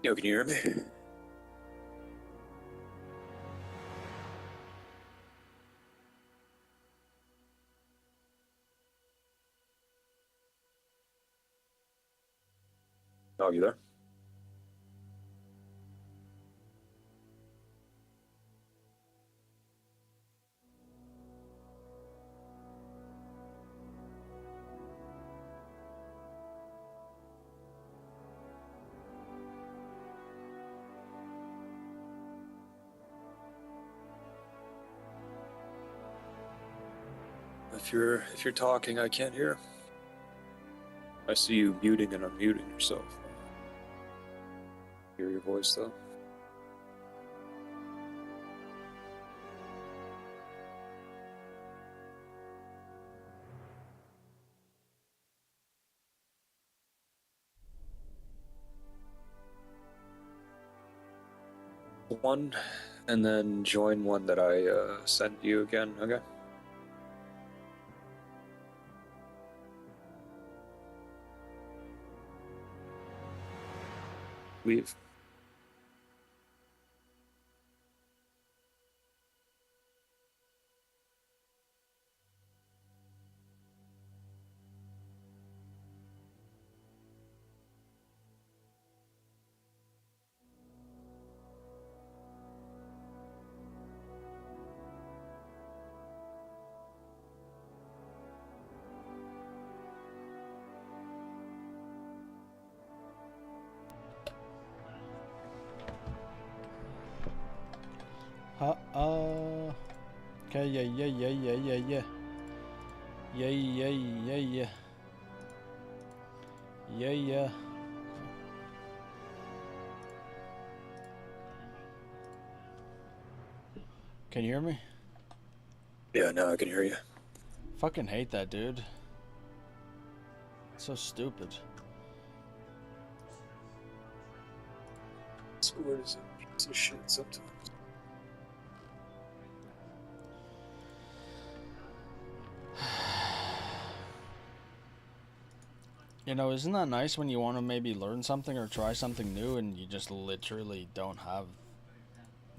Yo, can you hear me? Oh, you there? If you're talking, I can't hear. I see you muting and unmuting yourself. Hear your voice though. One, and then join one that I sent you again. Okay. Leave. Okay, yeah. Yeah. Can you hear me? Yeah, now I can hear you. Fucking hate that, dude. It's so stupid. Discord is a piece of shit sometimes. You know, isn't that nice when you want to maybe learn something or try something new and you just literally don't have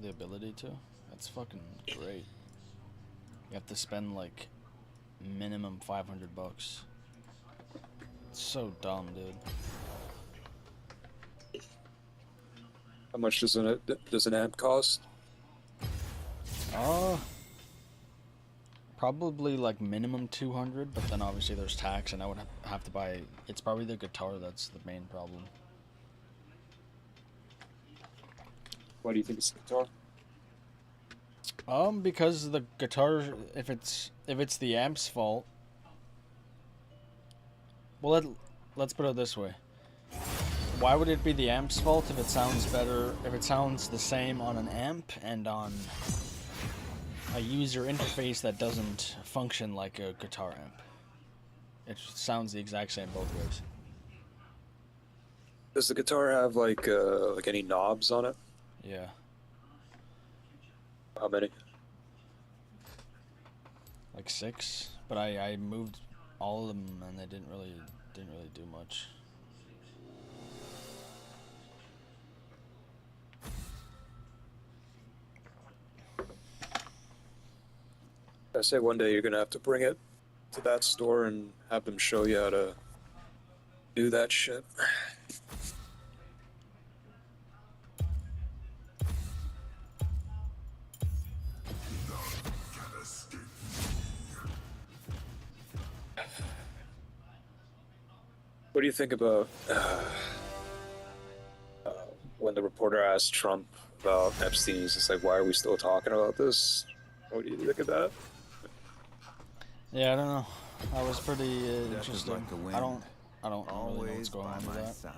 the ability to? That's fucking great. You have to spend like minimum 500 bucks. It's so dumb, dude. How much does an amp cost? Uh, Probably like minimum 200, but then obviously there's tax and I would have to buy. It's probably the guitar that's the main problem. Why do you think it's the guitar? Because the guitar, if it's the amp's fault, well, let's put it this way. Why would it be the amp's fault if it sounds better, if it sounds the same on an amp and on a user interface that doesn't function like a guitar amp? It sounds the exact same both ways. Does the guitar have like any knobs on it? Yeah. How many? Like 6, but I moved all of them and they didn't really do much. I say one day you're gonna have to bring it to that store and have them show you how to do that shit. What do you think about uh, when the reporter asked Trump about Epstein? He's just like, "Why are we still talking about this?" What do you think of that? Yeah, I don't know. That was pretty interesting. I don't really know what's going on with that.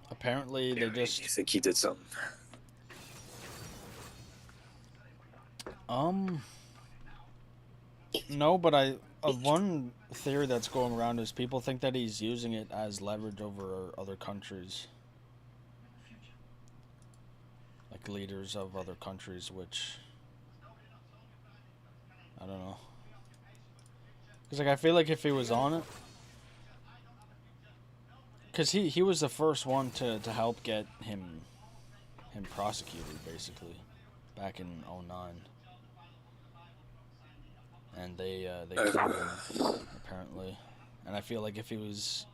Apparently, they You just think he did something? um no, but one theory that's going around is people think that he's using it as leverage over other countries, like leaders of other countries, which I don't know. Cause like I feel like if he was on it, cause he was the first one to help get him him prosecuted, basically, back in '09. And they killed him, apparently. And I feel like if he was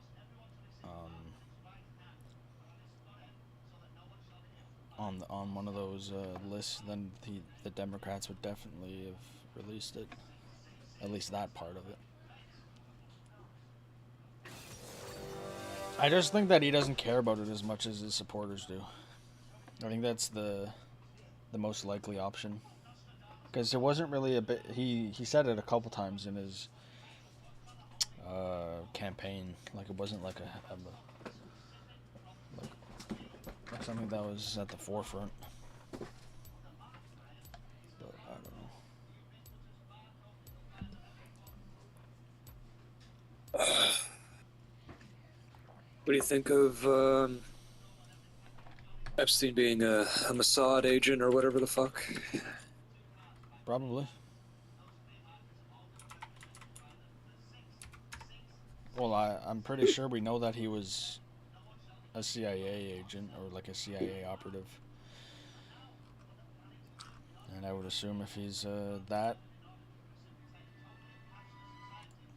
on one of those lists, then the Democrats would definitely have released it, at least that part of it. I just think that he doesn't care about it as much as his supporters do. I think that's the most likely option, because it wasn't really a bit. He said it a couple times in his campaign, like it wasn't like like something that was at the forefront. But I don't know. What do you think of Epstein being a Mossad agent or whatever the fuck? Probably. Well, I'm pretty sure we know that he was a CIA agent or like a CIA operative. And I would assume if he's that,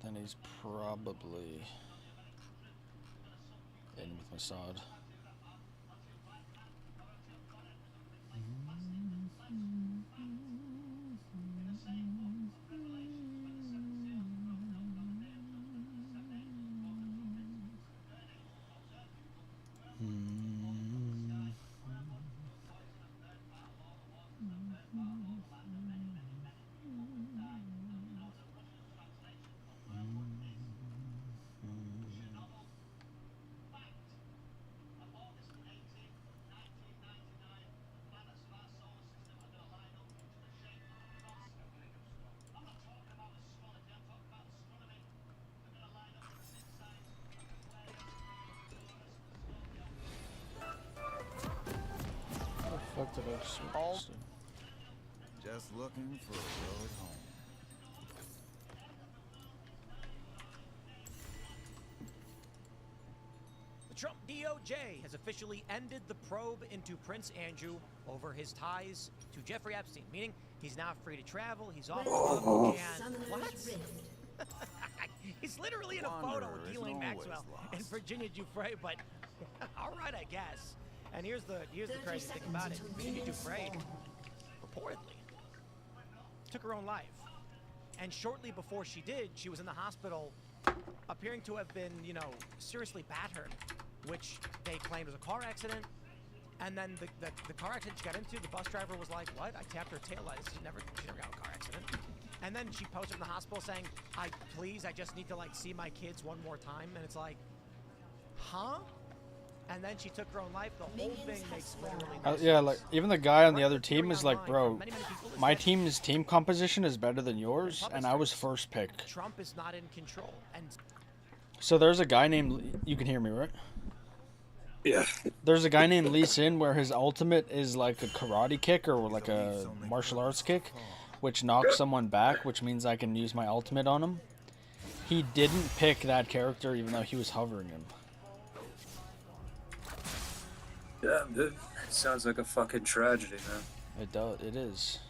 then he's probably in with Mossad. Fuck did I switch to? Just looking for a road home. The Trump DOJ has officially ended the probe into Prince Andrew over his ties to Jeffrey Epstein, meaning he's now free to travel, he's off the hook, and what? He's literally in a photo with Ghislaine Maxwell and Virginia Giuffre, but all right, I guess. And here's the crazy thing about it. Virginia Giuffre reportedly took her own life. And shortly before she did, she was in the hospital appearing to have been, seriously battered, which they claimed was a car accident. And then the car accident she got into, the bus driver was like, what? I tapped her taillights. She never got in a car accident. And then she posted in the hospital saying, I just need to see my kids one more time. And it's like, huh? And then she took her own life. The whole thing makes literally no sense. Yeah, like even the guy on the other team is like, bro, my team's team composition is better than yours, and I was first pick. Trump is not in control. And so there's a guy named, you can hear me, right? Yeah. There's a guy named Lee Sin where his ultimate is like a karate kick or like a martial arts kick, which knocks someone back, which means I can use my ultimate on him. He didn't pick that character even though he was hovering him. Yeah, it sounds like a fucking tragedy, man. It does. It is.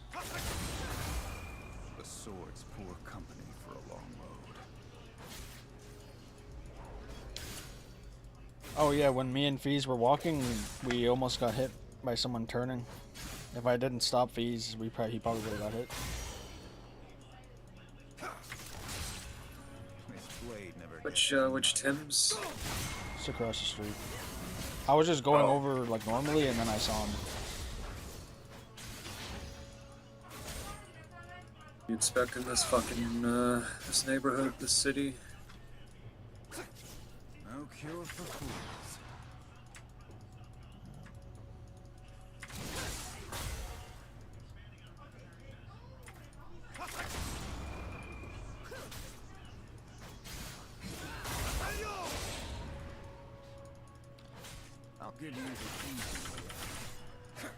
The sword's poor company for a long road. Oh yeah, when me and Fees were walking, we almost got hit by someone turning. If I didn't stop Fees, he probably would have got hit. Which Tim's? Just across the street. I was just going over like normally, and then I saw him. You inspecting this fucking this neighborhood, this city? No cure for fools. I'll give you the easy way out.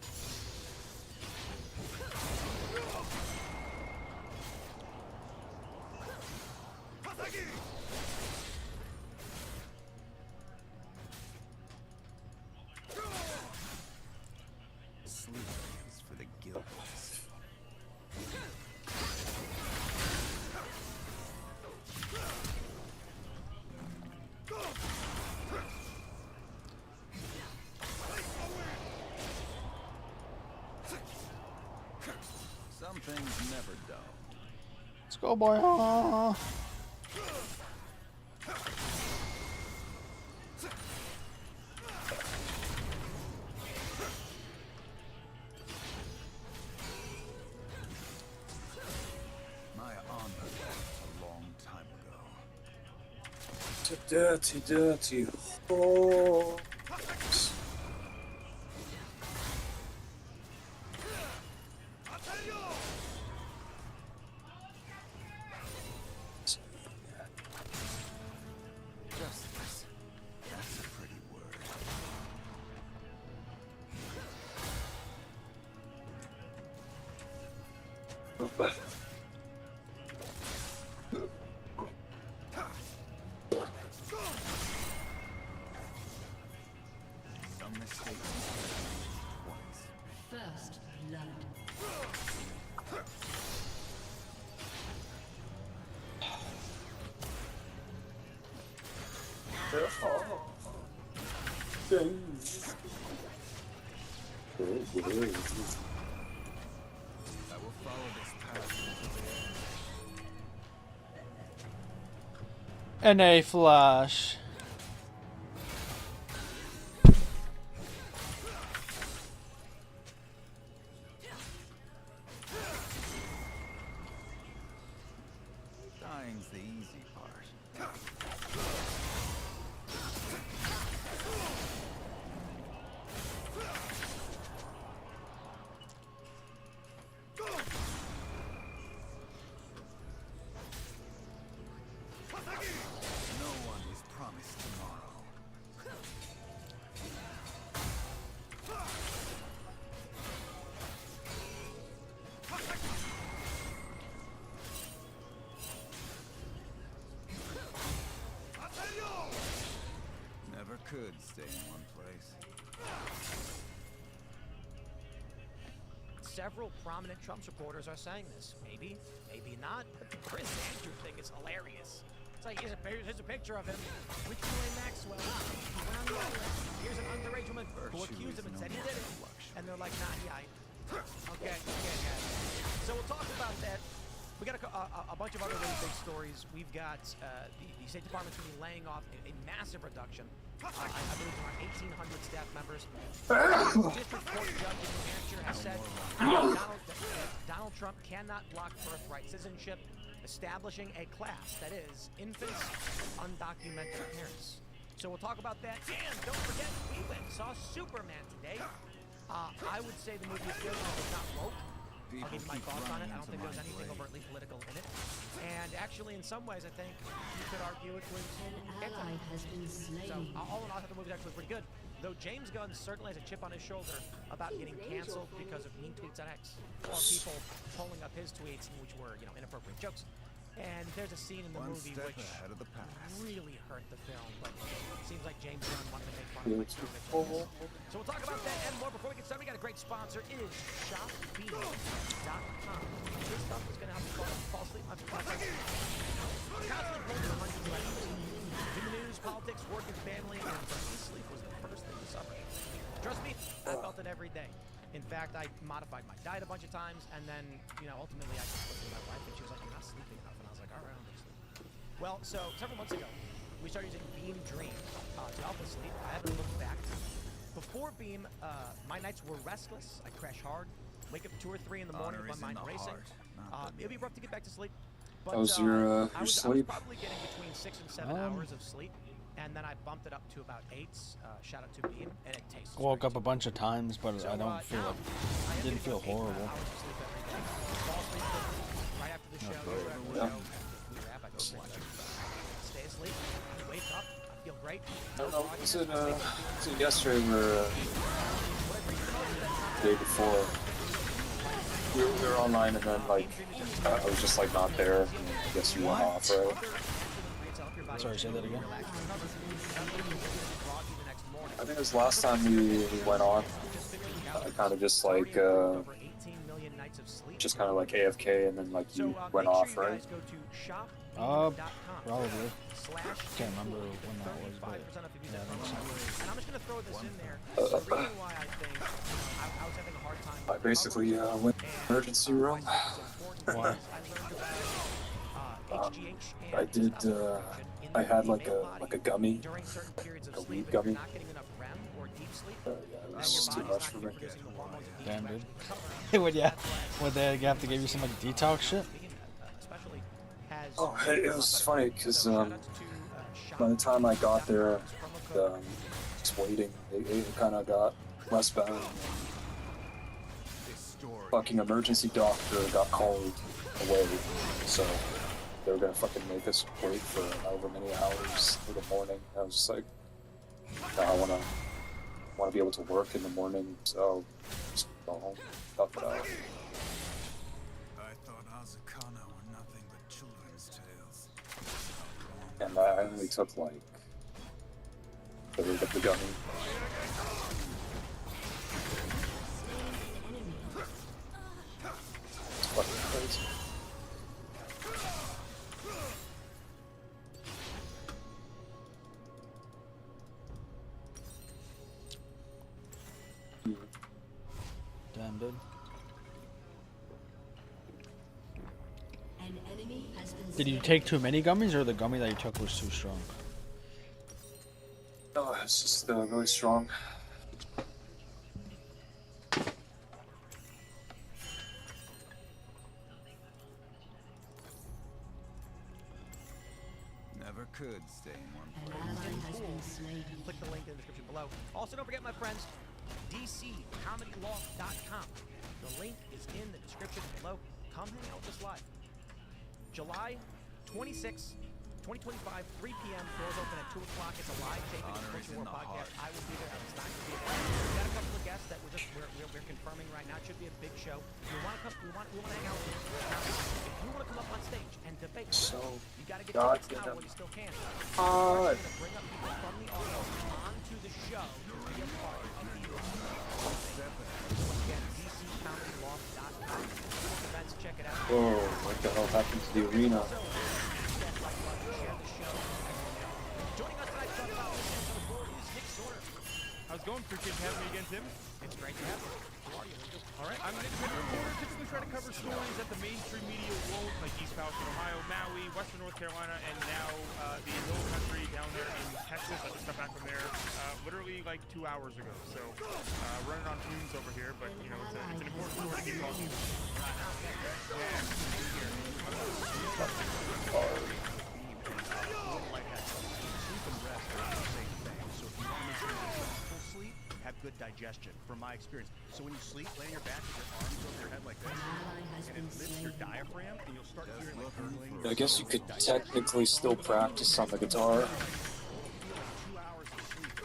thing's never dull. Let's go, boy. My honor left a long time ago. It's a dirty, dirty hole. Justice. That's a pretty word. Some mistakes twice. First blood. I will follow this path until the end. NA Flash. Dying's the easy part. No one is promised tomorrow. Never could stay in one place. Several prominent Trump supporters are saying this. Maybe, maybe not. But the Chris Andrew thing is hilarious. It's like, here's a picture of him with Ghislaine Maxwell. He went on the island. Here's an underage woman who accused him and said he did it. And they're like, nah, yeah. Okay. So we'll talk about that. We got a bunch of other really big stories. We've got the State Department's going to be laying off a massive reduction. I believe around 1,800 staff members. District Court judge in New Hampshire has said Donald Trump cannot block birthright citizenship, establishing a class that is infants, undocumented parents. So we'll talk about that. And don't forget, we went and saw Superman today. I would say the movie is good, but it's not woke. I'll give you my thoughts on it. I don't think there was anything overtly political in it. And actually, in some ways, I think you could argue it was Ally has been slain. so all in all, I thought the movie was actually pretty good. Though James Gunn certainly has a chip on his shoulder about getting canceled because of mean tweets on X, or people pulling up his tweets, which were, inappropriate jokes. And there's a scene in the One movie step which ahead of the past. really hurt the film, but it seems like James Gunn wanted to make fun of it. So we'll talk about that and more. Before we get started, we got a great sponsor. It is shopbeam.com. This stuff is going to help you fall asleep. I'm constantly pulling the hundreds of items. In the news, politics, work, and family, and sleep was the first thing to suffer. Trust me, I felt it every day. In fact, I modified my diet a bunch of times, and then, ultimately I just looked at my wife, and she was like, "You're not sleeping enough." And I was like, "All right, I'm going to sleep." Well, so several months ago, we started using Beam Dream to help us sleep. I haven't looked back. Before Beam, my nights were restless. I crash hard, wake up 2 or 3 in the morning with my mind racing. It'd be rough to get back to sleep. But, How's your I was sleep? probably getting between 6 and 7 hours of sleep, and then I bumped it up to about 8. Shout out to Beam, and it tastes Woke great. up a bunch of times, but I don't feel now, like. Didn't feel horrible. Hours of sleep every day. Fall asleep right after the show. Right after the show. We wrap, I go to lunch. Stay asleep. Wake up. I feel great. I don't know. Was it yesterday or the day before? We were online and then I was just not there. I guess you went off, right? Sorry, say that again. I think it was last time we went on. I kind of just AFK and then you went off, right? Probably. Can't remember when that was, but yeah, I think so. And I'm just gonna throw this in there. The reason why I think I was having a hard time. I basically went to the emergency room. Why? I did. I had like a gummy, like a weed gummy. Yeah, it was too much for me. Damn, dude. Would they have to give you some like detox shit? Oh, it was funny because by the time I got there, just waiting, it kind of got less bad. Fucking emergency doctor got called away, so they were gonna fucking make us wait for however many hours for the morning. I was just like, no, I wanna be able to work in the morning, so just go home, tough it out. I thought Azakana were nothing but children's tales. And I only took like a third of the gummy. It's fucking crazy. Damn, dude. An enemy has been Did you take too many gummies, or the gummy that you took was too strong? Oh, it's just really strong. Never could stay in one An place. ally has been slain. Click the link in the description below. Also, don't forget, my friends, DCComedyLoft.com. The link is in the description below. Come hang out with us live. July 26, 2025, 3 p.m. Doors open at 2 o'clock. It's a live taping of the Honor is Culture in War the podcast. heart. I will be there. Alex Stein will be there. We've got a couple of guests that we're confirming right now. It should be a big show. We want to come. We want to hang out with you. Now, if you want to come up on stage and debate, So you got to get God tickets now damn. while you still can. God. We're going to bring up people from the audience onto the show to be a part of the Again, DCComedyLoft.com. Events, check it out. Whoa, what the hell happened to the arena? Joining us tonight to talk about this and more is Nick Sorter. How's it going? Appreciate you having me again, Tim. It's great to have you. Who are you? All right, I'm an independent reporter. Typically try to cover stories that the mainstream media won't, like East Palestine, Ohio, Maui, Western North Carolina, and now the Hill Country down there in Texas. I just got back from there literally like 2 hours ago. So running on fumes over here, but you know it's an important story to keep talking about. Have good digestion, from my experience. So when you sleep, lay on your back with your arms over your head like this, An ally has and been it lifts your slain. diaphragm, and you'll start hearing like gurgling. I guess you could technically still practice on the guitar. 2 hours of sleep.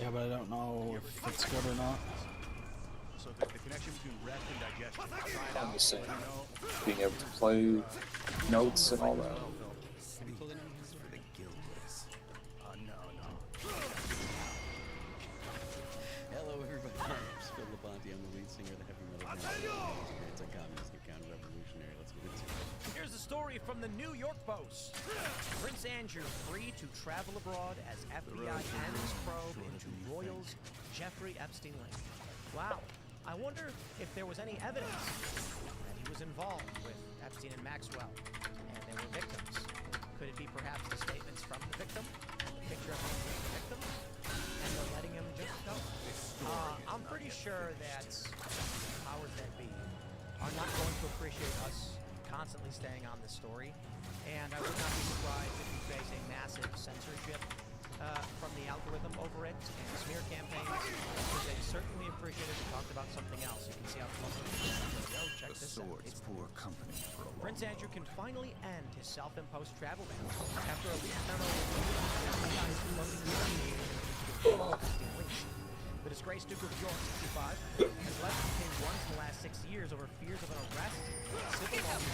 Yeah, but I don't know if it's good or not. So the connection between rest and digestion. Try it I'm out. just saying, You know, being able to play notes and all that. The guiltless. no. Hello, everybody. I'm Phil Labonte. I'm the lead singer of the heavy metal band Anti-Communist and Counter-Revolutionary. Let's get into it. Here's the story from the New York Post. Prince Andrew free to travel abroad as FBI ends probe into Royals Jeffrey Epstein link. Wow. I wonder if there was any evidence that he was involved with Epstein and Maxwell, and there were victims. Could it be perhaps the statements from the victim, and the picture of him with the victim, and they're letting him just go? I'm pretty sure that powers that be are not going to appreciate us constantly staying on this story, and I would not be surprised if we face a massive censorship from the algorithm over it and smear campaigns, because they certainly appreciate if we talked about something else. You can see how close it is. Yo, check The this out. sword's poor company for a long Prince Andrew can finally end his self-imposed travel ban after a leaked memo the disgraced Duke of York, 65, has left the king once in the last 6 years over fears of an arrest, civil lawsuit.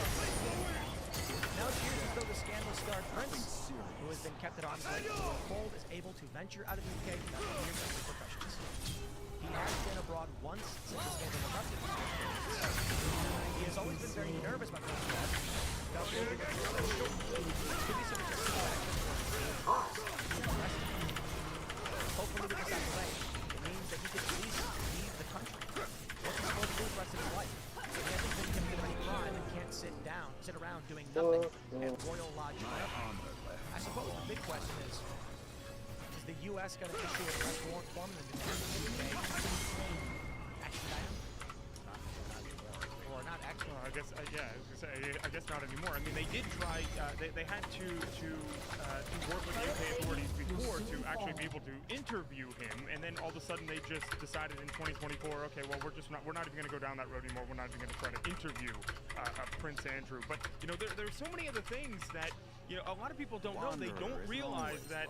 Now it appears as though the scandal-scarred prince, who has been kept at arm's length to unfold, is able to venture out of the UK without fears of repercussions. He has been abroad once since the scandal erupted. He has always been very nervous about going abroad, Hopefully with this out of the way, it means that he could at least leave the country. What's he supposed to do the rest of his life? He hasn't been convicted of any crime and can't sit around doing nothing at Royal Lodge Forever. I suppose the big question is the U.S. going to issue an arrest warrant for him and demand the UK extradite him? Or not extradite? Well, I guess, yeah, I guess not anymore. I mean, they did try. They had to work with the UK authorities before to actually be able to interview him, and then all of a sudden they just decided in 2024, okay, well we're not even going to go down that road anymore. We're not even going to try to interview Prince Andrew. But you know, there's so many other things that. You know, a lot of people don't know. They don't realize that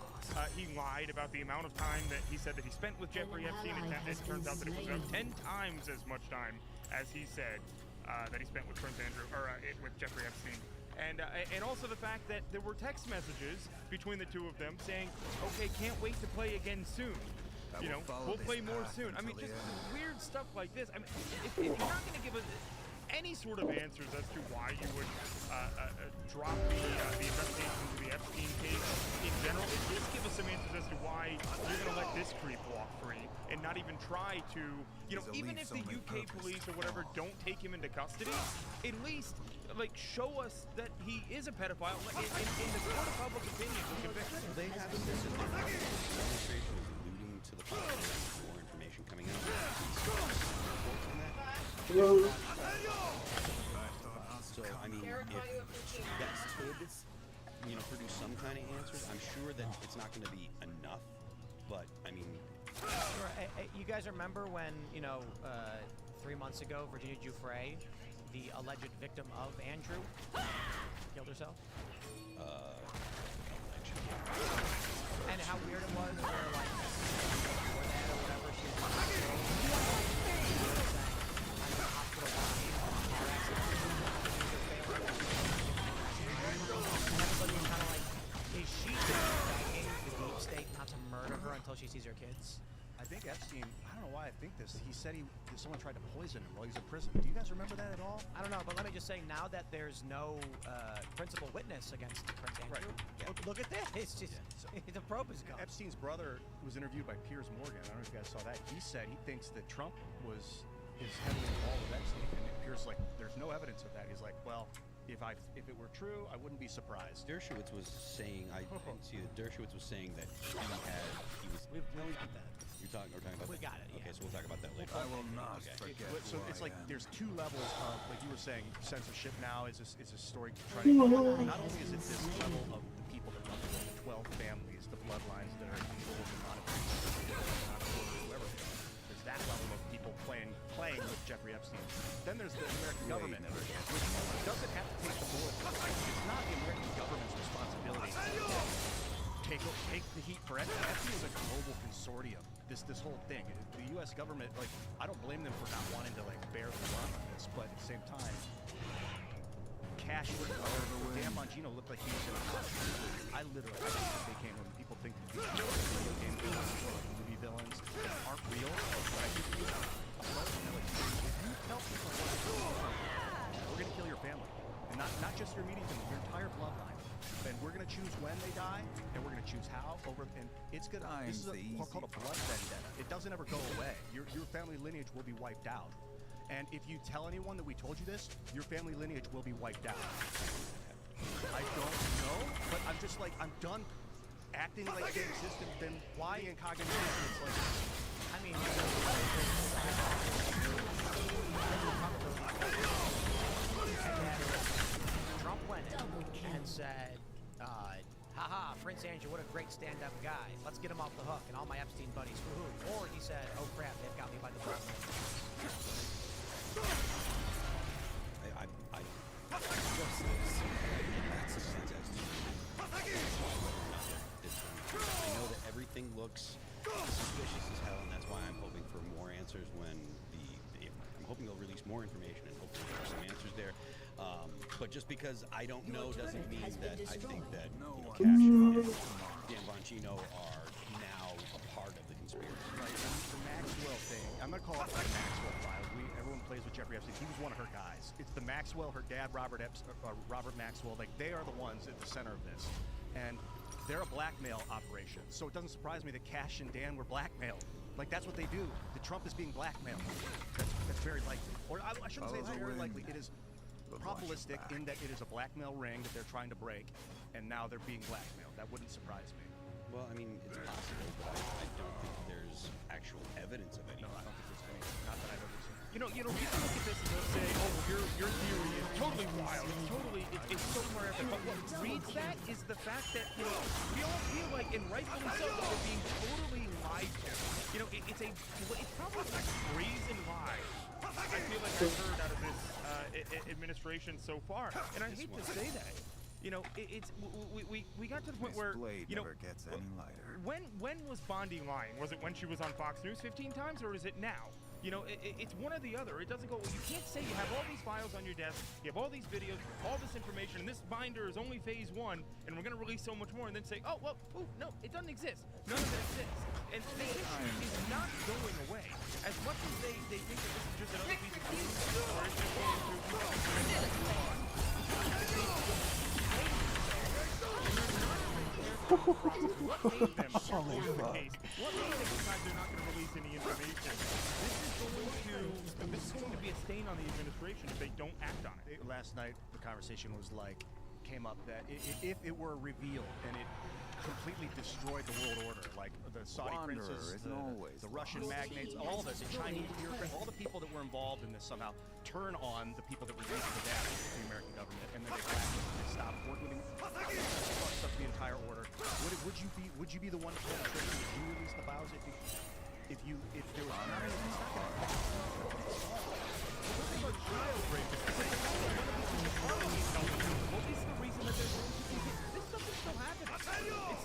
he lied about the amount of time that he said that he spent with Jeffrey Epstein. It turns out that it was about 10 times as much time as he said that he spent with Prince Andrew or with Jeffrey Epstein. And also the fact that there were text messages between the two of them saying, "Okay, can't wait to play again soon." You know, we'll play more soon. I mean, just weird stuff like this. I mean, if you're not going to give us any sort of answers as to why you would drop the investigation into the Epstein case in general, at least give us some answers as to why you're going to let this creep walk free and not even try to, you know, even if the UK police or whatever don't take him into custody, at least, like, show us that he is a pedophile in the court of public opinion with conviction. They have this in the administration is alluding to the possibility of more information coming out. Reports on that? So, I mean, if Best could, you know, produce some kind of answers, I'm sure that it's not going to be enough, but, I mean... Sure. You guys remember when, you know, 3 months ago, Virginia Giuffre, the alleged victim of Andrew, killed herself? And how weird it was, where, like, before that or whatever, she was in the hospital, and everybody was kind of like, is she begging the deep state not to murder her until she sees her kids? I think Epstein, I don't know why I think this, he said someone tried to poison him while he's in prison. Do you guys remember that at all? I don't know, but let me just say, now that there's no principal witness against Prince Andrew, Right. Yeah. look at this. It's just, the probe is gone. Epstein's brother was interviewed by Piers Morgan. I don't know if you guys saw that. He said he thinks that Trump is heavily involved with Epstein, and Piers like, there's no evidence of that. He's like, well, if it were true, I wouldn't be surprised. Dershowitz was saying, I didn't see it, Dershowitz was saying that he was... We've got that. We're talking about We that? got it, yeah. Okay, so we'll talk about that later. I will not Okay. forget. So who it's I like am. there's two levels of, like you were saying, censorship now is a story to try to not only is it this level of the people that run the 12 families, the bloodlines that are involved in monitoring, whoever. There's that level of people playing with Jeffrey Epstein. Then there's the American government, which doesn't have to take the bullet. It's not the American government's responsibility to take the heat for Epstein. Epstein is a global consortium. This whole thing, the U.S. government, like, I don't blame them for not wanting to, like, bear the brunt of this, but at the same time, Cash, Dan Bongino looked like he was in a costume. I think they came when people think movie villains that aren't real, but I think if you tell people we're gonna kill your family, and not just your immediate family, your entire bloodline, and we're gonna choose when they die, and we're gonna choose how, and it's gonna, this is called a blood vendetta. It doesn't ever go away. Your family lineage will be wiped out. And if you tell anyone that we told you this, your family lineage will be wiped out. I don't know, but I'm just like, I'm done acting like they exist and then lying in cognition. It's like, I mean, Trump went in and said, haha, Prince Andrew, what a great stand-up guy. Let's get him off the hook, and all my Epstein buddies, woohoo. Or he said, oh crap, they've got me by the balls. I know that everything looks suspicious as hell, and that's why I'm hoping for more answers when I'm hoping they'll release more information and hopefully there's some answers there. But just because I don't know doesn't mean that I think that Cash and Dan Bongino are now a part of the conspiracy. right, the Maxwell thing, I'm gonna call it the Maxwell file. Everyone plays with Jeffrey Epstein. He was one of her guys. It's the Maxwell, her dad, Robert Maxwell. Like, they are the ones at the center of this. And they're a blackmail operation. So it doesn't surprise me that Cash and Dan were blackmailed. Like, that's what they do. The Trump is being blackmailed. That's very likely. Or I shouldn't say it's very likely. It is probabilistic in that it is a blackmail ring that they're trying to break, and now they're being blackmailed. That wouldn't surprise me. Well, I mean, it's possible, but I don't think there's actual evidence of it. No, I don't think there's any. Not that I've ever seen. You know, people look at this and they'll say, "Oh, well, your theory is totally wild. It's so far after." But what breeds that is the fact that we all feel like, and rightfully so, that we're being totally lied to. It's probably a brazen lie. I feel like I've heard out of this administration so far, and I hate to say that. We got to the point where never gets any lighter. When was Bondi lying? Was it when she was on Fox News 15 times, or is it now? It's one or the other. It doesn't go. You can't say you have all these files on your desk, you have all these videos, all this information, and this binder is only phase 1, and we're going to release so much more, and then say, oh, well, no, it doesn't exist. None of it exists. And the issue is not going away. As much as they think that this is just another piece of news, or it's just going what made them What made them decide they're not going to release any information? This is going to be a stain on the administration if they don't act on it. Last night, the conversation came up that if it were revealed and it completely destroyed the world order, like the Saudi princes, the Russian magnates, all of us, the Chinese bureaucrats, all the people that were involved in this somehow turn on the people that were using the data, the American government, and then they stop working with them, fucks up the entire order. Would you be the one to pull the trigger? Would you release the files if there was not only what is the reason that they're going to do this? This stuff is still happening. It's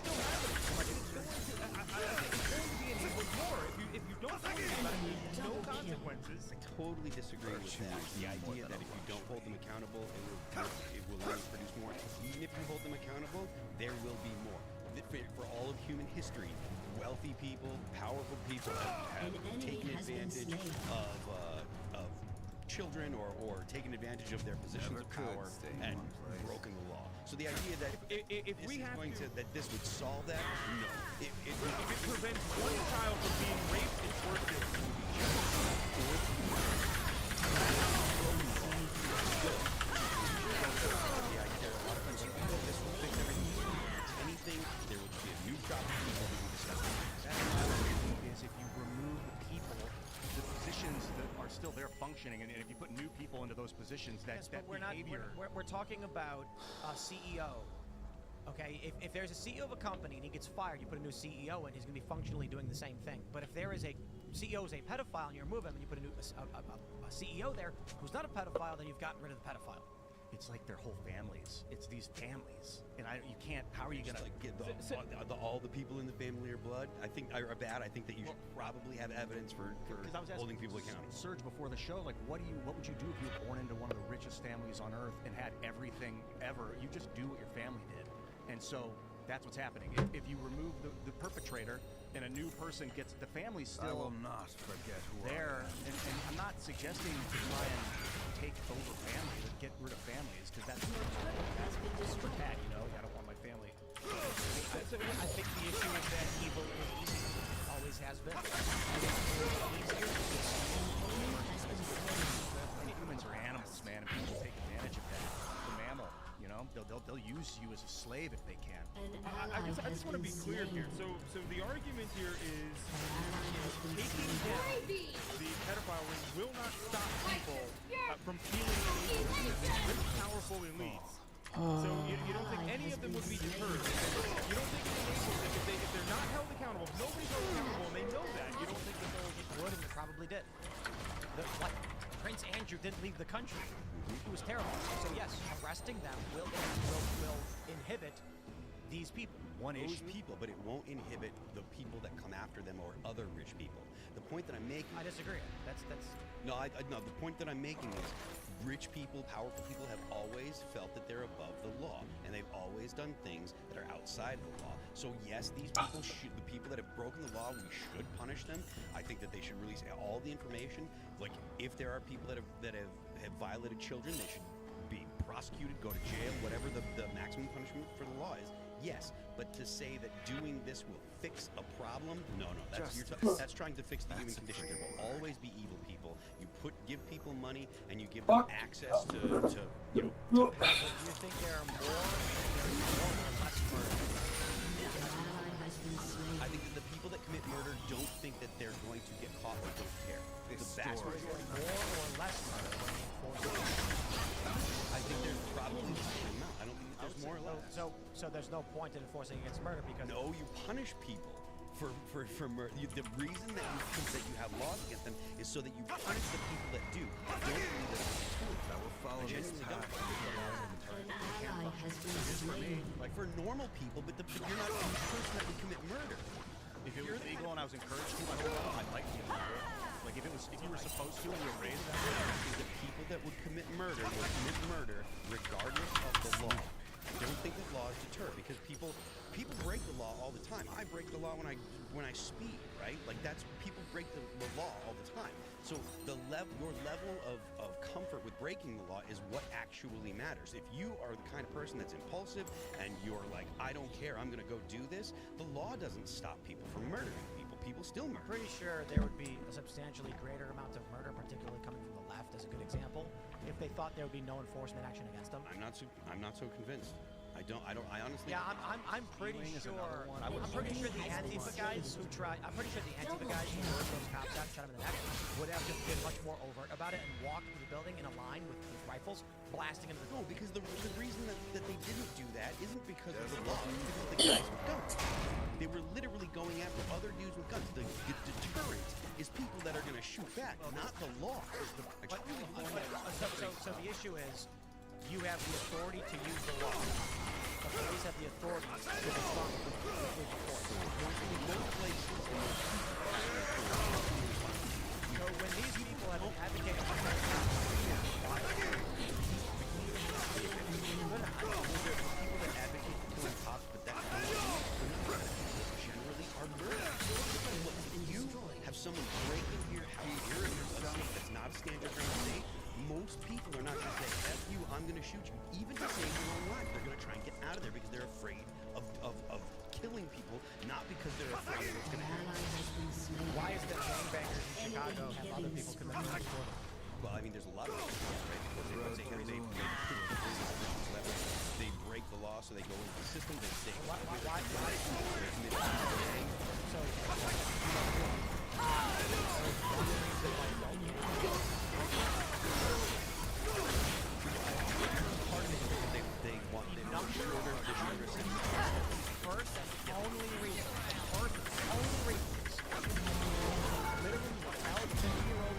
still happening. Like, it's going to be enabled more. If you don't think about it, there's no consequences. I totally disagree with that. The idea that if you don't hold them accountable, it will only produce more. Even if you hold them accountable, there will be more. For all of human history, wealthy people, powerful people have taken advantage of children or taken advantage of their positions of power and broken the law. So the idea that if we have that this would solve that, no. If it prevents one child from being raped and tortured, there will be a new crop of people who will discuss it. That's my argument, is if you remove the people, the positions that are still there functioning, and if you put new people into those positions, that behavior... We're talking about a CEO. Okay, if there's a CEO of a company and he gets fired, you put a new CEO in, he's going to be functionally doing the same thing. But if there is a CEO is a pedophile and you remove him and you put a CEO there who's not a pedophile, then you've gotten rid of the pedophile. It's like their whole families. It's these families, and you can't. How are you gonna like get all the people in the family are blood? I think are bad. I think that you should probably have evidence for holding people accountable. Serge, before the show, like, what would you do if you were born into one of the richest families on earth and had everything ever? You just do what your family did, and so that's what's happening. If you remove the perpetrator and a new person gets, the family's still. I will not forget who there, and I'm not suggesting to try and take over families or get rid of families, because that's been disrespect. I don't want my family. I think the issue is that evil is easy. Always has been. Humans are animals, man, and people take advantage of that. The mammal, they'll use you as a slave if they can. I just want to be clear here. So the argument here is taking down the pedophile ring will not stop people from feeling rich, powerful elites. So you don't think any of them would be deterred? You don't think it enables them if they're not held accountable? If nobody's held accountable, and they know that. You don't think that they'll would, and they probably did. Prince Andrew didn't leave the country. It was terrible. So yes, arresting them will inhibit these people. Those people, but it won't inhibit the people that come after them or other rich people. The point that I'm making... I disagree. That's... No, the point that I'm making is rich people, powerful people have always felt that they're above the law, and they've always done things that are outside of the law. So yes, these people the people that have broken the law, we should punish them. I think that they should release all the information. Like, if there are people that have violated children, they should be prosecuted, go to jail, whatever the maximum punishment for the law is. Yes, but to say that doing this will fix a problem, no, that's trying to fix the human condition. There will always be evil people. You give people money and you give them access to you know. Do you think there are more or less murders? I think that the people that commit murder don't think that they're going to get caught or don't care. The vast majority. More or less murder when you enforce it? I think there's probably the same amount. I don't think that there's more or less. So there's no point in enforcing against murder because No, you punish people for murder. The reason that you have laws against them is so that you punish the people that do. I don't believe that it's a tool. I will follow this path. An ally has been slain. Like for normal people, but you're not the person that would commit murder. If it was legal and I was encouraged to, I'd like to. Like if you were supposed to and you were raised that way, The people that would commit murder regardless of the law. I don't think that laws deter because people break the law all the time. I break the law when I speed, right? Like people break the law all the time. So your level of comfort with breaking the law is what actually matters. If you are the kind of person that's impulsive and you're like, I don't care, I'm gonna go do this, the law doesn't stop people from murdering people. People still murder. pretty sure there would be a substantially greater amount of murder, particularly coming from the left as a good example, if they thought there would be no enforcement action against them. I'm not so convinced. I honestly. Yeah, I'm pretty sure. I'm pretty sure the Antifa guys who tried. I'm pretty sure the Antifa guys who lured those cops out, shot them in the neck, would have just been much more overt about it and walked through the building in a line with rifles, blasting into the. No, because the reason that they didn't do that isn't because of the law. It's because of the guys with guns. They were literally going after other dudes with guns. The deterrent is people that are going to shoot back, not the law. So the issue is, you have the authority to use the law. The police have the authority to respond with force. So when these people have been advocating for People that advocate for killing cops, but that generally are murderers. If you have someone break into your house, you're in a state that's not a stand your ground state. Most people are not going to say, F you, I'm going to shoot you, even to save their own life. They're going to try and get out of there because they're afraid of killing people, not because they're afraid of what's going to happen. why is it that gangbangers in Chicago have other people commit murder for them? Well, I mean, there's a lot of reasons, right? Because they break the law, so they go into the system, they stay. Why? They want the shorter sentence. First and only reason. Literally, what hell, 50-year-old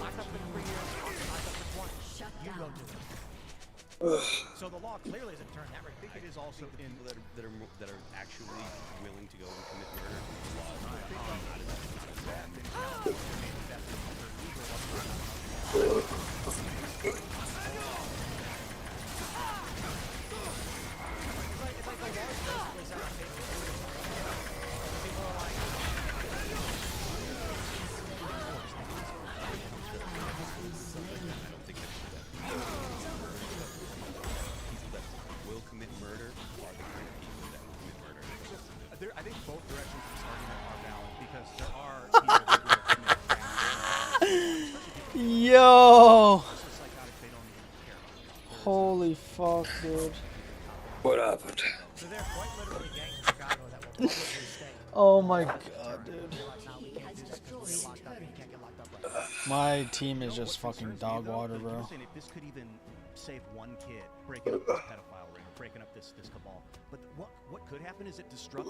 locked up for 3 years, locked up for 20. Shut You go down. do it. So the law clearly isn't turned that way. I think it is also in People that are actually willing to go and commit murder. The law is not as bad. It's like the law is basically set on paper. People are like, I don't think that's true. People that will commit murder are the kind of people that will commit murder. I think both directions of this argument are valid because there are people that will commit Yo! just psychotic, they don't even care. Holy fuck, dude. What happened? so they're quite literally gangs in Chicago that will publicly state, Oh my god, dude. now we can't do this because you're locked up and you can't get locked up right now. My team is just fucking dog water, bro. If this could even save one kid breaking up this pedophile ring, or breaking up this cabal, but what could happen is it disrupts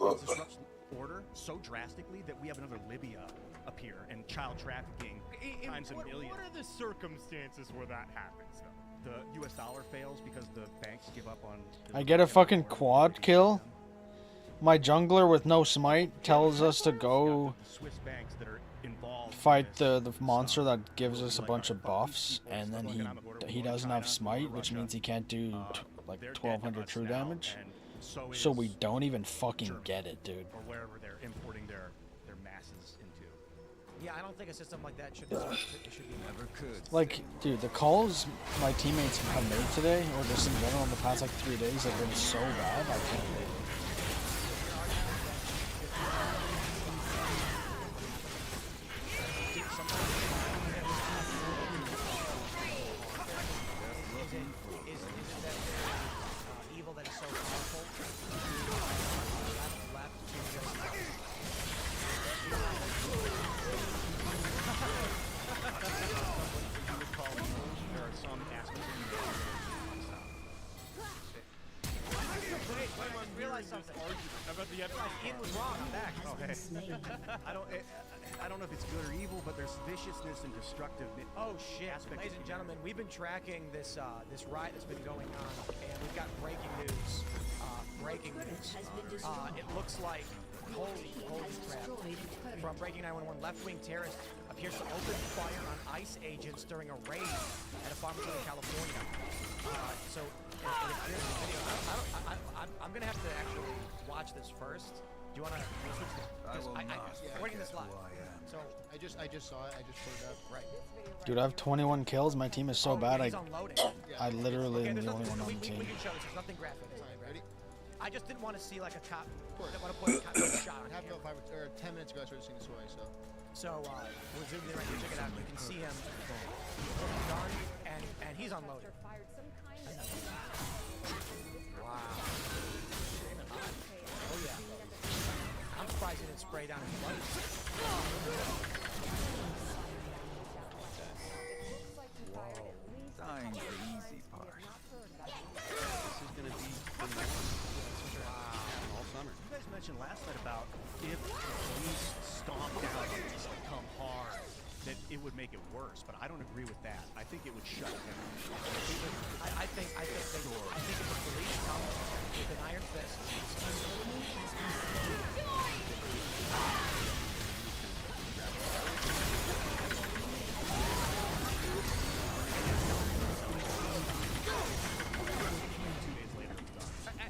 order so drastically that we have another Libya appear and child trafficking times a million. What are the circumstances where that happens, though? The U.S. dollar fails because the banks give up on. I get a fucking quad kill. My jungler with no smite tells us to go The Swiss banks that are involved. fight the monster that gives us a bunch of buffs, and then he doesn't have smite, which means he can't do like 1200 true damage. So we don't even fucking get it, dude. Or wherever they're importing their masses into. Yeah, I don't think a system like that should be. Never could. Like, dude, the calls my teammates have made today, or just in general in the past like 3 days, have been so bad. I can't believe it. Is it that evil that is so powerful? Left to just. There are some aspects of Wait, I just realized something. About the Ian was wrong. I'm back. Oh, hey. I don't know if it's good or evil, but there's viciousness and destructiveness. Oh shit! Ladies and gentlemen, we've been tracking this this riot that's been going on, and we've got breaking news. It looks like holy crap! From Breaking 911, left-wing terrorist appears to open fire on ICE agents during a raid at a pharmacy in California. So it appears in the video. I'm gonna have to actually watch this first. Do you wanna? We're working this live. So I just saw it. I just put it up. right. Dude, I have 21 kills. My team is so bad. He's unloading. I literally Okay, am there's the only nothing, one on the we team. can show this. There's nothing graphic. Ready? I just didn't want to see like a cop. I didn't want to put a cop shot on I have camera. about 10 minutes ago I started seeing this way, so. So we're zooming in right here. Check it out. You can see him. He's done, and he's unloaded. Wow. Oh yeah. I'm surprised he didn't spray down his lights. Dying's the easy part. This is going to be all summer. You guys mentioned last night about if police stomped out and just come hard, that it would make it worse. But I don't agree with that. I think it would shut it down. I think if the police come with an iron fist.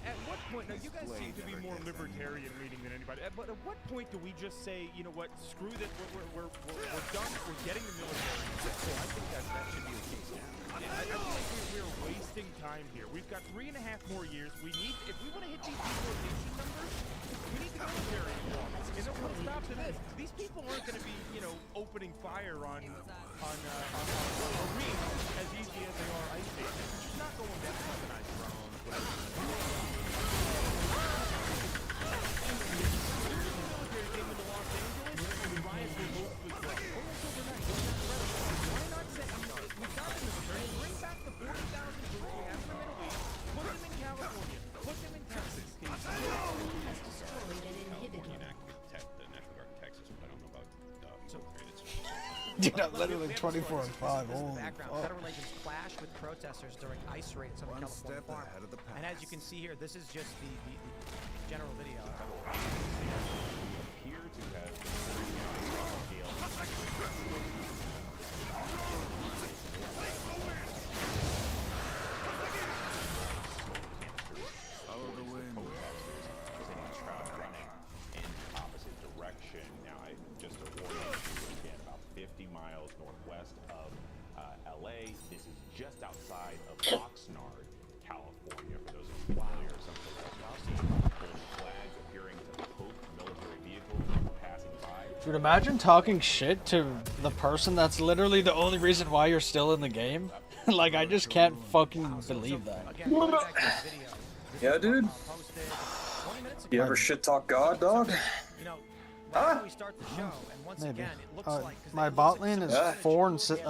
At what point, now you guys seem to be more libertarian reading than anybody, but at what point do we just say, you know what, screw that, we're done, we're getting the military. So I think that should be the case now. I feel like we're wasting time here. We've got 3.5 more years. We need, if we want to hit these deportation numbers, we need the military involved. And then what stops to this? These people aren't going to be, you know, opening fire on Marines as easy as they are ice stations. It's just not going down weaponized drones, whatever. Dude, I'm literally 24 and 5. This is Holy the background. fuck. Federal agents clashed with protesters during ICE raid at some One California step farm. ahead of the And as you pack. can see here, this is just the general video. Appear to have Follow the wind. running in opposite direction. Now, just to warn you, again, about 50 miles northwest of LA. This is just outside of Oxnard, California. For those of you familiar, some of those flags appearing to poke military vehicles passing by. Dude, imagine talking shit to the person that's literally the only reason why you're still in the game. Like, I just can't fucking believe that. Again, going back to this video. Yeah, dude. Posted 20 minutes ago. You ever shit talk God, dog? You know, right before we start the show, and once Maybe. again, it looks like 'cause My it looks bot like lane is Yeah.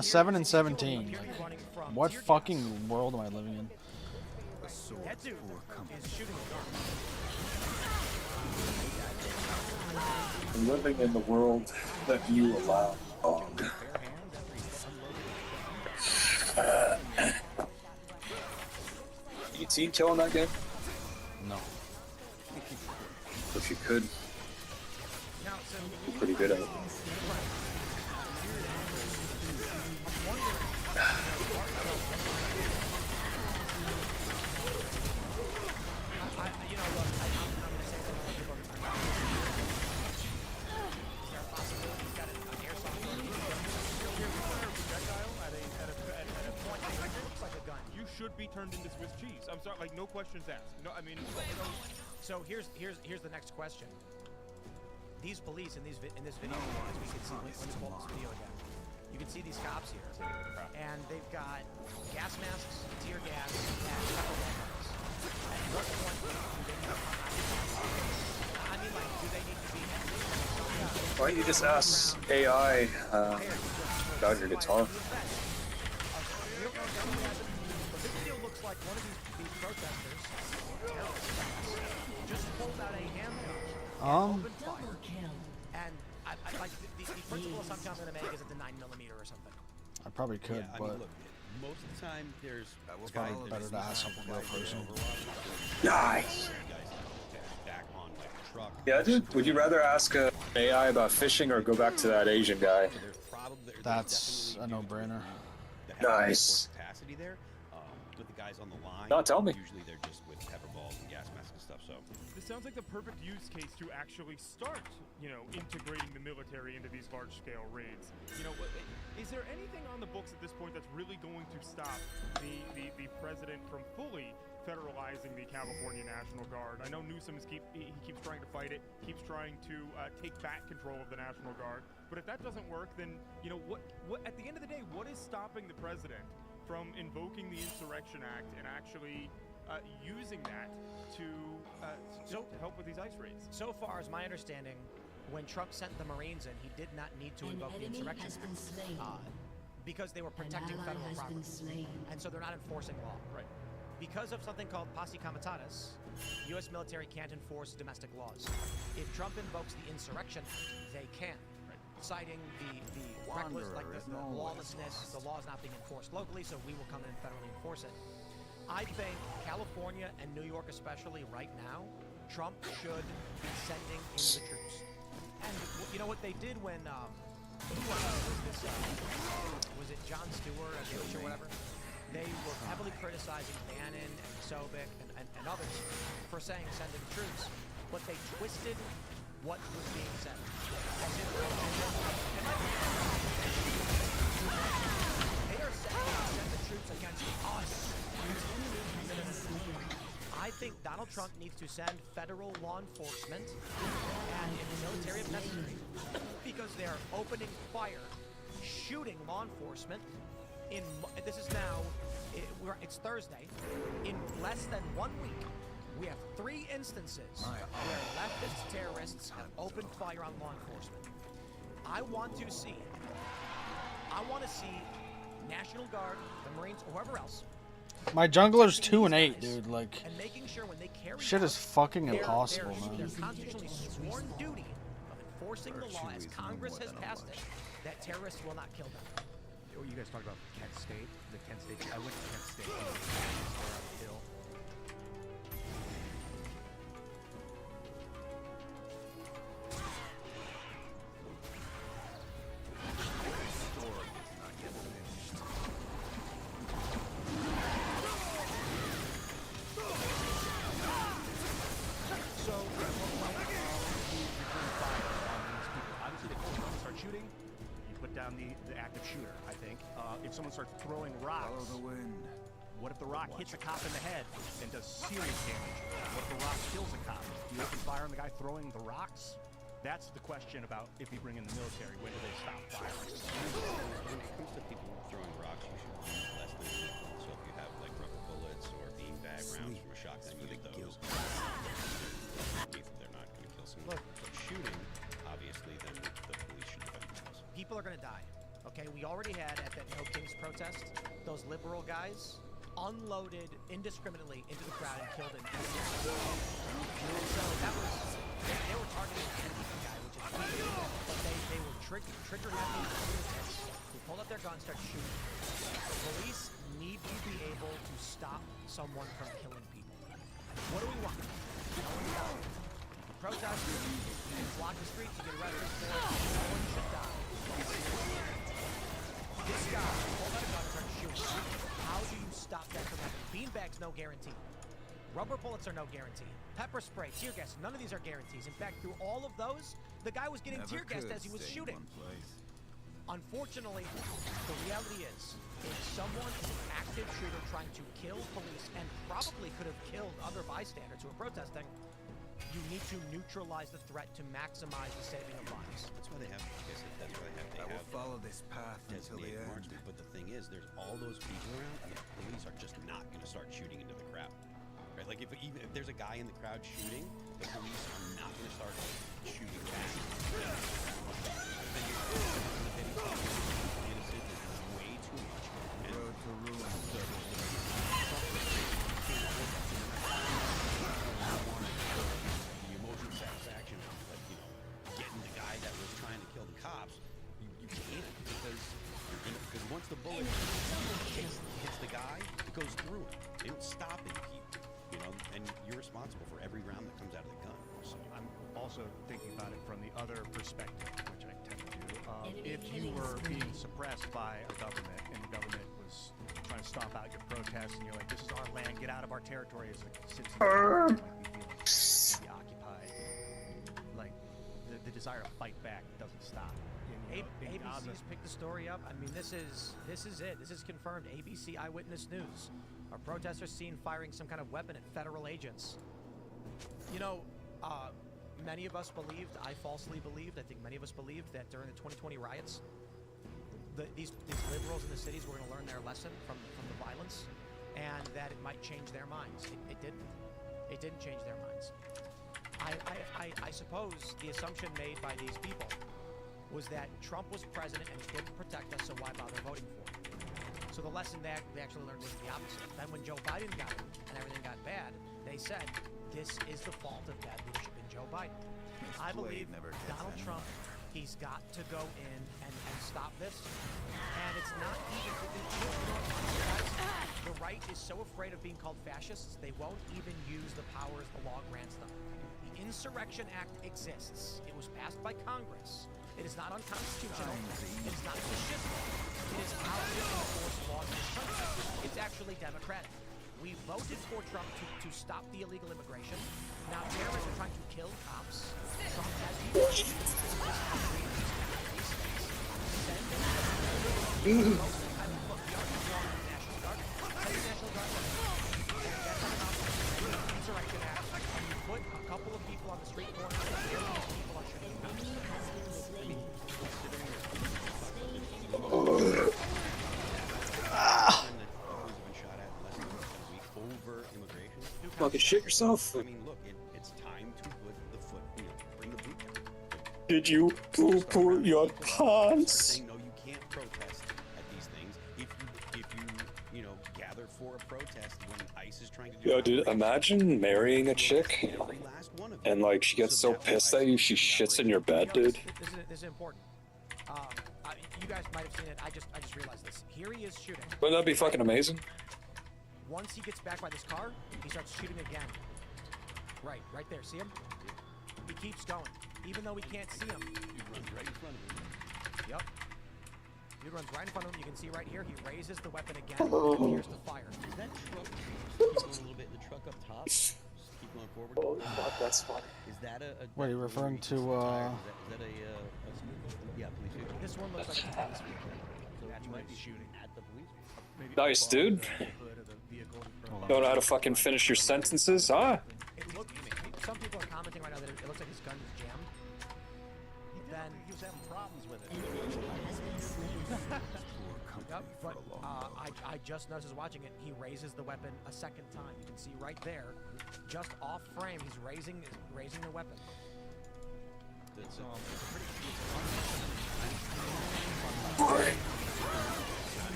7 and 17. appear to be running from What tear gas. fucking world am I living in? The sword That dude for company. is shooting a gun. Living in the world that you allow, dog. You seen killing that game? No. If you could, Now, so you're pretty good at it. be turned into Swiss cheese. I'm sorry, like no questions asked. No, I mean, So here's the next question. These police in this video, as we can see, when you pull up this video again, you can see these cops here, and they've got gas masks, tear gas, and pepper weapons. At what point do they need to come out? I mean, like, do they need to be? Why don't you just ask AI about your guitar? But this video looks like one of these protesters just pulled out a handgun and opened fire. And I like the principal assumption I'm going to make is it's a 9mm or something. I probably could, Yeah, I but mean, look, most of the time there's it's probably better to ask something real personal. Nice. Back on like a truck. Yeah, dude. Would you rather ask AI about fishing or go back to that Asian guy? That's a no-brainer. Nice. Capacity there with the guys on the line. No, tell me. Usually they're just with pepper balls and gas masks and stuff. So this sounds like the perfect use case to actually start, you know, integrating the military into these large-scale raids. You know, is there anything on the books at this point that's really going to stop the president from fully federalizing the California National Guard? I know Newsom keeps trying to fight it, keeps trying to take back control of the National Guard. But if that doesn't work, then you know what at the end of the day, what is stopping the president from invoking the Insurrection Act and actually using that to help with these ICE raids? So far, as my understanding, when Trump sent the Marines in, he did not need to invoke the Insurrection Act because they were protecting federal property, and so they're not enforcing law. Right. Because of something called posse comitatus, U.S. military can't enforce domestic laws. If Trump invokes the Insurrection Act, they can. Citing the reckless, like the lawlessness, the law is not being enforced locally, so we will come in and federally enforce it. I think California and New York especially right now, Trump should be sending in the troops. And you know what they did when, was it Jon Stewart or whatever? They were heavily criticizing Bannon and Sobek and others for saying send in troops, but they twisted what was being said. As if they are saying send the troops against us. I think Donald Trump needs to send federal law enforcement and military if necessary, because they are opening fire, shooting law enforcement. This is now, it's Thursday. In less than 1 week, we have 3 instances where leftist terrorists have opened fire on law enforcement. I want to see National Guard, the Marines, or whoever else. My jungler's 2 and 8, dude. Like, and making sure when they carry shit is fucking impossible, their man. constitutionally sworn duty of enforcing the law as Congress has passed it, that terrorists will not kill them. You guys talked about Kent State, the Kent State. I went to Kent State. On the hill. The active shooter, I think. If someone starts throwing rocks, what if the rock hits a cop in the head and does serious damage? What if the rock kills a cop? Do you open fire on the guy throwing the rocks? That's the question about if we bring in the military. When do they stop firing? When it comes to people throwing rocks, you should use less than lethal. So if you have like rubber bullets or beanbag rounds from a shotgun, use those. They're not going to kill someone. But shooting, obviously, then the police should defend themselves. People are going to die. Okay, we already had at that No Kings protest, those liberal guys unloaded indiscriminately into the crowd and killed an innocent. So that was, they were targeting the Antifa guy, which is weird, but they were trigger happy lunatics who pulled out their guns, started shooting. The police need to be able to stop someone from killing people. What do we want? No one died. Protest, you block the streets, you get arrested for it, no one should die. This guy pulled out a gun and started shooting. How do you stop that from happening? Beanbags, no guarantee. Rubber bullets are no guarantee. Pepper spray, tear gas, none of these are guarantees. In fact, through all of those, the guy was getting tear gassed as he was shooting. Unfortunately, the reality is, if someone is an active shooter trying to kill police and probably could have killed other bystanders who are protesting, you need to neutralize the threat to maximize the saving of lives. That's why they have, like I said, that's why they I will have follow this path until the designated end. marksmen. But the thing is, there's all those people around, and the police are just not going to start shooting into the crowd. Right? Like even if there's a guy in the crowd shooting, the police are not going to start shooting back. Innocent is way too much. And Road to ruin. The emotional satisfaction of, like, you know, getting the guy that was trying to kill the cops, you can't because once the bullet hits the guy, it goes through him. They don't stop in people, you know, and you're responsible for every round that comes out of the gun. So I'm also thinking about it from the other perspective, which I tend to do. If you were being suppressed by a government and the government was trying to stomp out your protests and you're like, this is our land, get out of our territory, as the citizens might be feeling maybe occupied. Like, the desire to fight back doesn't stop. In Gaza. ABC's picked the story up. I mean, this is it. This is confirmed. ABC Eyewitness News. A protester seen firing some kind of weapon at federal agents. You know, many of us believed, I falsely believed, I think many of us believed that during the 2020 riots, these liberals in the cities were going to learn their lesson from the violence, and that it might change their minds. It didn't. It didn't change their minds. I suppose the assumption made by these people was that Trump was president and couldn't protect us, so why bother voting for him? So the lesson they actually learned was the opposite. Then when Joe Biden got in and everything got bad, they said, this is the fault of bad leadership in Joe Biden. I believe Donald Trump, he's got to go in and stop this. And it's not even, the right is so afraid of being called fascists, they won't even use the powers the law grants them. The Insurrection Act exists. It was passed by Congress. It is not unconstitutional. It is not fascistic. It is how we enforce laws in this country. It's actually democratic. We voted for Trump to stop the illegal immigration. Now terrorists are trying to kill cops. Trump has Insurrection Act, and you put a couple of people on the street corner, and these people are shooting cops. over immigration. Fucking shit yourself. I mean, look, it's time to put the foot, you know, bring the boot down. Did you poo-poo your Start pants? saying, no, you can't protest at these things. If you know, gather for a protest when ICE is trying to do. Yo, dude, imagine marrying a chick Every last one of you. and like she gets so pissed at you she shits in your bed, dude. This is important. You guys might have seen it. I just realized this. Here he is shooting. Wouldn't that be fucking amazing? Once he gets back by this car, he starts shooting again. Right there. See him? He keeps going, even though we can't see him. Dude runs right in front of you. Yep. Dude runs right in front of him. You can see right here. He raises the weapon again. And here's the fire. Is that truck? Keep going a little bit. The truck up top. Just keep going forward. Oh, fuck, that's funny. Is that a? What are you referring to? Is that a yeah, police vehicle? This one looks like a police vehicle. So you might be shooting At the police vehicle. maybe Nice, above dude. the hood of the vehicle in front of Don't know how to fucking finish your sentences, huh? It looks. Some people are commenting right now that it looks like his gun is jammed. Then he was having problems with it. Yep, but I just noticed as watching it, he raises the weapon a second time. You can see right there, just off frame, he's raising the weapon. That's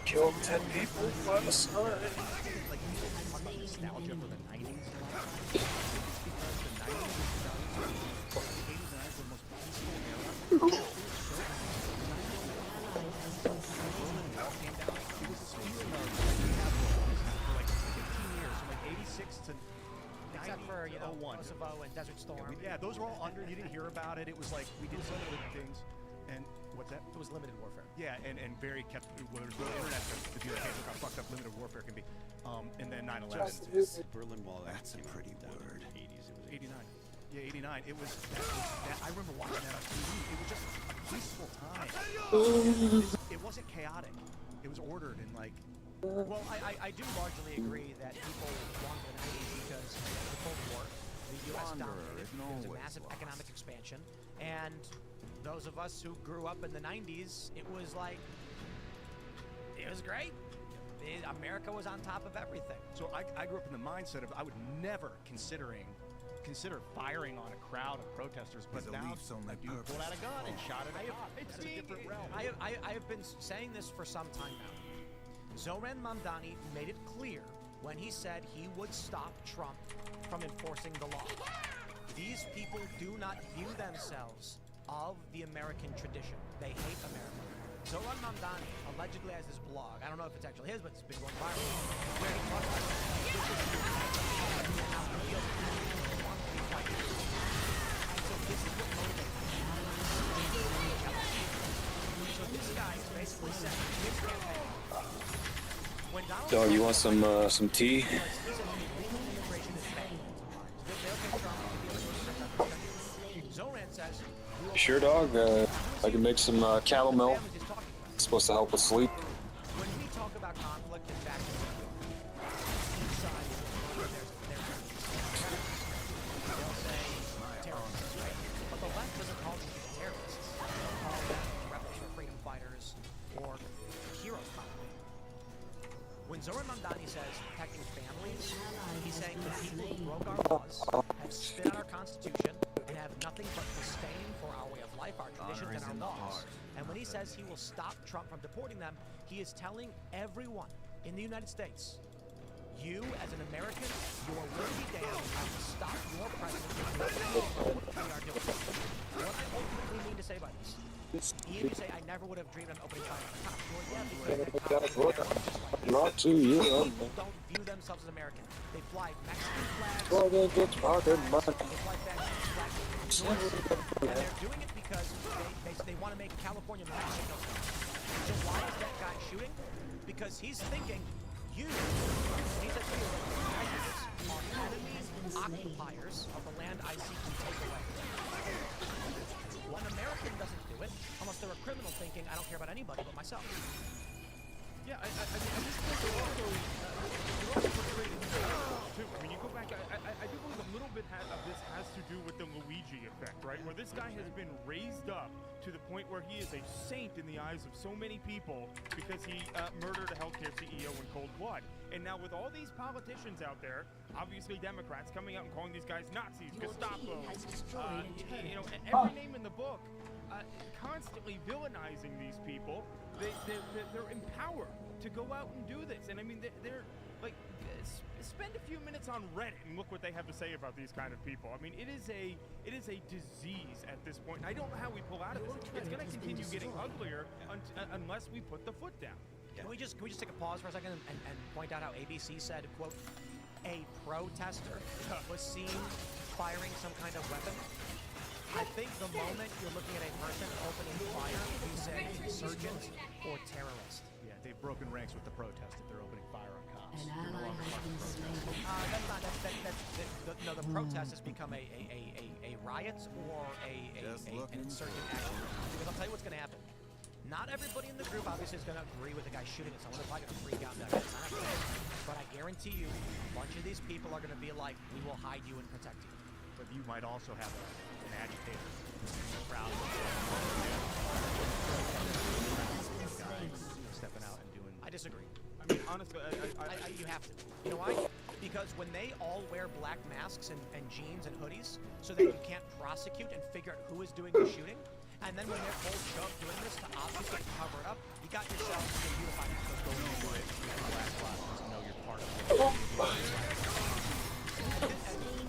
Killed 10 people last night. Like, you talk about nostalgia for the 90s. It's because the 90s the 80s and 90s were the most peaceful era. For like 15 years, from like 86 to 90. Except for, you know, 01. Kosovo and Desert Storm. Yeah, those were all under. You didn't hear about it. It was like we did some good things, and What's that? It was limited warfare. Yeah, and very kept. Well, there's no internet to be like, hey, look how fucked up limited warfare can be. And then 9/11. Berlin Wall. That's a pretty word. 80s. It was 89. Yeah, 89. It was that, I remember watching that on TV. It was just a peaceful time. It wasn't chaotic. It was ordered and like. Well, I do largely agree that people wanted the 90s because of the Cold War, the U.S. dominated, there was a massive economic expansion, and those of us who grew up in the 90s, it was like, it was great. America was on top of everything. So I grew up in the mindset of I would never consider firing on a crowd of protesters, but His now beliefs only a dude pulled out a gun and shot at a cop. It's a different realm. I have been saying this for some time now. Zoran Mamdani made it clear when he said he would stop Trump from enforcing the law. These people do not view themselves of the American tradition. They hate America. Zoran Mamdani allegedly has this blog. I don't know if it's actually his, but it's been going viral. Where he talks about so this is what motivates him. So this guy is basically saying his campaign. When Donald Dog, you want some tea? Zoran says, You sure, dog? I can make some cattle milk. It's supposed to help with sleep. when we talk about conflict and fact, each side they'll say terrorists, right? But the left doesn't call these people terrorists. They'll call them rebels or freedom fighters or heroes, probably. When Zoran Mamdani says protecting families, he's saying the people who broke our laws, have spit on our Constitution, and have nothing but disdain for our way of life, our traditions, and our laws. And when he says he will stop Trump from deporting them, he is telling everyone in the United States, you as an American, your will be damned, have to stop your president from what we are doing. What I ultimately mean to say by this, Ian, you say, I never would have dreamed of opening fire on a cop. Well, yeah, because the cops are American, just like Not to you, people don't view themselves as American. They fly Mexican flags. Well, they get talking about They fly flags. And they're doing it because they want to make California Mexico. So why is that guy shooting? Because he's thinking, you, he says you, are enemies, occupiers of the land I seek to take away. One American doesn't do it, unless they're a criminal thinking, I don't care about anybody but myself. Yeah, I mean, at this point, they're also portraying too. I mean, you go back, I do believe a little bit of this has to do with the Luigi effect, right? Where this guy has been raised up to the point where he is a saint in the eyes of so many people because he murdered a healthcare CEO in cold blood. And now with all these politicians out there, obviously Democrats, coming out and calling these guys Nazis, Gestapo, you know, every name in the book, constantly villainizing these people, they're empowered to go out and do this. And I mean, they're like, spend a few minutes on Reddit and look what they have to say about these kind of people. I mean, it is a disease at this point. And I don't know how we pull out of this. It's going to continue getting uglier unless we put the foot down. Can we just take a pause for a second and point out how ABC said, quote, a protester was seen firing some kind of weapon? I think the moment you're looking at a person opening fire, we say insurgent or terrorist. Yeah, they've broken ranks with the protest if they're opening fire on cops. An ally has been slain. No, the protest has become a riot or an insurgent action. Because I'll tell you what's going to happen. Not everybody in the group obviously is going to agree with the guy shooting at someone. They're probably going to freak out and that's not happening. But I guarantee you, a bunch of these people are going to be like, we will hide you and protect you. But you might also have an agitator crowd stepping out and doing. I disagree. I mean, honestly, You have to. You know why? Because when they all wear black masks and jeans and hoodies so that you can't prosecute and figure out who is doing the shooting, and then when they're all show up doing this to obfuscate and cover it up, you got yourself a unified Know you're part of it.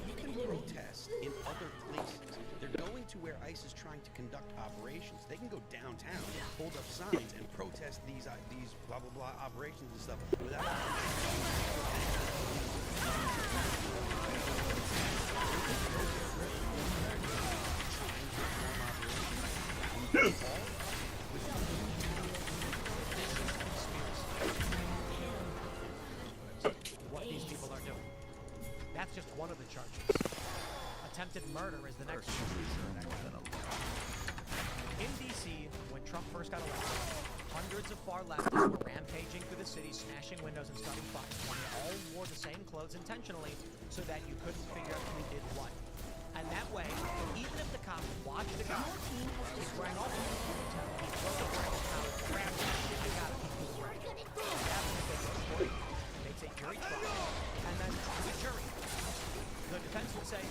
You can protest in other places. They're going to where ICE is trying to conduct operations. They can go downtown, hold up signs, and protest these blah blah blah operations and stuff without. that's just one of the charges. Attempted murder is the next one. In D.C., when Trump first got elected, hundreds of far leftists were rampaging through the city, smashing windows and starting fires. And they all wore the same clothes intentionally so that you couldn't figure out who did what. And that way, even if the cops watched the guy, he's wearing all the clothes, he wasn't wearing a towel, grabbed the shit they got him, he was wearing it. What happened is they go to court, they say jury trial, and then the jury. The defense would say,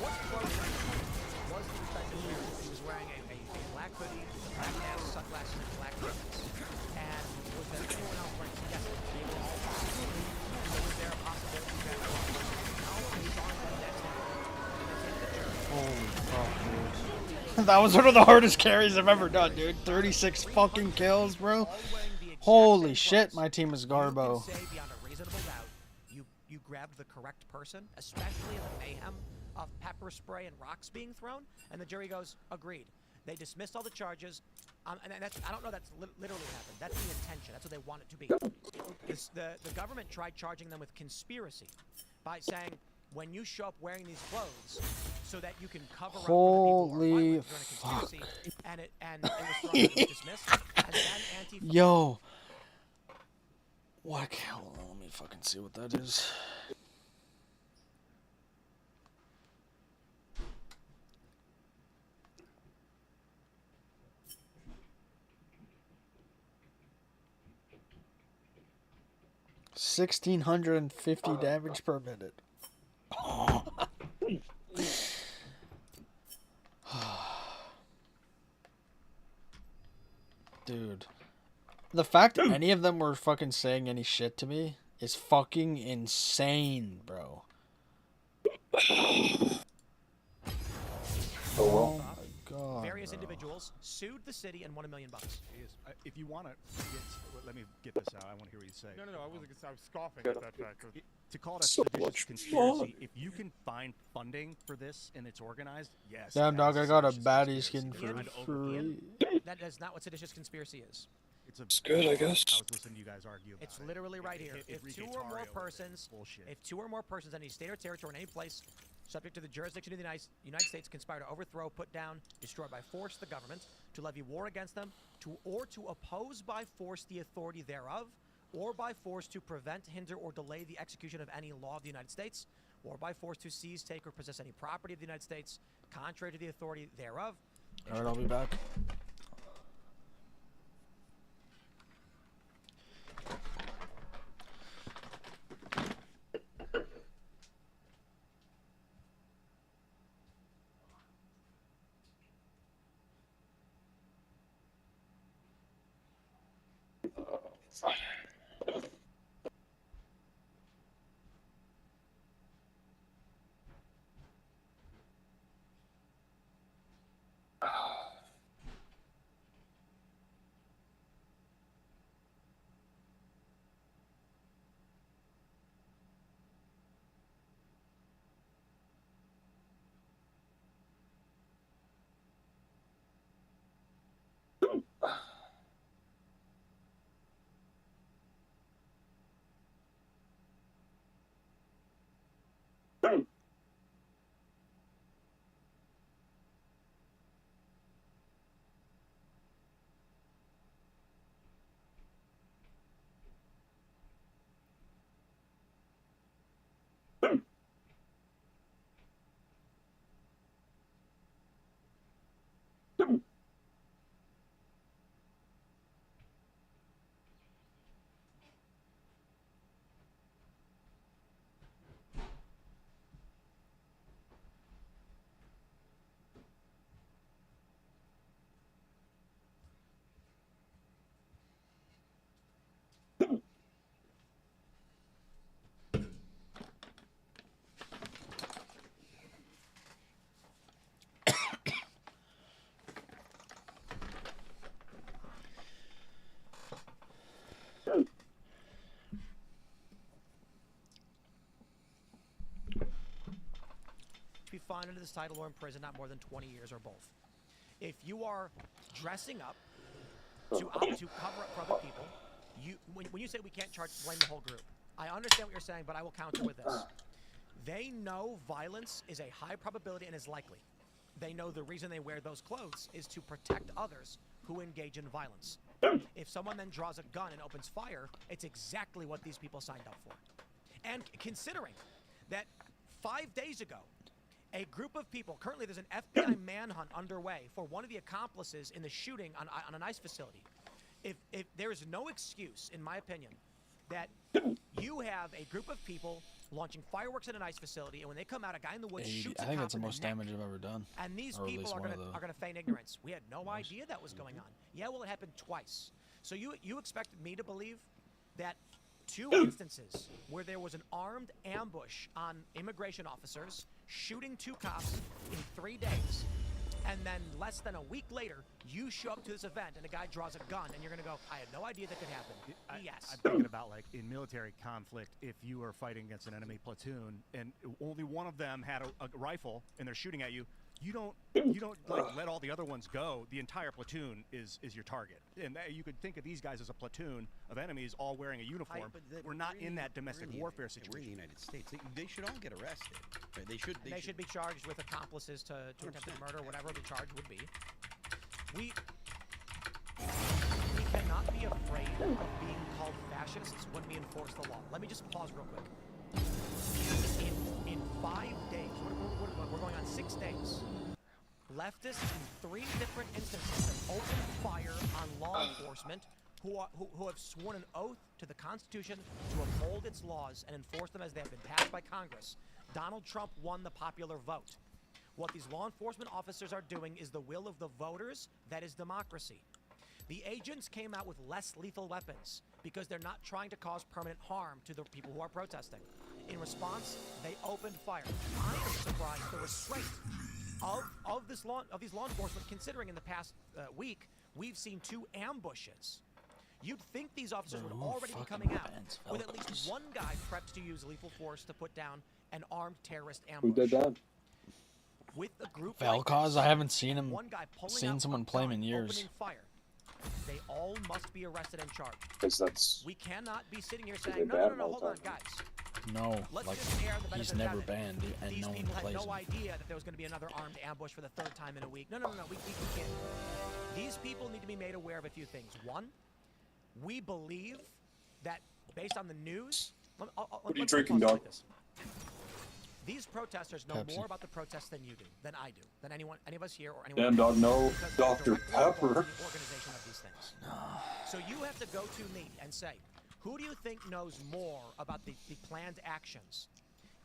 what clothes was the defendant wearing? He was wearing a black hoodie, a black mask, sunglasses, and black ribbons. And was there anyone else wearing? Yes, they were all black. So was there a possibility that no, he saw him like that. Holy fuck, dude. That was one of the hardest carries I've ever done, dude. 36 fucking kills, bro. Holy shit, my team is Garbo. You can say beyond a reasonable doubt, you grabbed the correct person, especially in the mayhem of pepper spray and rocks being thrown, and the jury goes, agreed. They dismissed all the charges, and that's, I don't know that's literally what happened. That's the intention. That's what they want it to be. The government tried charging them with conspiracy by saying, when you show up wearing these clothes so that you can cover up for the people who are violent during a conspiracy, and it was thrown, it was dismissed, and then Antifa... Yo. What? Hold on, let me fucking see what that is. $1,650 damage per minute. Dude. The fact any of them were fucking saying any shit to me is fucking insane, bro. Oh my god. Various individuals sued the city and won $1 million. If you want to let me get this out. I want to hear what you say. No, I was scoffing at that fact. To call it a seditious conspiracy, if you can find funding for this and it's organized, yes. Damn, dog, I got a baddie skin skin for free. That is not what seditious conspiracy is. It's good, I guess. I was listening to you guys argue about It's literally right here. If two or more persons in any state or territory in any place subject to the jurisdiction of the United States conspire to overthrow, put down, destroy by force the government, to levy war against them, or to oppose by force the authority thereof, or by force to prevent, hinder, or delay the execution of any law of the United States, or by force to seize, take, or possess any property of the United States, contrary to the authority thereof. Alright, I'll be back. Be fined under this title or in prison not more than 20 years or both. If you are dressing up to cover up for other people, when you say we can't blame the whole group, I understand what you're saying, but I will counter with this. They know violence is a high probability and is likely. They know the reason they wear those clothes is to protect others who engage in violence. If someone then draws a gun and opens fire, it's exactly what these people signed up for. And considering that 5 days ago, a group of people, currently there's an FBI manhunt underway for one of the accomplices in the shooting on an ICE facility. If there is no excuse, in my opinion, that you have a group of people launching fireworks at an ICE facility, and when they come out, a guy in the woods shoots a I think cop that's the in most neck. damage I've ever done. And these Or at people least are one gonna feign ignorance. We had no idea that was going on. Yeah, well, it happened twice. So you expected me to believe that 2 instances where there was an armed ambush on immigration officers shooting 2 cops in 3 days, and then less than a week later, you show up to this event and a guy draws a gun, and you're gonna go, I had no idea that could happen. Yes. I'm thinking about, like, in military conflict, if you were fighting against an enemy platoon and only one of them had a rifle and they're shooting at you, you don't like let all the other ones go. The entire platoon is your target, and you could think of these guys as a platoon of enemies all wearing a uniform. We're not in that domestic warfare situation. We're in the United States. They should all get arrested. Right? They should be charged with accomplices to attempted murder, whatever the charge would be. We cannot be afraid of being called fascists when we enforce the law. Let me just pause real quick. In 5 days, we're going on 6 days. Leftists in 3 different instances have opened fire on law enforcement who have sworn an oath to the Constitution to uphold its laws and enforce them as they have been passed by Congress. Donald Trump won the popular vote. What these law enforcement officers are doing is the will of the voters. That is democracy. The agents came out with less lethal weapons because they're not trying to cause permanent harm to the people who are protesting. In response, they opened fire. I am surprised the restraint of these law enforcement, considering in the past week we've seen 2 ambushes. You'd think these officers would already be coming out with at least one guy prepped to use lethal force to put down an armed terrorist ambush. Who did that? With a group Valcause, I haven't seen him. one guy pulling Seen out someone a play him gun, in years. opening fire. They all must be arrested and charged. Because that's We cannot be sitting here they saying, no, ban no, them no, all hold the on, time. guys. No, Let's like just air the benefit he's of the never doubt that banned, and These no one people had plays no him. idea that there was going to be another armed ambush for the 3rd time in a week. No, we can't. These people need to be made aware of a few things. One, we believe that based on the news. What are you drinking, dog? These protesters know Pepsi. more about the protests than you do, than I do, than any of us here or anyone Damn, else. dog, no Because they're Dr. directly involved Pepper. in the organization of these things. So you have to go to me and say, who do you think knows more about the planned actions?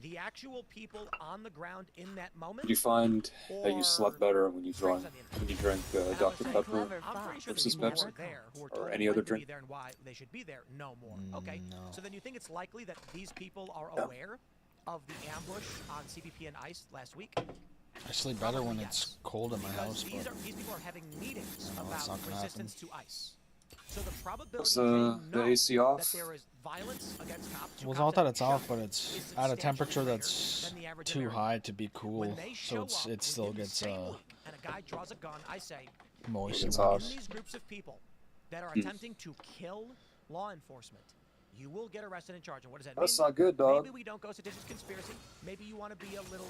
The actual people on the ground in that moment? Did you find that you slept better when you drank Dr. Pepper I'm pretty sure versus the people who Pepsi? are there who are Or told any when other to drink? be there and why they should be there know more. Okay, No. so then you think it's likely that these people are aware of the ambush on CBP and ICE last week? I sleep better when Probably it's yes. cold in my Because house, but these people are having meetings No, that's about not gonna resistance to ICE. So the probability Is, they the know AC off? that there is violence against cops. well, it's not that it's off, but it's at a temperature that's too high to be cool, When they so show it's up it still within the gets same week and a guy draws a gun, I say, moist. It's and hot. wet. in these groups of people that are attempting to kill law enforcement, you will get arrested and charged. And what does that That's mean? not good, dog. Maybe we don't go seditious conspiracy. Maybe you want to be a little,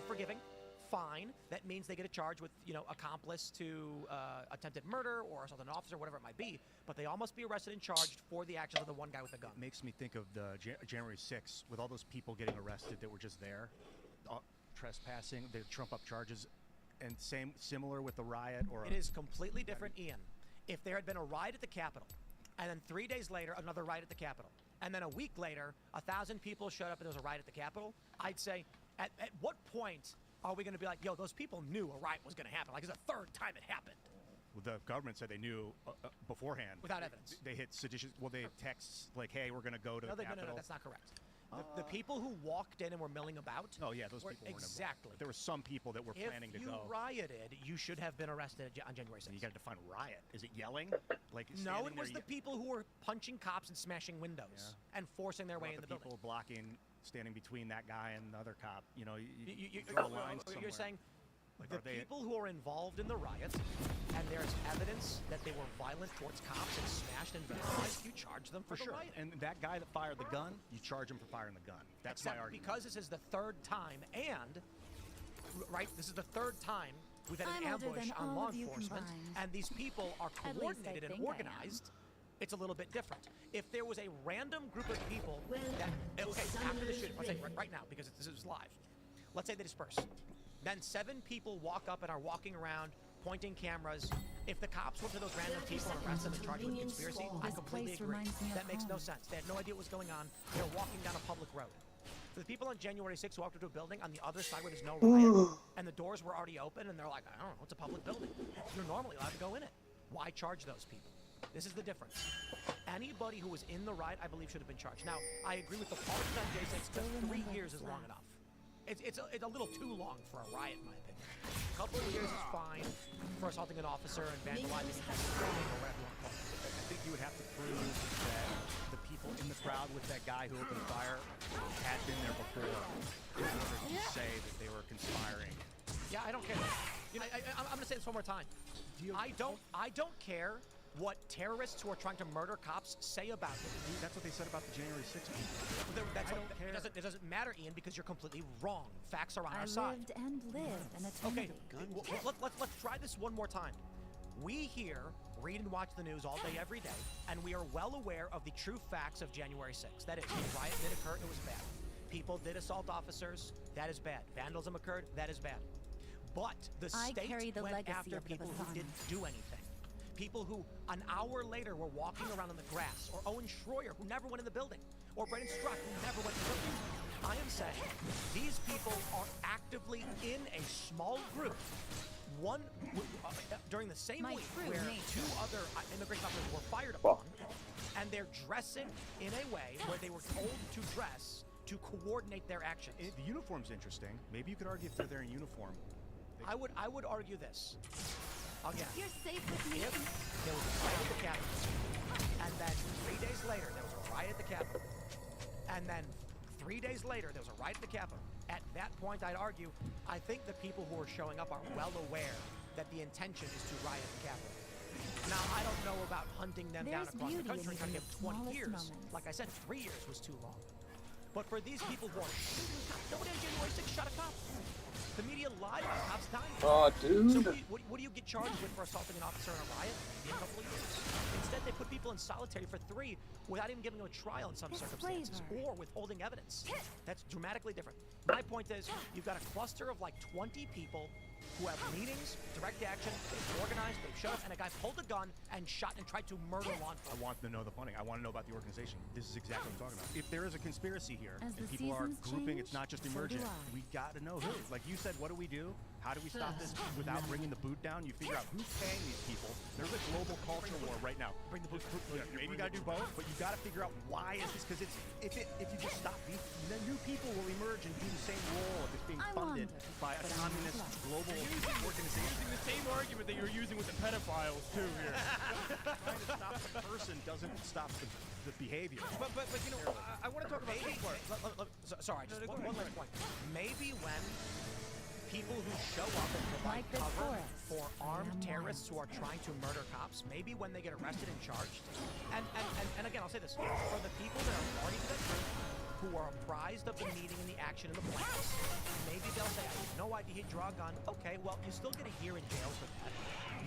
forgiving. Fine. That means they get a charge with, accomplice to attempted murder or assault an officer, whatever it might be. But they all must be arrested and charged for the actions of the one guy with the gun. It makes me think of the January 6th with all those people getting arrested that were just there, trespassing. They trump up charges, and similar with the riot or. It is completely different, Ian. If there had been a riot at the Capitol, and then 3 days later another riot at the Capitol, and then a week later 1,000 people showed up and there was a riot at the Capitol, I'd say, at what point are we going to be like, yo, those people knew a riot was going to happen? Like, it's the 3rd time it happened. Well, the government said they knew beforehand. Without evidence. They hit seditious. Well, they texts like, "Hey, we're going to go to the Capitol." No, that's not correct. The people who walked in and were milling about. Oh yeah, those were people weren't involved. exactly. There were some people that were planning to go. If you rioted, you should have been arrested on January 6th. And you got to define riot. Is it yelling? Like No, standing it was there the people who were punching cops and smashing windows and forcing their way in the building. people blocking, standing between that guy and the other cop. You You're draw a line somewhere. saying Like, The are they? people who are involved in the riot, and there's evidence that they were violent towards cops and smashed and vandalized, you charge them for the Sure. riot. And that guy that fired the gun, you charge him for firing the gun. That's my Except argument. because this is the third time, and right, this is the third time we've had an I'm older ambush than on all law of you enforcement, combined. and these people are At least I coordinated and think I am. organized. It's a little bit different. If there was a random group of people that, Welcome to okay, after the Summer's shooting, let's say River. right now, because this is live, let's say they disperse. Then 7 people walk up and are walking around, pointing cameras. If the cops went to those random people and arrested them and charged them with conspiracy, I This completely place agree. reminds me of That makes no home. sense. They had no idea what was going on. They were walking down a public road. For the people on January 6th who walked into a building on the other side where there's no riot, and the doors were already open, and they're like, I don't know, it's a public building. You're normally allowed to go in it. Why charge those people? This is the difference. Anybody who was in the riot, I believe, should have been charged. Now, I agree with the politics on J6, but 3 years is long enough. It's a little too long for a riot, in my opinion. A couple of years is fine for assaulting an officer and vandalizing a building or whatever you want to call it. I think you would have to prove that the people in the crowd with that guy who opened fire had been there before in order to say that they were conspiring. Yeah, I don't care. You know, I'm going to say this one more time. I don't care what terrorists who are trying to murder cops say about it. That's what they said about the January 6th people. That's I don't care. It doesn't matter, Ian, because you're completely wrong. Facts are on I our side. lived and lived an Okay, eternity. let's try this one more time. We here read and watch the news all day, every day, and we are well aware of the true facts of January 6th. That is, the riot did occur, it was bad. People did assault officers, that is bad. Vandalism occurred, that is bad. But the I state carry the went legacy after of the people who baton. didn't do anything. People who, an hour later, were walking around in the grass, or Owen Schroyer, who never went in the building, or Brendan Struck, who never went in the building. I am saying these people are actively in a small group. One during the same My week true where nature. 2 other immigration officers were fired upon, and they're dressing in a way where they were told to dress to coordinate their actions. The uniform's interesting. Maybe you could argue if they're there in uniform. I would argue this. Again, You're safe with me. if there was a riot at the Capitol, and then 3 days later there was a riot at the Capitol, and then 3 days later there was a riot at the Capitol, at that point I'd argue, I think the people who are showing up are well aware that the intention is to riot at the Capitol. Now, I don't know about hunting them down There's across the beauty country in and even give the 20 smallest years. moments. Like I said, 3 years was too long. But for these people who are shooting cops, nobody on January 6th shot a cop. The media lied about cops dying. Oh, So dude. what do you get charged with for assaulting an officer in a riot? Maybe a couple of years. Instead, they put people in solitary for 3 without even giving them a trial in some It's circumstances, flavor. or withholding evidence. That's dramatically different. My point is, you've got a cluster of like 20 people who have meetings, direct action, they've organized, they've showed up, and a guy pulled a gun and shot and tried to murder law I enforcement. want to know the funding. I want to know about the organization. This is exactly what I'm talking about. If there is a conspiracy here As and the people are seasons grouping, change, it's not just so do emergent. I. We got to know who. Like you said, what do we do? How do we stop this without bringing the boot down? You figure out who's paying these people. There's a global culture war right now. Bring the boot. Maybe you got to do both, but you got to figure out why is this? Because if you just stop these, then new people will emerge and do the same role if it's being I funded wonder, by a but I'm communist not. global organization. Using the same argument that you're using with the pedophiles too here. Trying to stop the person doesn't stop the behavior. But you know, I want to talk about maybe. Sorry, just one last point. Maybe when people who show up and provide Like this cover forest, for I armed am terrorists who are trying to murder cops, maybe when they get arrested and charged, and again, I'll say this, for the people that are party to that group, who are apprised of the meeting and the action and the plans, maybe they'll say, I had no idea he'd draw a gun. Okay, well, you still get a year in jail for that.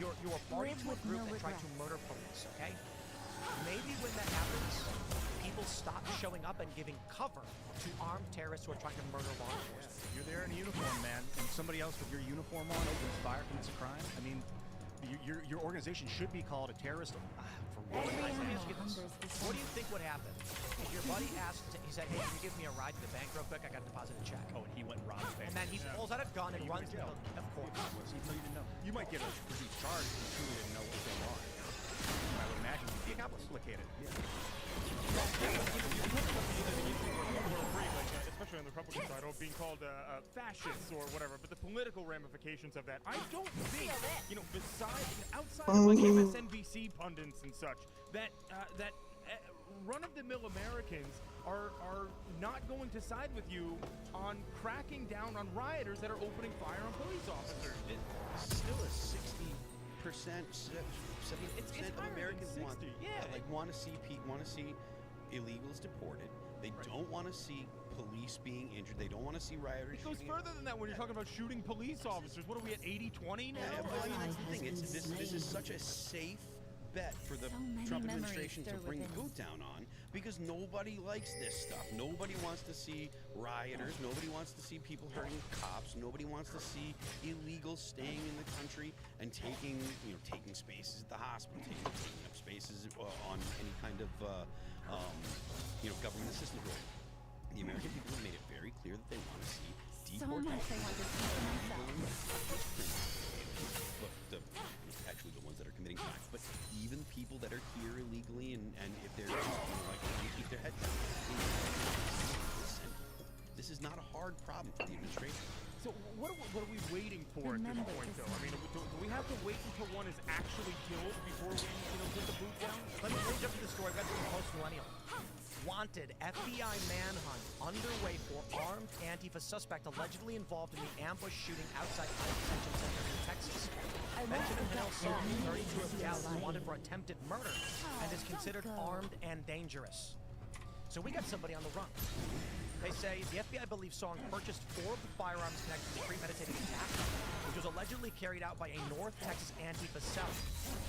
You're a party Live to a with group no that tried to regrets. murder police, okay? Maybe when that happens, people stop showing up and giving cover to armed terrorists who are trying to murder law enforcement. You're there in a uniform, man, and somebody else with your uniform on opens fire, commits a crime. I mean, your organization should be called a terrorist. For what? Every Let me animal ask you this. hungers for What do you think would happen if your buddy asked, he said, hey, can you give me a ride to the bank real quick? I got to deposit a check. Oh, and he went and robbed the bank. And then he pulls out a gun and You runs went to to the jail. Of course. Even though you didn't know. You might get a reduced charge if you truly didn't know what was going on. I would imagine you'd be complicated. Especially on the Republican side, or being called fascists or whatever, but the political ramifications of that, I don't think, besides, outside of like MSNBC pundits and such, that run-of-the-mill Americans are not going to side with you on cracking down on rioters that are opening fire on police officers. Still a 60%, 70% of Americans want, want to see illegals deported. They don't want to see police being injured. They don't want to see rioters. It goes further than that when you're talking about shooting police officers. What are we at, 80-20 now? Yeah, well, I mean, that's the thing. This is such a safe bet for the Trump administration to bring the boot down on, because nobody likes this stuff. Nobody wants to see rioters. Nobody wants to see people hurting cops. Nobody wants to see illegals staying in the country and taking spaces at the hospital, taking up spaces on any kind of government assistance role. The American people have made it very clear that they want to see deportation. Actually, the ones that are committing crimes, but even people that are here illegally, and if they're trying to keep their head down. Listen, this is not a hard problem for the administration. So what are we waiting for at this point, though? I mean, do we have to wait until one is actually killed before we, put the boot down? Let me jump to the story. I've got some post-millennial. Wanted FBI manhunt underway for armed Antifa suspect allegedly involved in the ambush shooting outside ICE Detention Center in Texas. Benjamin Hill Song, 32 of Dallas, is wanted for attempted murder and is considered armed and dangerous. So we got somebody on the run. They say the FBI believes Song purchased 4 of the firearms connected to the premeditated attack, which was allegedly carried out by a North Texas Antifa cell.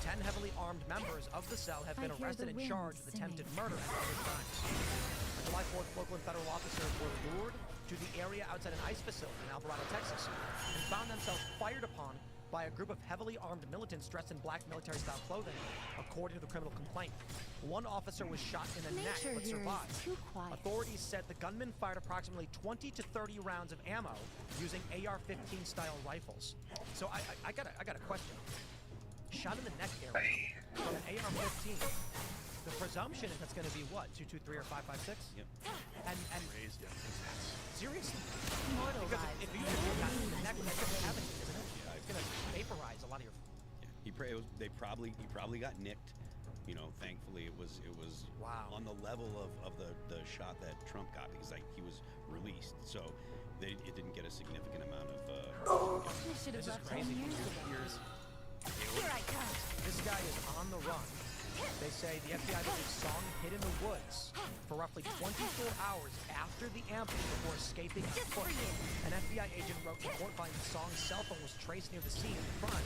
10 heavily armed members of the cell have been arrested and charged with attempted murder at other times. On July 4th, local and federal officers were lured to the area outside an ICE facility in Alvarado, Texas, and found themselves fired upon by a group of heavily armed militants dressed in black military-style clothing, according to the criminal complaint. One officer was shot in the neck but survived. Authorities said the gunman fired approximately 20 to 30 rounds of ammo using AR-15 style rifles. So I got a question. Shot in the neck area from an AR-15. The presumption is that's going to be what? 223 or 556? Yep. And Raised, yeah. seriously? Because if you shoot that in the neck, that's going to be happening, isn't it? Yeah, it's going to vaporize a lot of your. Yeah, he probably got nicked. Thankfully it was on the level of the shot that Trump got, because he was released, so it didn't get a significant amount of. This is crazy. Here I come. This guy is on the run. They say the FBI believes Song hid in the woods for roughly 24 hours after the ambush before escaping on foot. An FBI agent wrote a report finding Song's cell phone was traced near the scene in front,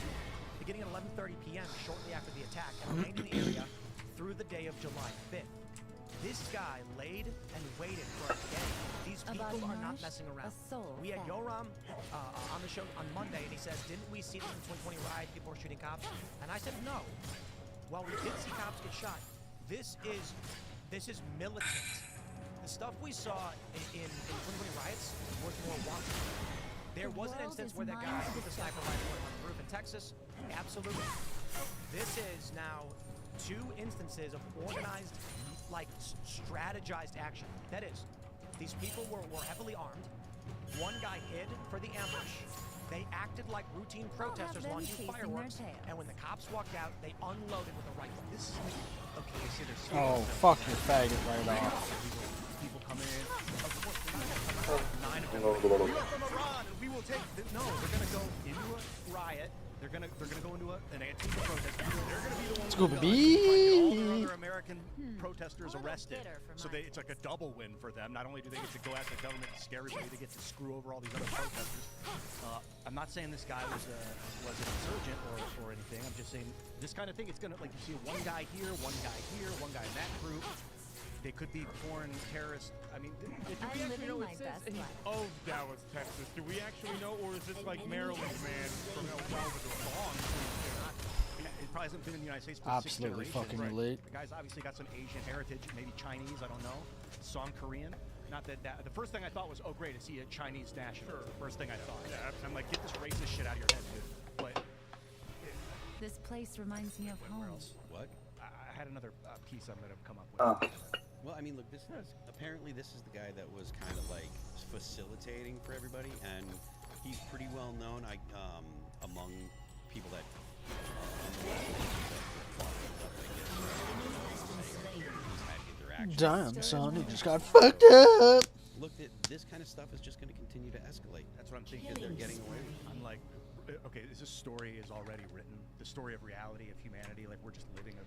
beginning at 11:30 p.m. shortly after the attack, and remained in the area through the day of July 5th. This guy laid and waited for a day. These people are not messing around. We had Yoram on the show on Monday, and he says, didn't we see this in the 2020 riot, people were shooting cops? And I said, no. While we did see cops get shot, this is militant. The stuff we saw in 2020 riots was more wanted. There was an instance where that guy with a sniper rifle went on the roof in Texas. Absolutely. This is now 2 instances of organized, strategized action. That is, these people were heavily armed. One guy hid for the ambush. They acted like routine protesters launching fireworks, and when the cops walked out, they unloaded with a rifle. This is okay. You see, there's fuck your faggot right off. People come in. Of course, they're 9 of them. We are from Iran, and we will take. No, they're gonna go into a riot. They're gonna go into an Antifa protest. They're gonna be the ones who get all the other American protesters arrested. So it's like a double win for them. Not only do they get to go after the government and scare everybody, they get to screw over all these other protesters. I'm not saying this guy was an insurgent or anything. I'm just saying this kind of thing. It's gonna, like, you see one guy here, one guy in that group. They could be foreign terrorists. I mean, do we actually know it says he's of Dallas, Texas? Do we actually know, or is this like Maryland's man from El Salvador? It probably hasn't been in the United States for Absolutely 6 generations. fucking elite. The guy's obviously got some Asian heritage, maybe Chinese, I don't know. Some Korean. Not that the first thing I thought was, oh great, is he a Chinese national? Sure. The first thing I thought. Yeah, I'm like, get this racist shit out of your head, dude. But this place reminds me of home. What? I had another piece I'm gonna come up with. Well, I mean, look, apparently this is the guy that was kind of like facilitating for everybody, and he's pretty well known among people that Damn, son, he just got fucked up. Looked at this kind of stuff is just going to continue to escalate. That's what I'm thinking. Because they're getting away with it. I'm like, okay, this story is already written. The story of reality of humanity. Like we're just living a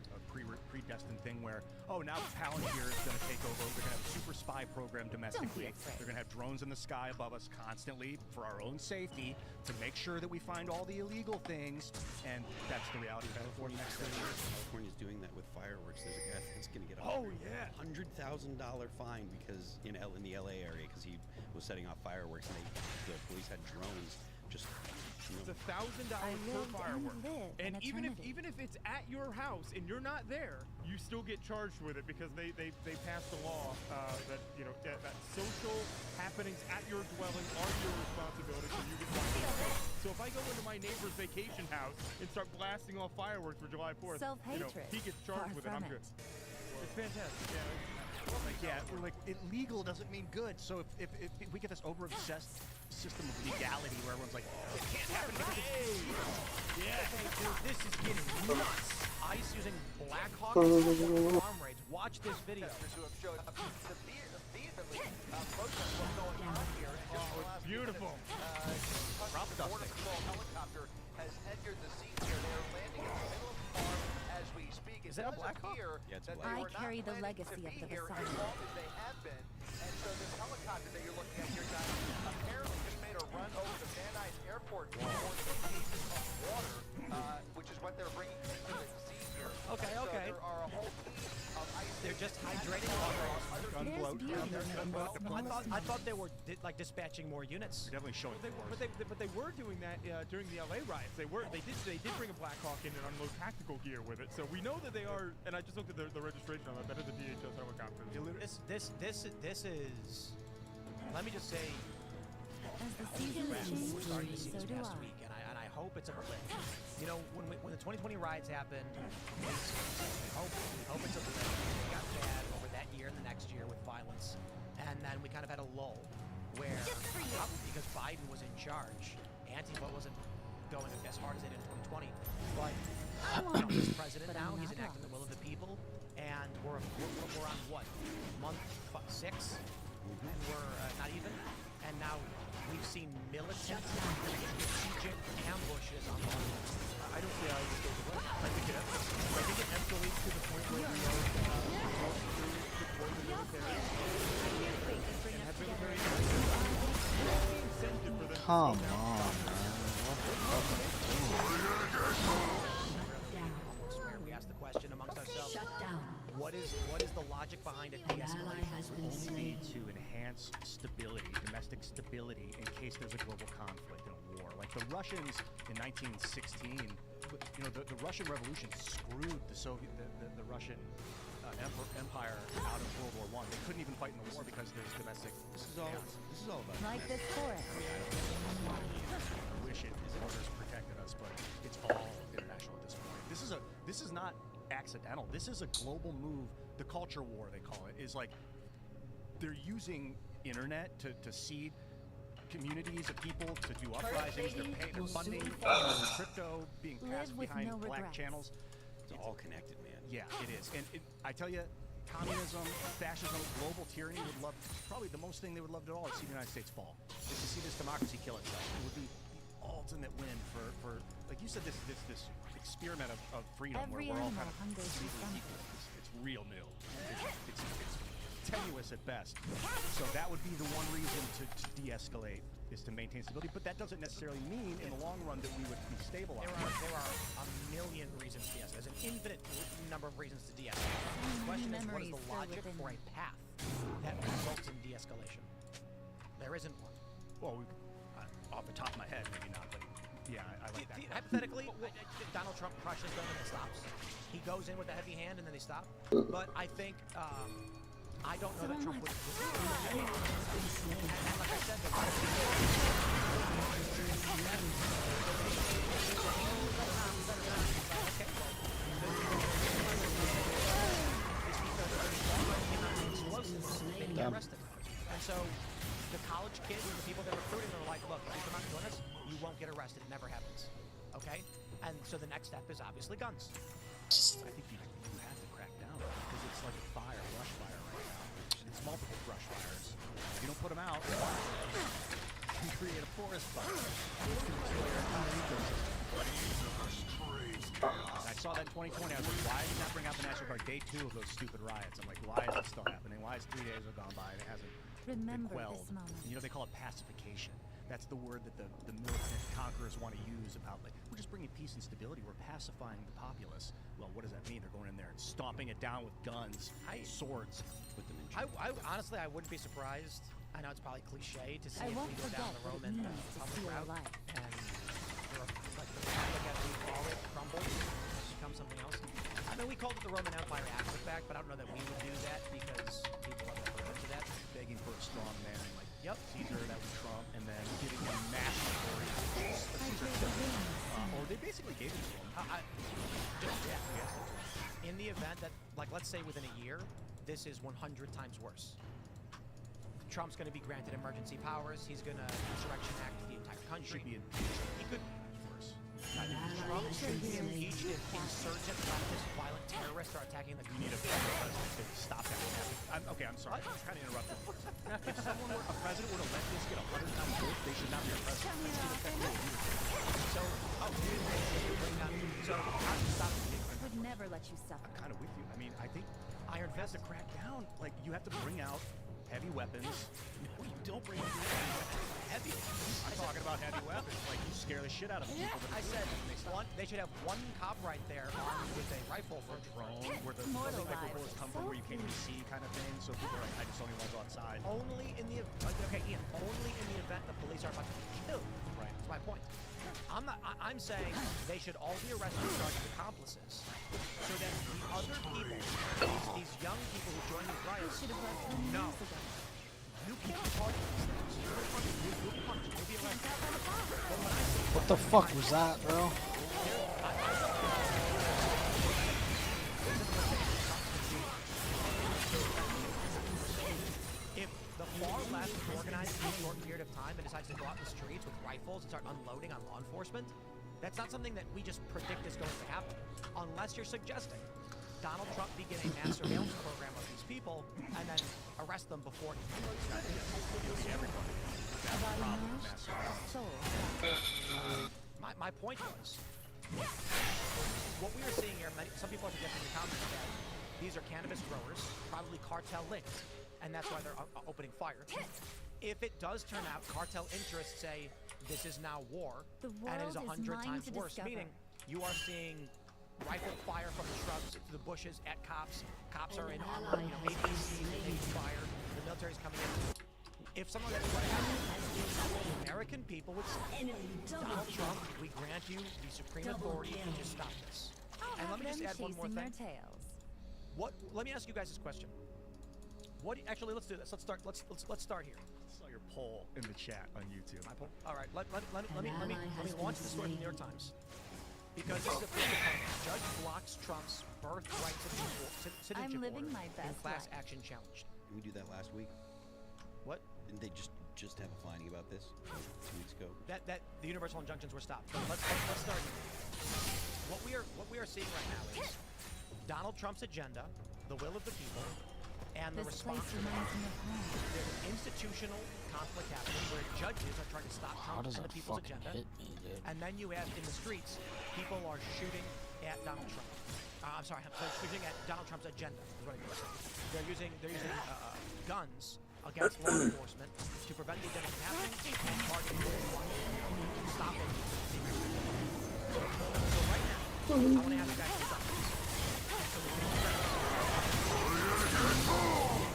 predestined thing where, oh, now Palantir is going to take over. We're going to have a super spy program domestically. They're going to have drones in the sky above us constantly for our own safety to make sure that we find all the illegal things. And that's the reality of California next 30 years. California's doing that with fireworks. There's a guy that's going to get a $100,000 fine because in the LA area because he was setting off fireworks and the police had drones just. It's $1,000 per firework, and even if it's at your house and you're not there, you still get charged with it because they passed a law that that social happenings at your dwelling are your responsibility, so you get fined. So if I go into my neighbor's vacation house and start blasting off fireworks for July 4th, he gets charged with it. I'm good. It's fantastic. Like illegal doesn't mean good. So if we get this over-obsessed system of legality where everyone's like, it can't happen because it's Dude, this is getting nuts. ICE using Black Hawk farm raids. Watch this video. Who have showed up vehemently protest what's going on here. Oh, it's beautiful. Border Patrol helicopter has entered the scene here. They are landing in the middle of the farm as we speak. Is that a Black Hawk? Yeah, it's a That Black they I were not carry the planning to legacy be of the here Versailles. as long as they have been. And so this helicopter that you're looking at here, guys, apparently just made a run over the Van Nuys Airport for some cases of water, which is what they're bringing to the scene here. Okay, so okay. There are a whole team of ICE. They're just hydrating water. gunboat. I thought they were dispatching more units. You're definitely showing But they were doing that during the LA riots. They did bring a Black Hawk in and unload tactical gear with it. So we know that they are. And I just looked at the registration on that. That is a DHS helicopter. This is. Let me just say, As the season we're changes, starting to see so this do past I. week, and I hope it's a blip. You know, when the 2020 riots happened, we hope it's a blip. It got bad over that year and the next year with violence, and then we kind of had a lull where because Biden was in charge, Antifa wasn't going as hard as they did in 2020. But this president now, he's enacting the will of the people, and we're on what, month 6, and we're not even, and now we've seen militant strategic ambushes on the I don't see how this goes away. I think it escalates to the point where we are going to deploy the military and have military incentive for them. Come on, man. What the fuck? We asked the question amongst ourselves. What is the logic behind it? only be to enhance stability, domestic stability, in case there's a global conflict and a war. Like the Russians in 1916, the Russian Revolution screwed the Russian empire out of World War I. They couldn't even fight in the war because there's domestic. This is all about. Like this forest. I wish it borders protected us, but it's all international at this point. This is not accidental. This is a global move. The culture war, they call it, is like they're using internet to seed communities of people to do uprisings. They're funding crypto being passed behind black channels. It's all connected, man. Yeah, it is. And I tell you, communism, fascism, global tyranny would love, probably the most thing they would love at all is see the United States fall. Is to see this democracy kill itself. It would be the ultimate win for like you said, this experiment of freedom Every where we're all animal kind of hungers for equal. something. It's real new. It's tenuous at best. So that would be the one reason to de-escalate is to maintain stability, but that doesn't necessarily mean in the long run that we would be stabilized. There are a million reasons to de-escalate. There's an infinite number of reasons to de-escalate. The question is, what is the logic for a path that results in de-escalation? There isn't one. Well, off the top of my head, maybe not, but yeah, I like that. Hypothetically, Donald Trump crushes them and then stops. He goes in with a heavy hand and then they stop. But I think, I don't know that Trump would. And like I said, the they get arrested. And so the college kids and the people they're recruiting are like, look, if you come out and join us, you won't get arrested. It never happens. Okay? And so the next step is obviously guns. I think you have to crack down because it's like a brush fire right forest fire. I saw that in 2020. I was like, why did you not bring out the National Guard day 2 of those stupid riots? I'm like, why is this still happening? Why is 3 days have gone by and it hasn't been quelled? This moment. You know, they call it pacification. That's the word that the militant conquerors want to use about, like, we're just bringing peace and stability. We're pacifying the populace. Well, what does that mean? They're going in there and stomping it down with guns, swords. Put them in. Honestly, I wouldn't be surprised. I know it's probably cliche to see I if won't we go forget down the what it Roman means to Republic feel route alive. and like the Republic, as we call it, crumbles, becomes something else. I mean, we called it the Roman Empire after the fact, but I don't know that we would do that because people have never heard of that. Begging for a strong man like Yep. Caesar, that was Trump, and then giving him massive glory. Or they basically gave it to him. In the event that, like, let's say within a year, this is 100 times worse. Trump's going to be granted emergency powers. He's going to insurrection act the entire country. Should be impeached. He could. Trump should be impeached if insurgent leftist violent terrorists are attacking the We need a president to stop that from happening. I'm sorry. I'm kind of interrupting. If a president were to let this get 100 times worse, they should not be a president. So, how do you stop it? Would never let you suffer. I'm kind of with you. I mean, I think Iron Fist to crack down. Like, you have to bring out heavy weapons. No, you don't bring out heavy. I'm talking about heavy weapons. Like, you scare the shit out of people. I said they should have one cop right there armed with a rifle for a drone, where the Mortal like where lives. bullets come from, where you can't even see, kind of thing. So people are like, I just don't even want to go outside. Only in the Ian. Only in the event the police are about to be killed. Right. That's my point. I'm saying they should all be arrested and charged as accomplices, so that the other people, these young people who join these riots, Should have left 10 no, years ago. you can't be part of these things. You'll be punished. You'll be arrested. But when I say What the fuck was that, bro? If the far left is organized in a short period of time and decides to go out in the streets with rifles and start unloading on law enforcement, that's not something that we just predict is going to happen, unless you're suggesting Donald Trump begin a mass surveillance program of these people and then arrest them before he My point was, what we are seeing here, some people are suggesting in the comments that these are cannabis growers, probably cartel linked, and that's why they're opening fire. If it does turn out cartel interests say this is now war, and it is 100 times worse, meaning you are seeing rifle fire from the shrubs to the bushes at cops. Cops are in armor, APCs, they fire. The military's coming in. If some of that is what happens, American people would say, Donald Trump, we grant you the supreme authority to stop this. And let me just add one more thing. Let me ask you guys this question. Actually, let's do this. Let's start here. I saw your poll in the chat on YouTube. My poll. All right. Let me launch the story from the New York Times. Because this is a big component. Judge blocks Trump's birthright citizenship living order my in best class life. action challenge. Did we do that last week? What? Didn't they just have a finding about this 2 weeks ago? That the universal injunctions were stopped. But let's start here. What we are seeing right now is Donald Trump's agenda, the will of the people, and the This response place to that. reminds me of home. There's an institutional conflict happening where judges are trying to stop How Trump does and that the people's fucking agenda. hit me, dude? And then you have in the streets, people are shooting at Donald Trump. I'm sorry, they're shooting at Donald Trump's agenda. Is what I mean to say. They're using guns against law enforcement to prevent the agenda from happening and targeting law enforcement to stop it. So right now, I want to ask you guys something.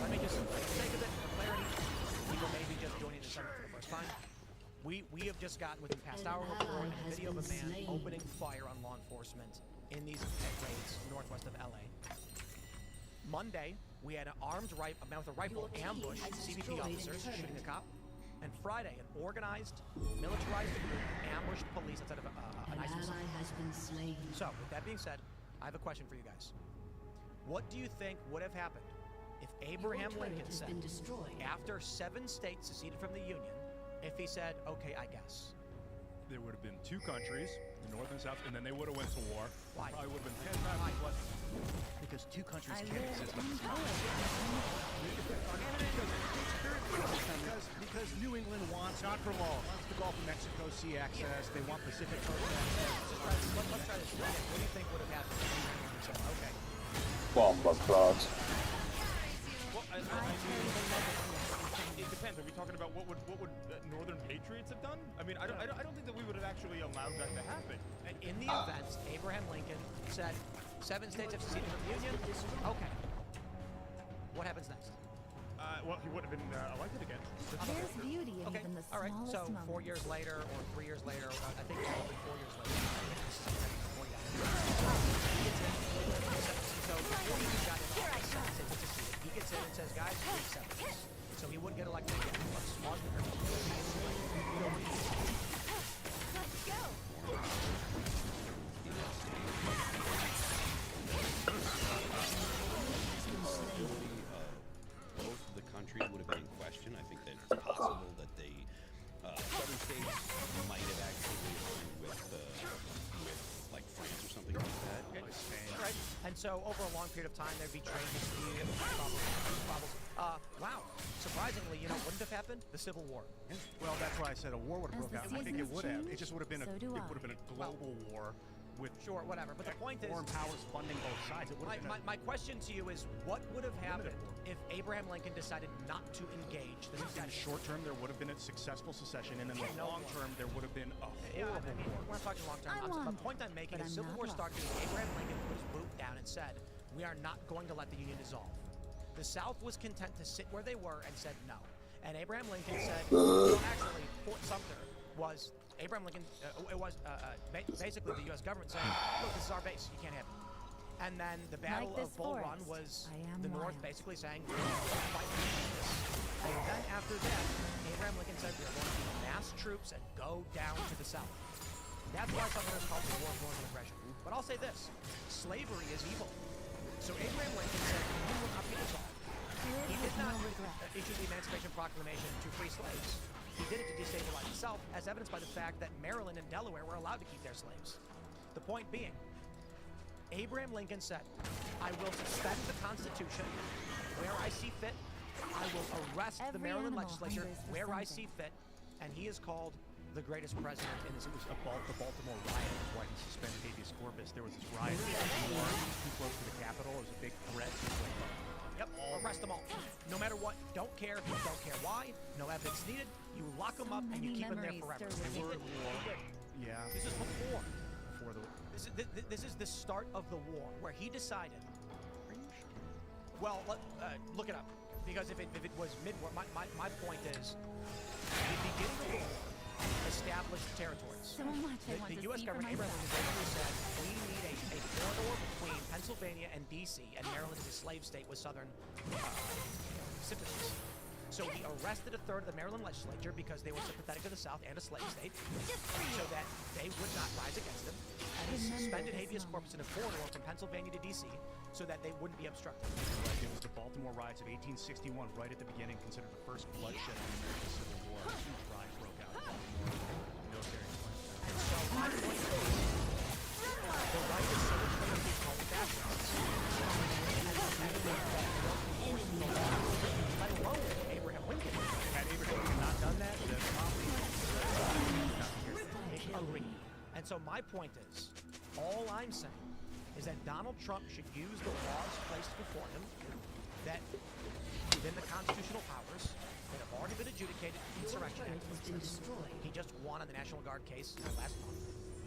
Let me just, for the sake of it, for clarity, people may be just joining the segment for the first time. We have just gotten within the past hour report a video of a man opening fire on law enforcement in these raids northwest of LA. Monday, we had a man with a rifle ambush CBP officers shooting a cop. And Friday, an organized, militarized group ambushed police outside of an ISIS facility. So, with that being said, I have a question for you guys. What do you think would have happened if Abraham Lincoln said, after 7 states seceded from the Union, if he said, okay, I guess? There would have been 2 countries, the North and South, and then they would have went to war. Why? Probably would have been 10 times what? Because these two countries I can't live exist in on this power. because New England wants not for long. Wants the Gulf of Mexico Sea access. They want Pacific Coast access. Let's try this. What do you think would have happened if England said, okay? Bomb bug frogs. Well, I mean, it depends. Are we talking about what would Northern Patriots have done? I mean, I don't think that we would have actually allowed that to happen. In the event, Abraham Lincoln said, 7 states have seceded from the Union. Okay. What happens next? Well, he would have been elected again. There's beauty in Okay, even the all right. smallest So moments. 4 years later, or 3 years later, I think it would have been 4 years later. So before he got in office, he gets in and says, guys, we accept this. So he wouldn't get elected again. But smart there. Let's go. Both of the country would have been in question. I think that it's possible that the southern states might have actually aligned with like France or something like that. Right. And so over a long period of time, there'd be trade disputes, problems. Wow. Surprisingly, you know, wouldn't have happened? The Civil War. Well, that's why I said a war would have As broke the out. I think it seasons would have. It change, just would have been so do I. a global war with Sure, whatever. But the point is, foreign powers funding both sides. It would have been my question to you is, what would have happened if Abraham Lincoln decided not to engage the in the secession? short term, there would have been a successful secession, and in the No long term, there would have been a Yeah, I horrible mean, war. we're not talking long term. I The won, point I'm making but is I'm Civil not War lost. started because Abraham Lincoln put his boot down and said, we are not going to let the Union dissolve. The South was content to sit where they were and said no. And Abraham Lincoln said, well, actually, Fort Sumter was Abraham Lincoln, basically the U.S. government saying, look, this is our base, you can't have it. And then the Battle Like of this Bull Run forest, was I am the North wild. basically saying, we're going to fight this. And then after that, Abraham Lincoln said, we're going to mass troops and go down to the South. That's why Southerners called the War of Northern Aggression. But I'll say this, slavery is evil. So Abraham Lincoln said, you will not be dissolved. He did not issue the Emancipation Proclamation to free slaves. He did it to destabilize the South, as evidenced by the fact that Maryland and Delaware were allowed to keep their slaves. The point being, Abraham Lincoln said, I will suspend the Constitution where I see fit. I will arrest the Every Maryland animal legislature hungers for where I something. see fit. And he is called the greatest president in this. It was the Baltimore riot is why he suspended habeas corpus. There was this riot in Baltimore, too close to the Capitol. It was a big threat. Yep, arrest them all. No matter what, don't care why, no evidence needed. You lock them So up and you many keep them there memories forever. stir He within did. Yeah. This is before. Before the This is the start of the war, where he decided. Well, look it up, because if it was mid-war, my point is, the beginning of the war established territories. So much I want The to U.S. see for government, Abraham myself. Lincoln basically said, we need a corridor between Pennsylvania and D.C., and Maryland is a slave state with southern citizens. So he arrested a third of the Maryland legislature because they were sympathetic to the South and a slave state, so that they would not rise against him. And he suspended habeas corpus in a corridor from Pennsylvania to D.C. so that they wouldn't be obstructed. Right, it was the Baltimore riots of 1861, right at the beginning, considered the first bloodshed in the American Civil War. A huge riot broke out in Baltimore. Military And so my point is, the right is so much better to be called fascists. Let alone Abraham Lincoln. Had Abraham Lincoln not done that, the Agreed. And so my point is, all I'm saying is that Donald Trump should use the laws placed before him that within the constitutional powers that have already been adjudicated insurrection activists. He just won on the National Guard case last month,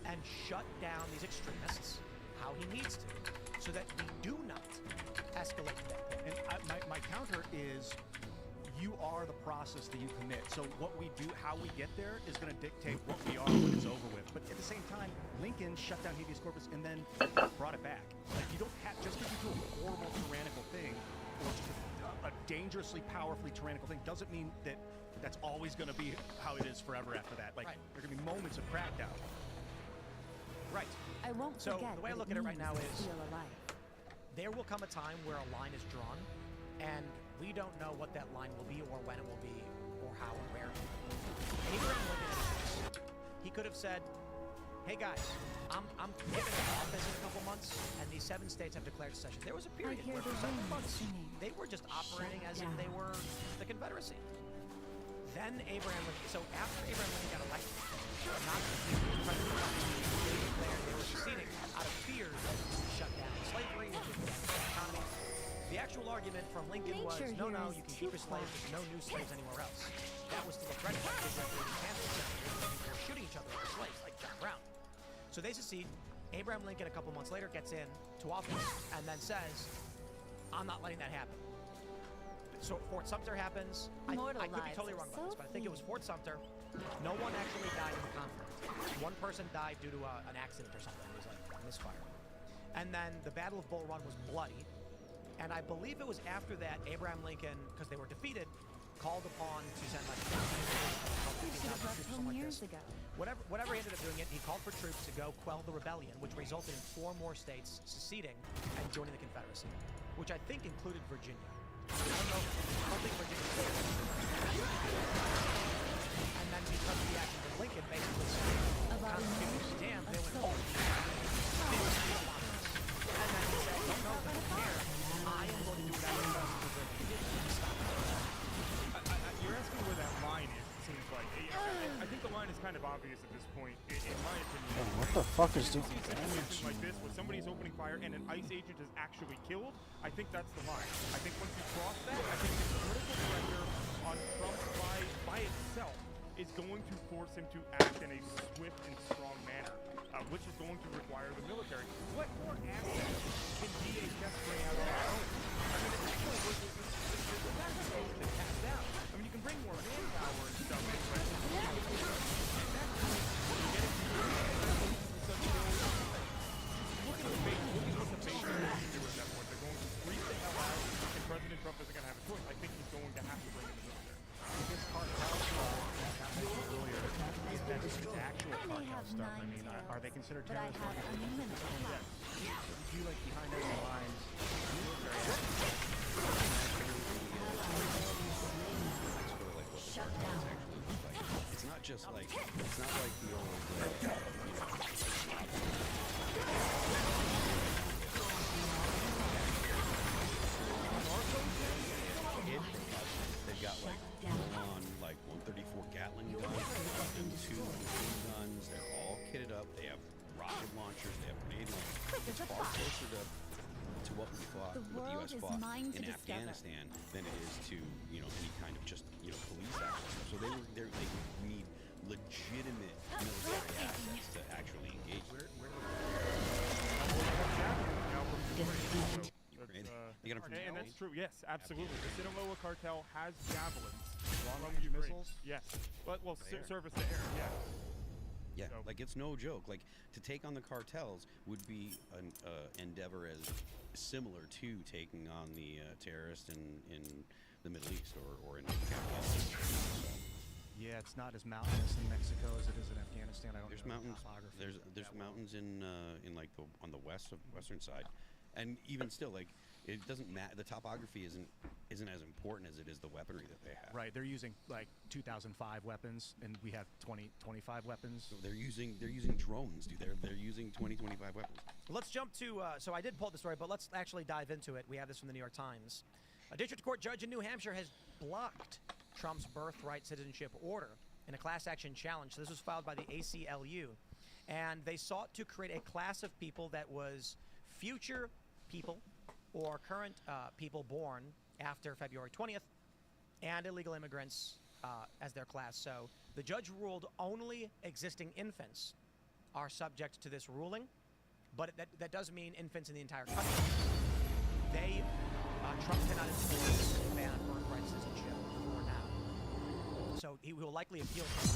and shut down these extremists how he needs to, so that we do not escalate to that point. And my counter is, you are the process that you commit. So what we do, how we get there, is going to dictate what we are when it's over with. But at the same time, Lincoln shut down habeas corpus and then brought it back. Like, you don't have, just because you do a horrible tyrannical thing, or just a dangerously powerfully tyrannical thing, doesn't mean that that's always going to be how it is forever after that. Like, Right. there are going to be moments of crackdown. Right. I won't So forget the way I what look at it right now means to is, feel alive. there will come a time where a line is drawn, and we don't know what that line will be, or when it will be, or how and where. Abraham Lincoln, he could have said, hey guys, I'm giving it office in a couple months, and these 7 states have declared secession. There was a period where for several months they were just operating as if they were the Confederacy. Then Abraham Lincoln. So after Abraham Lincoln got elected, not the president, they declared they were seceding out of fear that it would shut down slavery, it would shut down the economy. The actual argument from Lincoln was, no, you can keep your slaves, there's no new slaves anywhere else. That was still a threat to Kansas. They were shooting each other over slaves, like John Brown. So they secede. Abraham Lincoln, a couple months later, gets in to office and then says, I'm not letting that happen. So Fort Sumter happens. I could be totally wrong about this, but I think it was Fort Sumter. No one actually died in the conflict. One person died due to an accident or something. It was like a misfire. And then the Battle of Bull Run was bloody. And I believe it was after that Abraham Lincoln, because they were defeated, called upon to send like years ago. Whatever he ended up doing it, he called for troops to go quell the rebellion, which resulted in 4 more states seceding and joining the Confederacy, which I think included Virginia. I don't think Virginia was and then because of the actions of Lincoln, basically said, Constitution was damned, they went, oh, and then he said, no, don't care. I am going to do whatever it does to Virginia to stop it. You're asking where that line is, it seems like. I think the line is kind of obvious at this point, in my opinion. Oh, what the fuck is doing Situations like this, where somebody's opening fire and an ICE agent is actually killed, I think that's the line. I think once you cross that, I think the critical pressure on Trump by itself is going to force him to act in a swift and strong manner, which is going to require the military. What more assets can DHS bring out on their own? I mean, at this point, that's supposed to tap down. I mean, you can bring more manpower and stuff in, but President Trump isn't going to have a choice. I think he's going to have to bring in the military. This cartel stuff earlier, that's actual cartel stuff. I mean, are they considered terrorists? Do you like behind enemy lines? Shut down. It's not just like, it's not like the old, they've got like on like 134 Gatling guns, and 2 machine guns. They're all kitted up. They have rocket launchers. They have grenade launchers. It's far closer to what we fought, what the U.S. fought in Afghanistan than it is to any kind of just police action. So they need legitimate military assets to actually engage. And that's true. Yes, absolutely. The Sinaloa cartel has javelins. Long-range missiles. Yes. Well, surface to air. Yeah. Yeah, like it's no joke. Like to take on the cartels would be an endeavor as similar to taking on the terrorists in the Middle East or in Afghanistan. So, yeah, it's not as mountainous in Mexico as it is in Afghanistan. I don't there's know mountains. There's mountains in like on the western side, and even still, like it doesn't matter. The topography isn't as important as it is the weaponry that they have. Right, they're using like 2005 weapons, and we have 25 weapons. So they're using drones, dude. They're using 25 weapons. Let's jump to. So I did pull the story, but let's actually dive into it. We have this from the New York Times. A district court judge in New Hampshire has blocked Trump's birthright citizenship order in a class action challenge. So this was filed by the ACLU, and they sought to create a class of people that was future people or current people born after February 20th and illegal immigrants as their class. So the judge ruled only existing infants are subject to this ruling, but that does mean infants in the entire country. Trump cannot enforce a ban on birthright citizenship for now. So he will likely appeal to it.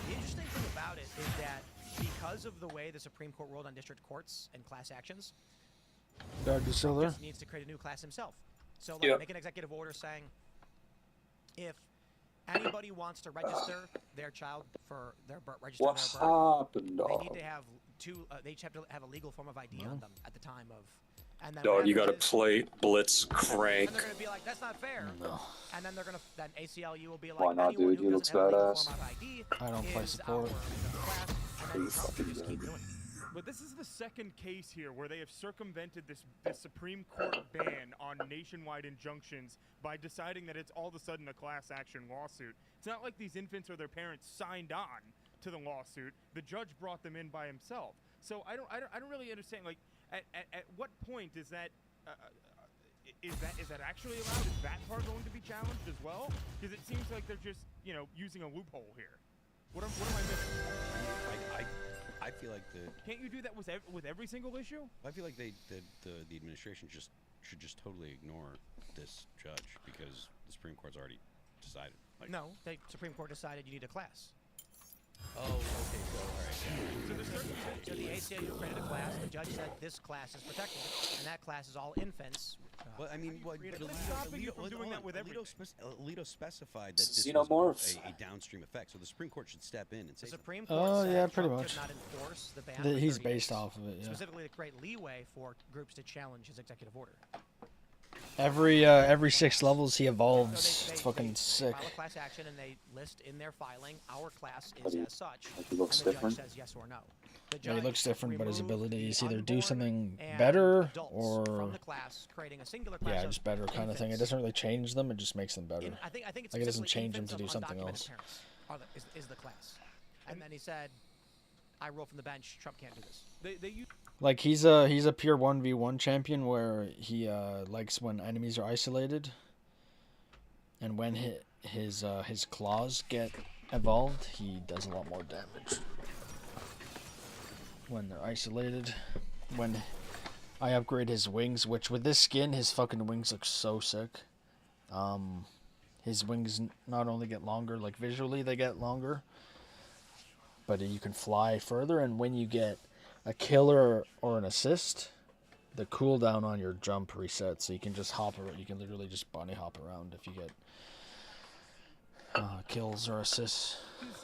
The interesting thing about it is that because of the way the Supreme Court ruled on district courts and class actions, Trump just needs to create a new class himself. So make an executive order saying if anybody wants to register their child for their birth, they need to have they each have to have a legal form of ID on them at the time of. And then Dog, you gotta play Blitz Crank. And they're gonna be like, that's not fair. No. And then then ACLU will be like, why not, dude? He looks badass. I don't play support. And then just keep doing it. But this is the second case here where they have circumvented this Supreme Court ban on nationwide injunctions by deciding that it's all of a sudden a class action lawsuit. It's not like these infants or their parents signed on to the lawsuit. The judge brought them in by himself. So I don't really understand. Like, at what point is that? Is that actually allowed? Is that part going to be challenged as well? Because it seems like they're just, you know, using a loophole here. What am I missing? I feel like Can't you do that with every single issue? I feel like the administration should just totally ignore this judge because the Supreme Court's already decided. Like, No, the Supreme Court decided you need a class. Oh, okay, so all right. So the ACLU created a class. The judge said this class is protected, and that class is all infants. Well, I mean, stopping you from doing that with everything? Alito specified that this Xenomorphs. was a downstream effect, so the Supreme Court should step in and say The something. Supreme Court Oh, said yeah, pretty Trump much. could not enforce the ban for He's 30 based days, off of it, yeah. specifically to create leeway for groups to challenge his executive order. Every 6 levels he evolves. So It's fucking they sick. file a class action and they list in their filing, our class is as such. He looks and the different. judge says yes or no. The Yeah, he judge looks different, but his removed abilities the either do unborn something and better adults or from the class, creating a singular class yeah, of just better kind of thing. It infants. doesn't really change them; it just makes them better. I think it's Like, it doesn't specifically change him infants to do of something undocumented else. parents is the class. And then he said, I roll from the bench. Trump can't do this. They use Like he's a pure 1v1 champion where he likes when enemies are isolated, and when his claws get evolved, he does a lot more damage. When they're isolated, when I upgrade his wings, which with this skin, his fucking wings look so sick. His wings not only get longer, like visually they get longer, but you can fly further, and when you get a killer or an assist, the cooldown on your jump resets, so you can just hop around. You can literally just bunny hop around if you get kills or assists.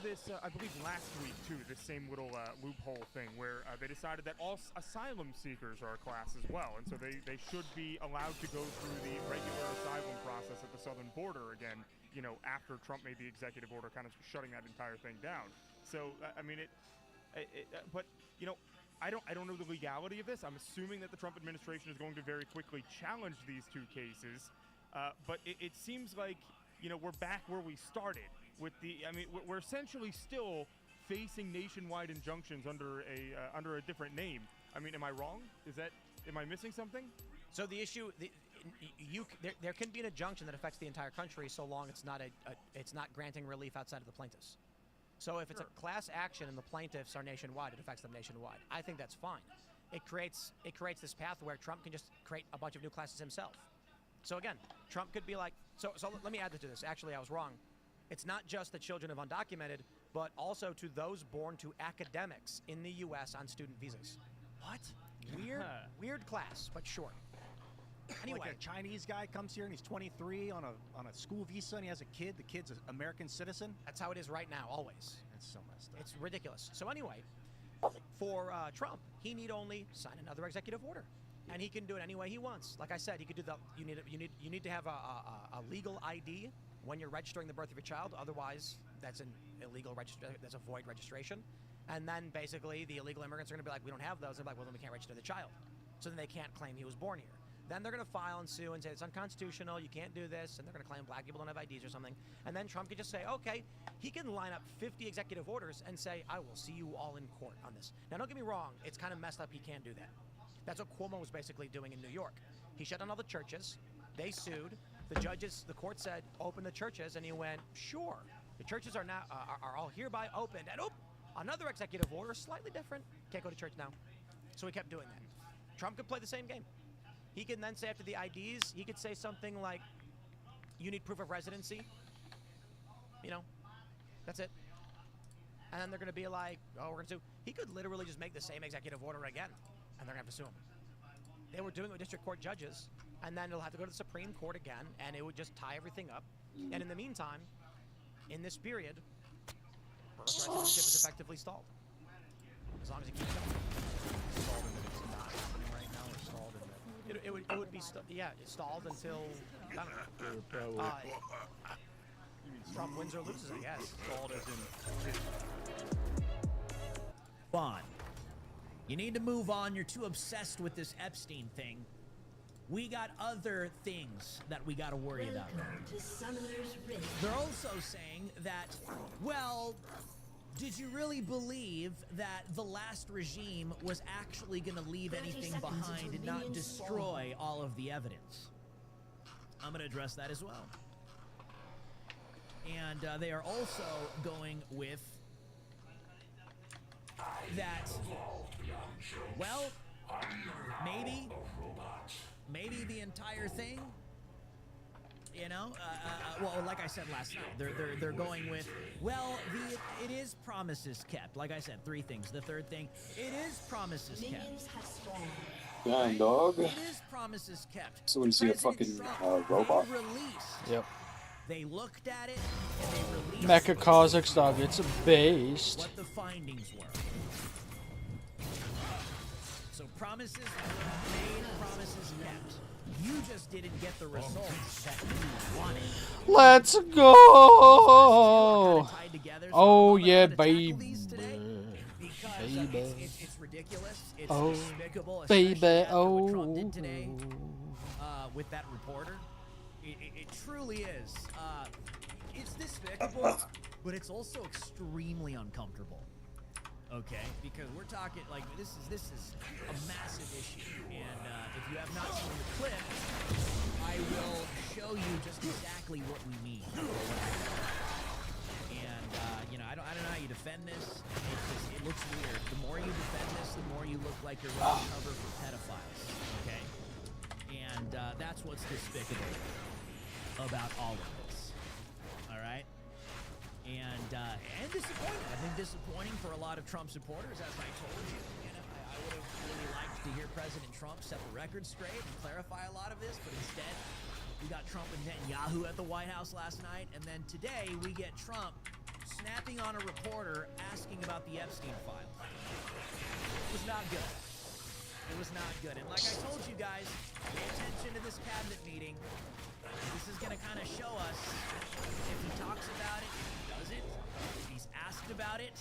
this, I believe last week too, this same little loophole thing where they decided that all asylum seekers are a class as well, and so they should be allowed to go through the regular asylum process at the southern border again, you know, after Trump made the executive order kind of shutting that entire thing down. So, I mean, but, you know, I don't know the legality of this. I'm assuming that the Trump administration is going to very quickly challenge these 2 cases, but it seems like, you know, we're back where we started with I mean, we're essentially still facing nationwide injunctions under a different name. I mean, am I wrong? Am I missing something? So the issue, there can be an injunction that affects the entire country so long it's not granting relief outside of the plaintiffs. So if it's a class action and the plaintiffs are nationwide, it affects them nationwide. I think that's fine. It creates this path where Trump can just create a bunch of new classes himself. So again, Trump could be like, so let me add to this. Actually, I was wrong. It's not just the children of undocumented, but also to those born to academics in the U.S. on student visas. What? Weird class, but sure. Anyway, Like a Chinese guy comes here and he's 23 on a school visa and he has a kid. The kid's an American citizen. that's how it is right now, always. That's so messed up. It's ridiculous. So anyway, for Trump, he need only sign another executive order, and he can do it any way he wants. Like I said, he could do the. You need to have a legal ID when you're registering the birth of your child. Otherwise, that's an illegal that's a void registration. And then basically, the illegal immigrants are going to be like, we don't have those. They're like, well, then we can't register the child. So then they can't claim he was born here. Then they're going to file and sue and say it's unconstitutional, you can't do this, and they're going to claim black people don't have IDs or something. And then Trump could just say, okay, he can line up 50 executive orders and say, I will see you all in court on this. Now, don't get me wrong, it's kind of messed up he can't do that. That's what Cuomo was basically doing in New York. He shut down all the churches, they sued, the court said, open the churches, and he went, sure. The churches are now are all hereby opened, and another executive order, slightly different, can't go to church now. So he kept doing that. Trump could play the same game. He can then say after the IDs, he could say something like, you need proof of residency. You know, that's it. And then they're going to be like, oh, we're going to sue. He could literally just make the same executive order again, and they're going to have to sue him. They were doing it with district court judges, and then it'll have to go to the Supreme Court again, and it would just tie everything up. And in the meantime, in this period, birthright citizenship is effectively stalled. As long as it keeps going. Stalled in that it's not happening right now, or stalled in that. It would be it's stalled until I don't know. Trump wins or loses, I guess. Stalled as in. Fun. You need to move on. You're too obsessed with this Epstein thing. We got other things that we got to worry about. They're also saying that, well, did you really believe that the last regime was actually going to leave anything behind and not destroy all of the evidence? I'm going to address that as well. And they are also going with that, well, maybe the entire thing, you know, well, like I said last night, they're going with, well, it is promises kept. Like I said, 3 things. The third thing, it is promises kept. Dang, dog. It is promises kept. So when you see a fucking robot. Yep. They looked at it and they released Mecha Kazakhstan, it's based. what the findings were. So promises were made, promises kept. You just didn't get the results that you wanted. Let's go! Oh yeah, baby. Baby. It's ridiculous. It's Oh, despicable. baby. After what Trump did Oh. today, with that reporter. It truly is. It's despicable, but it's also extremely uncomfortable. Okay, because we're talking like this is a massive issue, and if you have not seen the clip, I will show you just exactly what we mean. And you know, I don't know how you defend this. It looks weird. The more you defend this, the more you look like you're running cover for pedophiles. Okay, and that's what's despicable about all of this. All right. And disappointing. I think disappointing for a lot of Trump supporters, as I told you. You know, I would have really liked to hear President Trump set the record straight and clarify a lot of this, but instead, we got Trump and Netanyahu at the White House last night, and then today we get Trump snapping on a reporter asking about the Epstein file. It was not good. It was not good. And like I told you guys, pay attention to this cabinet meeting. This is going to kind of show us if he talks about it, if he does it, if he's asked about it.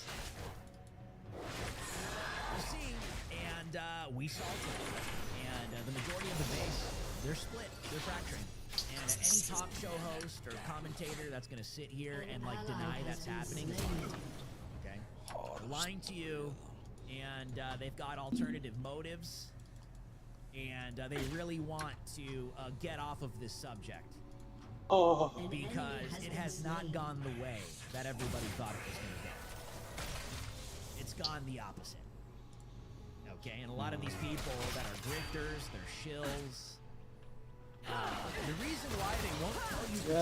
We'll see. And we saw it. And the majority of the base, they're split. They're fracturing. And any talk show host or commentator that's going to sit here and like deny that's happening is lying to you. Okay? They're lying to you. And they've got alternative motives. And they really want to get off of this subject. Oh. Because it has not gone the way that everybody thought it was going to go. It's gone the opposite. Okay, and a lot of these people that are grifters, they're shills. The reason why they won't tell you the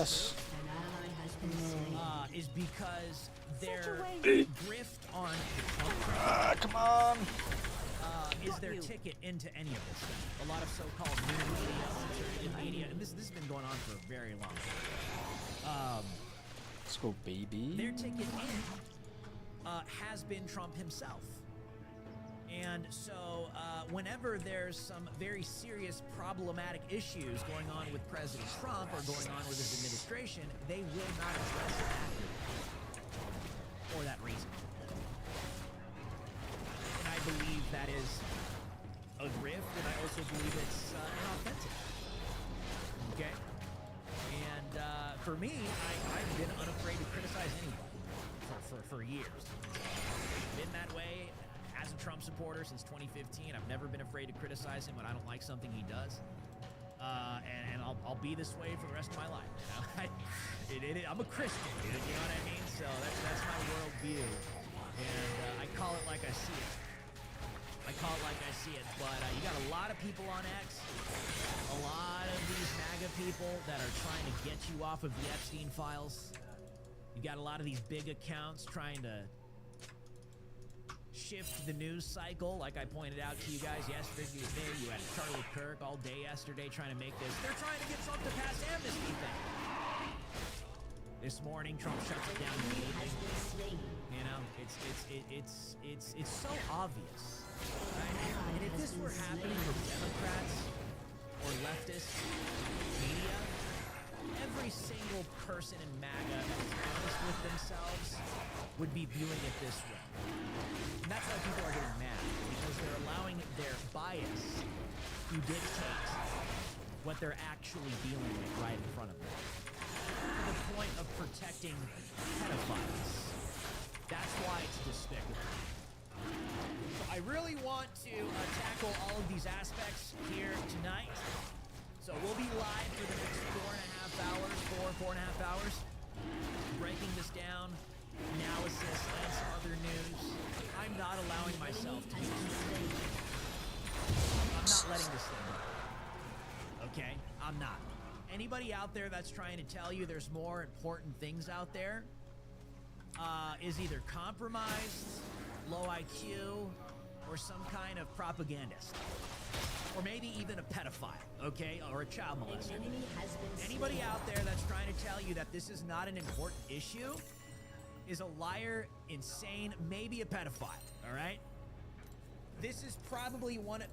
truth is because their grift on the Trump train, Come on. is their ticket into any of this stuff. A lot of so-called new media, alternative media, and this has been going on for a very long time. Let's go, baby. Their ticket in has been Trump himself. And so whenever there's some very serious problematic issues going on with President Trump or going on with his administration, they will not address it for that reason. And I believe that is a grift, and I also believe it's inauthentic. Okay? And for me, I've been unafraid to criticize anybody for years. Been that way. As a Trump supporter since 2015, I've never been afraid to criticize him when I don't like something he does. And I'll be this way for the rest of my life. You know? I'm a Christian, you know what I mean? So that's my worldview. And I call it like I see it. But you got a lot of people on X, a lot of these MAGA people that are trying to get you off of the Epstein files. You got a lot of these big accounts trying to shift the news cycle, like I pointed out to you guys yesterday. You had Charlie Kirk all day yesterday trying to make this. They're trying to get Trump to pass amnesty thing. This morning, Trump shuts it down immediately. You know, it's so obvious, right? And if this were happening with Democrats or leftist media, every single person in MAGA that is honest with themselves would be viewing it this way. And that's why people are getting mad, because they're allowing their bias to dictate what they're actually dealing with right in front of them. To the point of protecting pedophiles. That's why it's despicable. So I really want to tackle all of these aspects here tonight. So we'll be live for the next 4.5 hours, breaking this down, analysis, and some other news. I'm not allowing myself to be distracted. I'm not letting this thing go. Okay? I'm not. Anybody out there that's trying to tell you there's more important things out there is either compromised, low IQ, or some kind of propagandist. Or maybe even a pedophile, okay? Or a child molester. Anybody out there that's trying to tell you that this is not an important issue is a liar, insane, maybe a pedophile, all right? This is probably one of...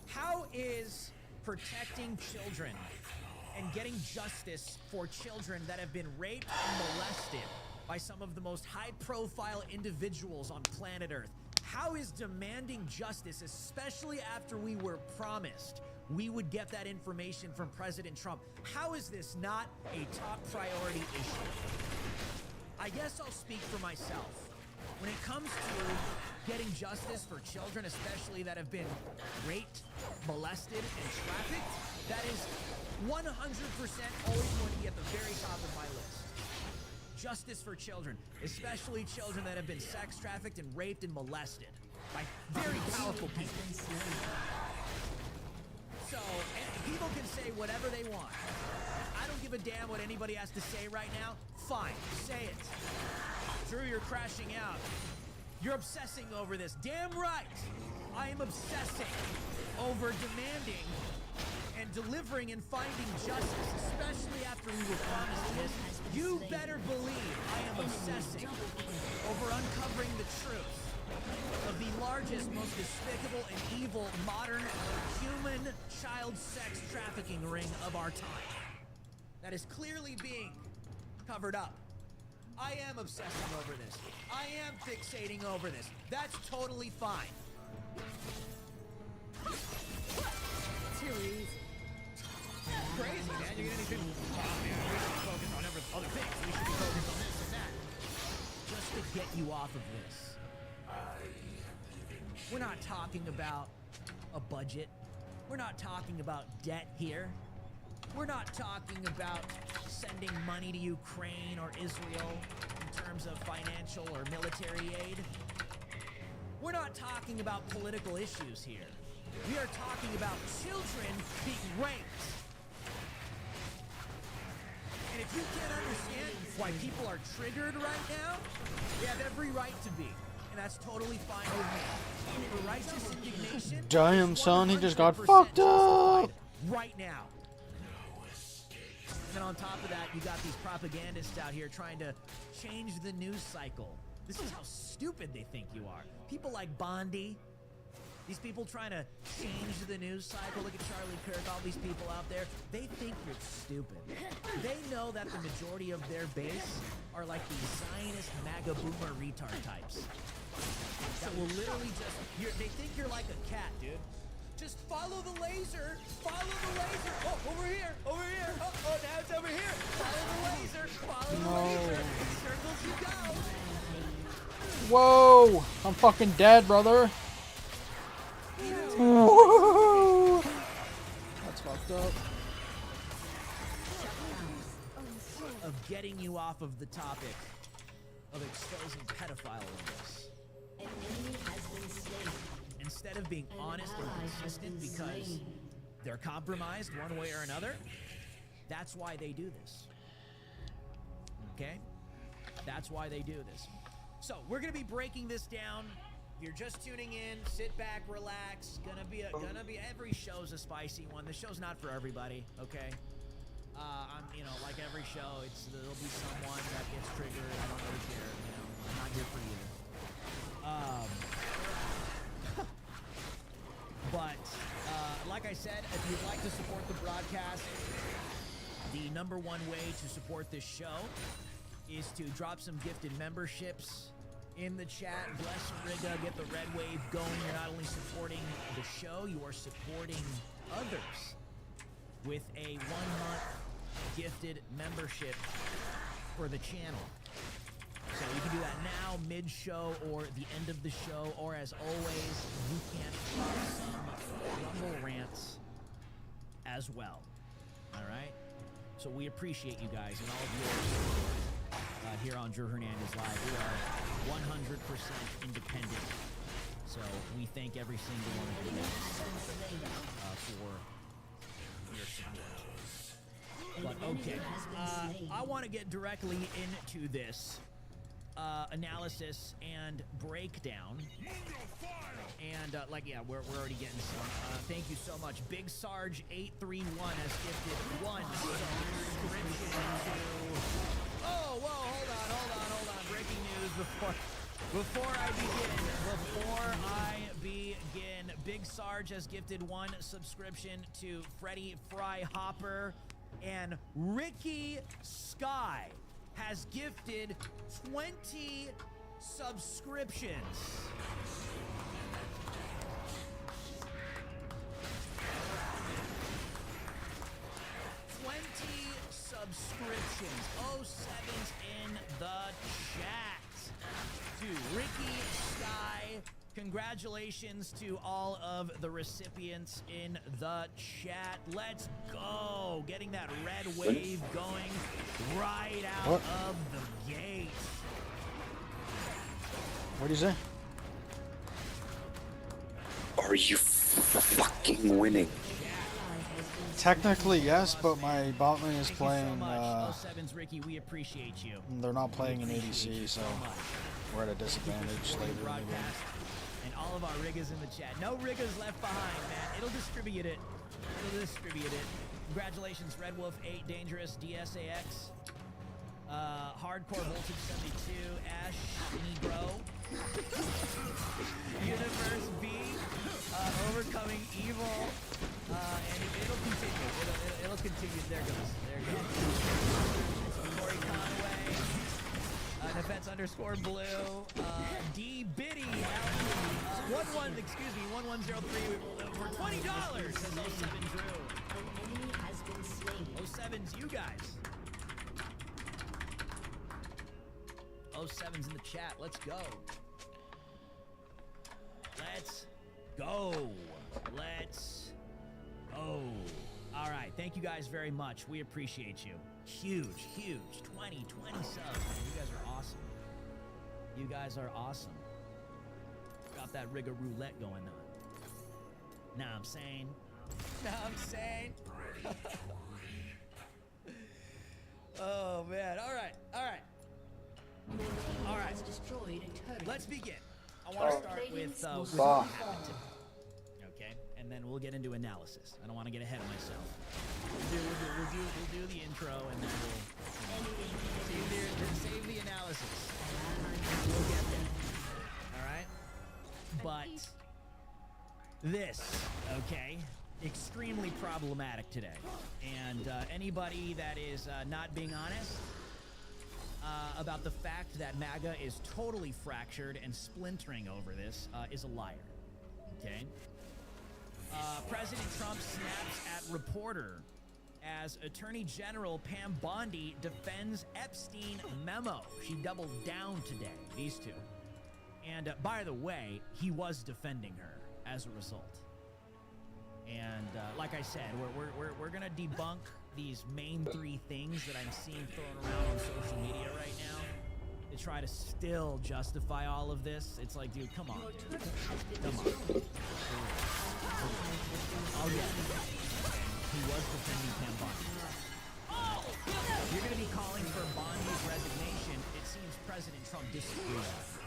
How is protecting children and getting justice for children that have been raped and molested by some of the most high-profile individuals on planet Earth, how is demanding justice, especially after we were promised we would get that information from President Trump, how is this not a top priority issue? I guess I'll speak for myself. When it comes to getting justice for children, especially that have been raped, molested, and trafficked, that is 100% always going to be at the very top of my list. Justice for children, especially children that have been sex trafficked and raped and molested by very powerful people. So, people can say whatever they want. I don't give a damn what anybody has to say right now. Fine, say it. Drew, you're crashing out. You're obsessing over this. Damn right, I am obsessing over demanding and delivering and finding justice, especially after we were promised this. You better believe I am obsessing over uncovering the truth of the largest, most despicable and evil modern human child sex trafficking ring of our time that is clearly being covered up. I am obsessing over this. I am fixating over this. That's totally fine. Too easy. Crazy, man. You're gonna need to we should be focused on other things. We should be focused on this and that. Just to get you off of this. We're not talking about a budget. We're not talking about debt here. We're not talking about sending money to Ukraine or Israel in terms of financial or military aid. We're not talking about political issues here. We are talking about children being raped. And if you can't understand why people are triggered right now, they have every right to be. And that's totally fine with me. For righteous indignation, Damn, son, he just got fucked up. Right now. And then on top of that, you got these propagandists out here trying to change the news cycle. This is how stupid they think you are. People like Bondi, these people trying to change the news cycle. Look at Charlie Kirk, all these people out there. They think you're stupid. They know that the majority of their base are like these Zionist MAGA boomer retard types. That will literally just, they think you're like a cat, dude. Just follow the laser. Follow the laser. Oh, over here. Over here. Oh, now it's over here. Follow the laser. Follow the laser. In circles you go. Whoa! I'm fucking dead, brother. Whoa. That's fucked up. Of getting you off of the topic of exposing pedophile rings. An enemy has been slain. Instead of being honest and consistent because they're compromised one way or another, that's why they do this. Okay? That's why they do this. So, we're gonna be breaking this down. If you're just tuning in, sit back, relax. Gonna be every show's a spicy one. The show's not for everybody, okay? I'm, like every show, there'll be someone that gets triggered. I don't really care, I'm not here for you. But, like I said, if you'd like to support the broadcast, The number one way to support this show is to drop some gifted memberships in the chat. Bless Riga, get the red wave going. You're not only supporting the show, you are supporting others with a 1-month gifted membership for the channel. So you can do that now, mid-show, or the end of the show, or as always, you can drop some Rumble rants as well. All right? So we appreciate you guys and all of your support here on Drew Hernandez Live. We are 100% independent. So we thank every single one of you guys for your support. But okay, I want to get directly into this analysis and breakdown. And we're already getting some. Thank you so much. Big Sarge 831 has gifted 1 subscription to. Oh, whoa! Hold on! Breaking news before I begin. Big Sarge has gifted 1 subscription to Freddie Fry Hopper, and Ricky Sky has gifted 20 subscriptions. Subscriptions. 07s in the chat to Ricky Sky. Congratulations to all of the recipients in the chat. Let's go. Getting that red wave going right out of the gate. What do you say? Are you fucking winning? Technically, yes, but my botman is playing. 07s, Ricky, we appreciate you. They're not playing an ADC, so we're at a disadvantage later in the game. And all of our riggers in the chat. No riggers left behind, man. It'll distribute it. Congratulations, Red Wolf 8, Dangerous, DSAX, Hardcore Voltage 72, Ash, Negro, Universe B, Overcoming Evil, and it'll continue. It'll continue. There goes. Corey Conway, Defense _blue, D Biddy, 1103 for $20. Says 07 Drew. 07's you guys. 07's in the chat. Let's go. All right. Thank you guys very much. We appreciate you. Huge. 20 subs. You guys are awesome. Got that rigor roulette going on. Nah, I'm saying. Oh, man. All right. Let's begin. I want to start with what happened today. Okay, and then we'll get into analysis. I don't want to get ahead of myself. We'll do the intro, and then we'll save the analysis. We'll get there. All right, but this, okay, extremely problematic today, and anybody that is not being honest about the fact that MAGA is totally fractured and splintering over this is a liar. Okay? President Trump snaps at reporter as Attorney General Pam Bondi defends Epstein memo. She doubled down today, these two. And by the way, he was defending her as a result. And like I said, we're gonna debunk these main 3 things that I'm seeing thrown around on social media right now to try to still justify all of this. It's like, dude, come on. I'll get it. He was defending Pam Bondi. You're gonna be calling for Bondi's resignation. It seems President Trump disagrees.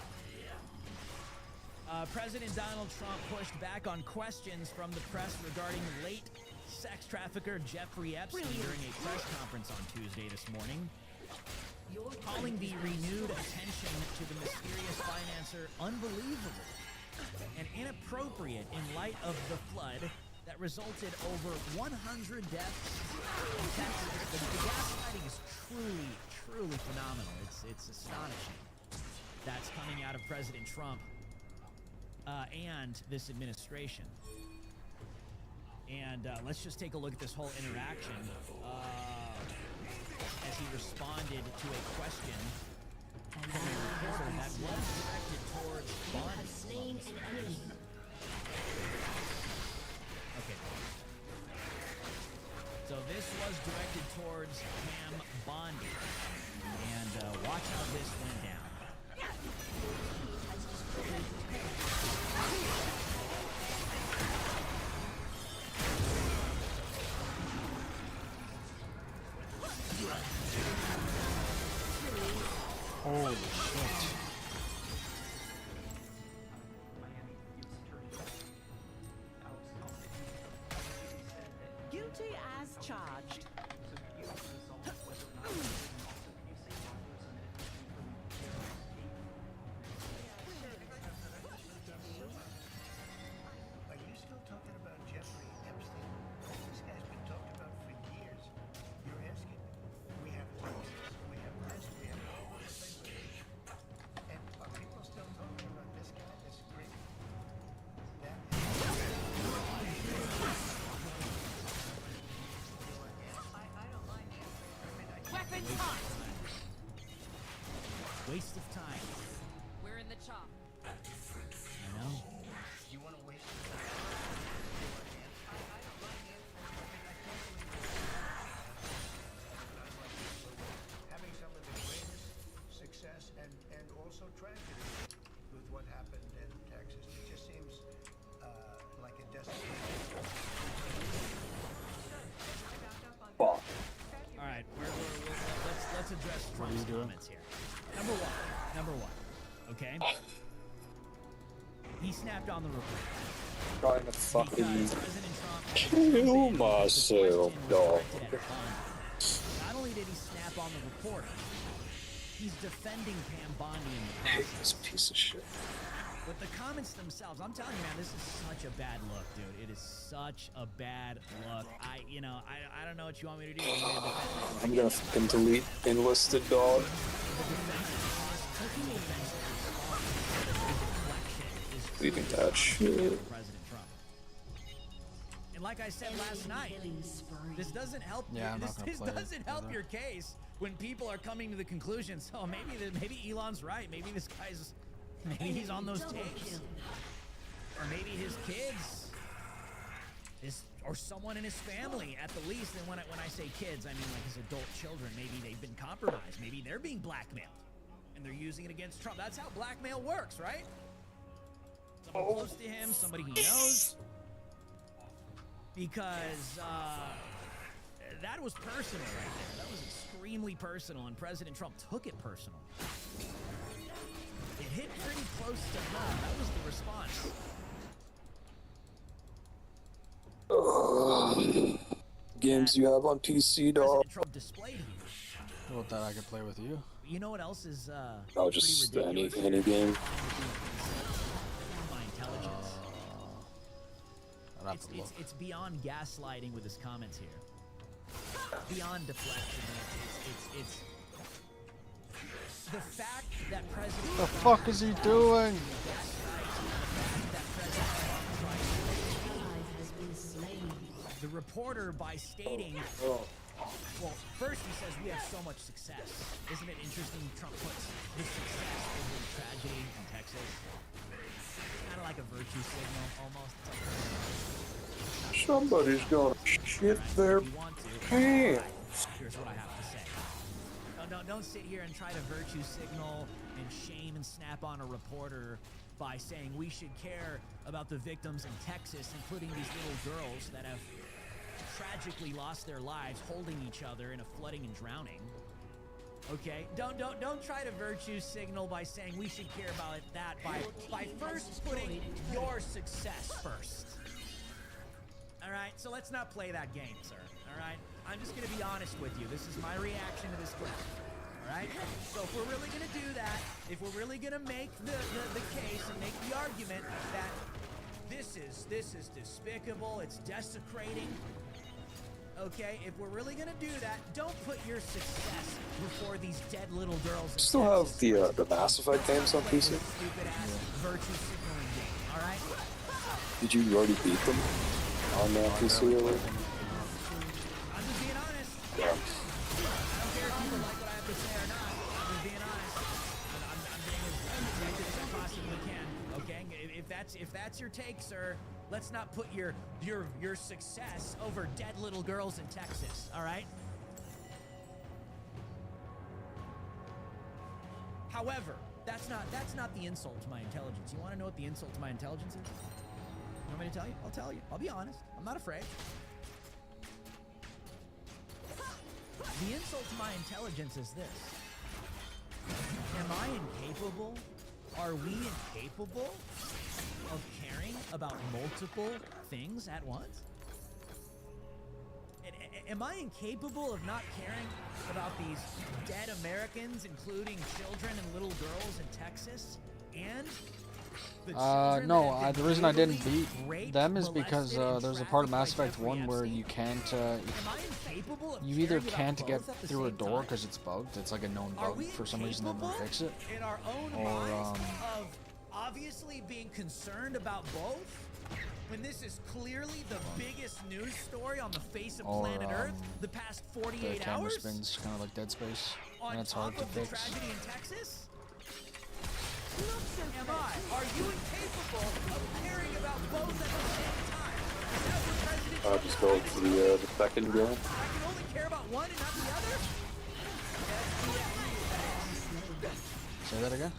President Donald Trump pushed back on questions from the press regarding late sex trafficker Jeffrey Epstein during a press conference on Tuesday this morning, calling the renewed attention to the mysterious financer unbelievable and inappropriate in light of the flood that resulted over 100 deaths and Texas, the gaslighting is truly phenomenal. It's astonishing. That's coming out of President Trump and this administration. And let's just take a look at this whole interaction as he responded to a question from a reporter that was directed towards Bonnie. Okay. So this was directed towards Pam Bondi. And watch how this went down. Holy shit. Guilty as charged. Are you still talking about Jeffrey Epstein? This guy's been talked about for years. You're asking. We have Texas, we have this, we have all this thing. And are people still talking about this guy, this great? That Weapon time. Waste of time. We're in the chop. I know. you want to waste your time? Having some of the greatest success and also tragedy with what happened in Texas. It just seems like a destination. Fuck. All right, let's address Trump's comments here. Number one, okay? He snapped on the report. Trying to fucking Because President Trump kill myself, dog. Not only did he snap on the reporter, he's defending Pam Bondi in the I hate process. this piece of shit. But the comments themselves, I'm telling you, man, this is such a bad look, dude. It is such a bad look. I don't know what you want me to do. You want me to defend it? I'm gonna fucking delete enlisted, dog. Leaving that shit. President Trump. And like I said last night, this doesn't help. Yeah, I'm not gonna this play it doesn't help either. your case when people are coming to the conclusion. So maybe Elon's right. Maybe this guy's maybe he's on those tapes, or maybe his kids, or someone in his family at the least. And when I say kids, I mean like his adult children. Maybe they've been compromised. Maybe they're being blackmailed, and they're using it against Trump. That's how blackmail works, right? Someone close to him, somebody he knows. Because that was personal right there. That was extremely personal, and President Trump took it personal. It hit pretty close to home. That was the response. Games you have on PC, dog. President Trump displayed here. How about that I could play with you? You know what else is No, just any game. by intelligence. I'd have to look. It's beyond gaslighting with his comments here. Beyond deflection. It's the fact that President The fuck is he doing? The reporter, by stating, well, first he says we have so much success. Isn't it interesting Trump puts his success over the tragedy in Texas? Kind of like a virtue signal, almost. Somebody's gonna shit their If you want to, pants. here's what I have to say. Don't sit here and try to virtue signal and shame and snap on a reporter by saying we should care about the victims in Texas, including these little girls that have tragically lost their lives holding each other in a flooding and drowning. Okay? Don't try to virtue signal by saying we should care about that by first putting your success first. All right? So let's not play that game, sir. All right? I'm just going to be honest with you. This is my reaction to this clip. All right? So if we're really going to do that, if we're really going to make the case and make the argument that this is despicable, it's desecrating, Okay, if we're really gonna do that, don't put your success before these dead little girls. Still have the Mass Effect games on PC. Stupid ass virtue signaling game. All right. Did you already beat them on PC or? I'm just being honest. Yeah. I don't care if people like what I have to say or not. I'm just being honest. I'm being as objective as I possibly can. Okay, if that's your take, sir, let's not put your success over dead little girls in Texas. All right. However, that's not the insult to my intelligence. You want to know what the insult to my intelligence is? You want me to tell you? I'll tell you. I'll be honest. I'm not afraid. The insult to my intelligence is this. Am I incapable? Are we incapable of caring about multiple things at once? Am I incapable of not caring about these dead Americans, including children and little girls in Texas, and the children no, the reason I didn't beat them is because there's a part of Mass Effect 1 where you can't, you either can't get through a door because it's bugged, it's like a known bug for some reason, then they fix it, in our own or, of obviously being concerned about both, when this is clearly the biggest news story on the face of planet Earth the past 48 the camera hours? spins kind of like Dead Space, On and it's top hard to of the fix. tragedy in Texas? Are you incapable of caring about both at the same time? Is that what President Trump Just go for the second game. I can only care about one and not the other? Say that again?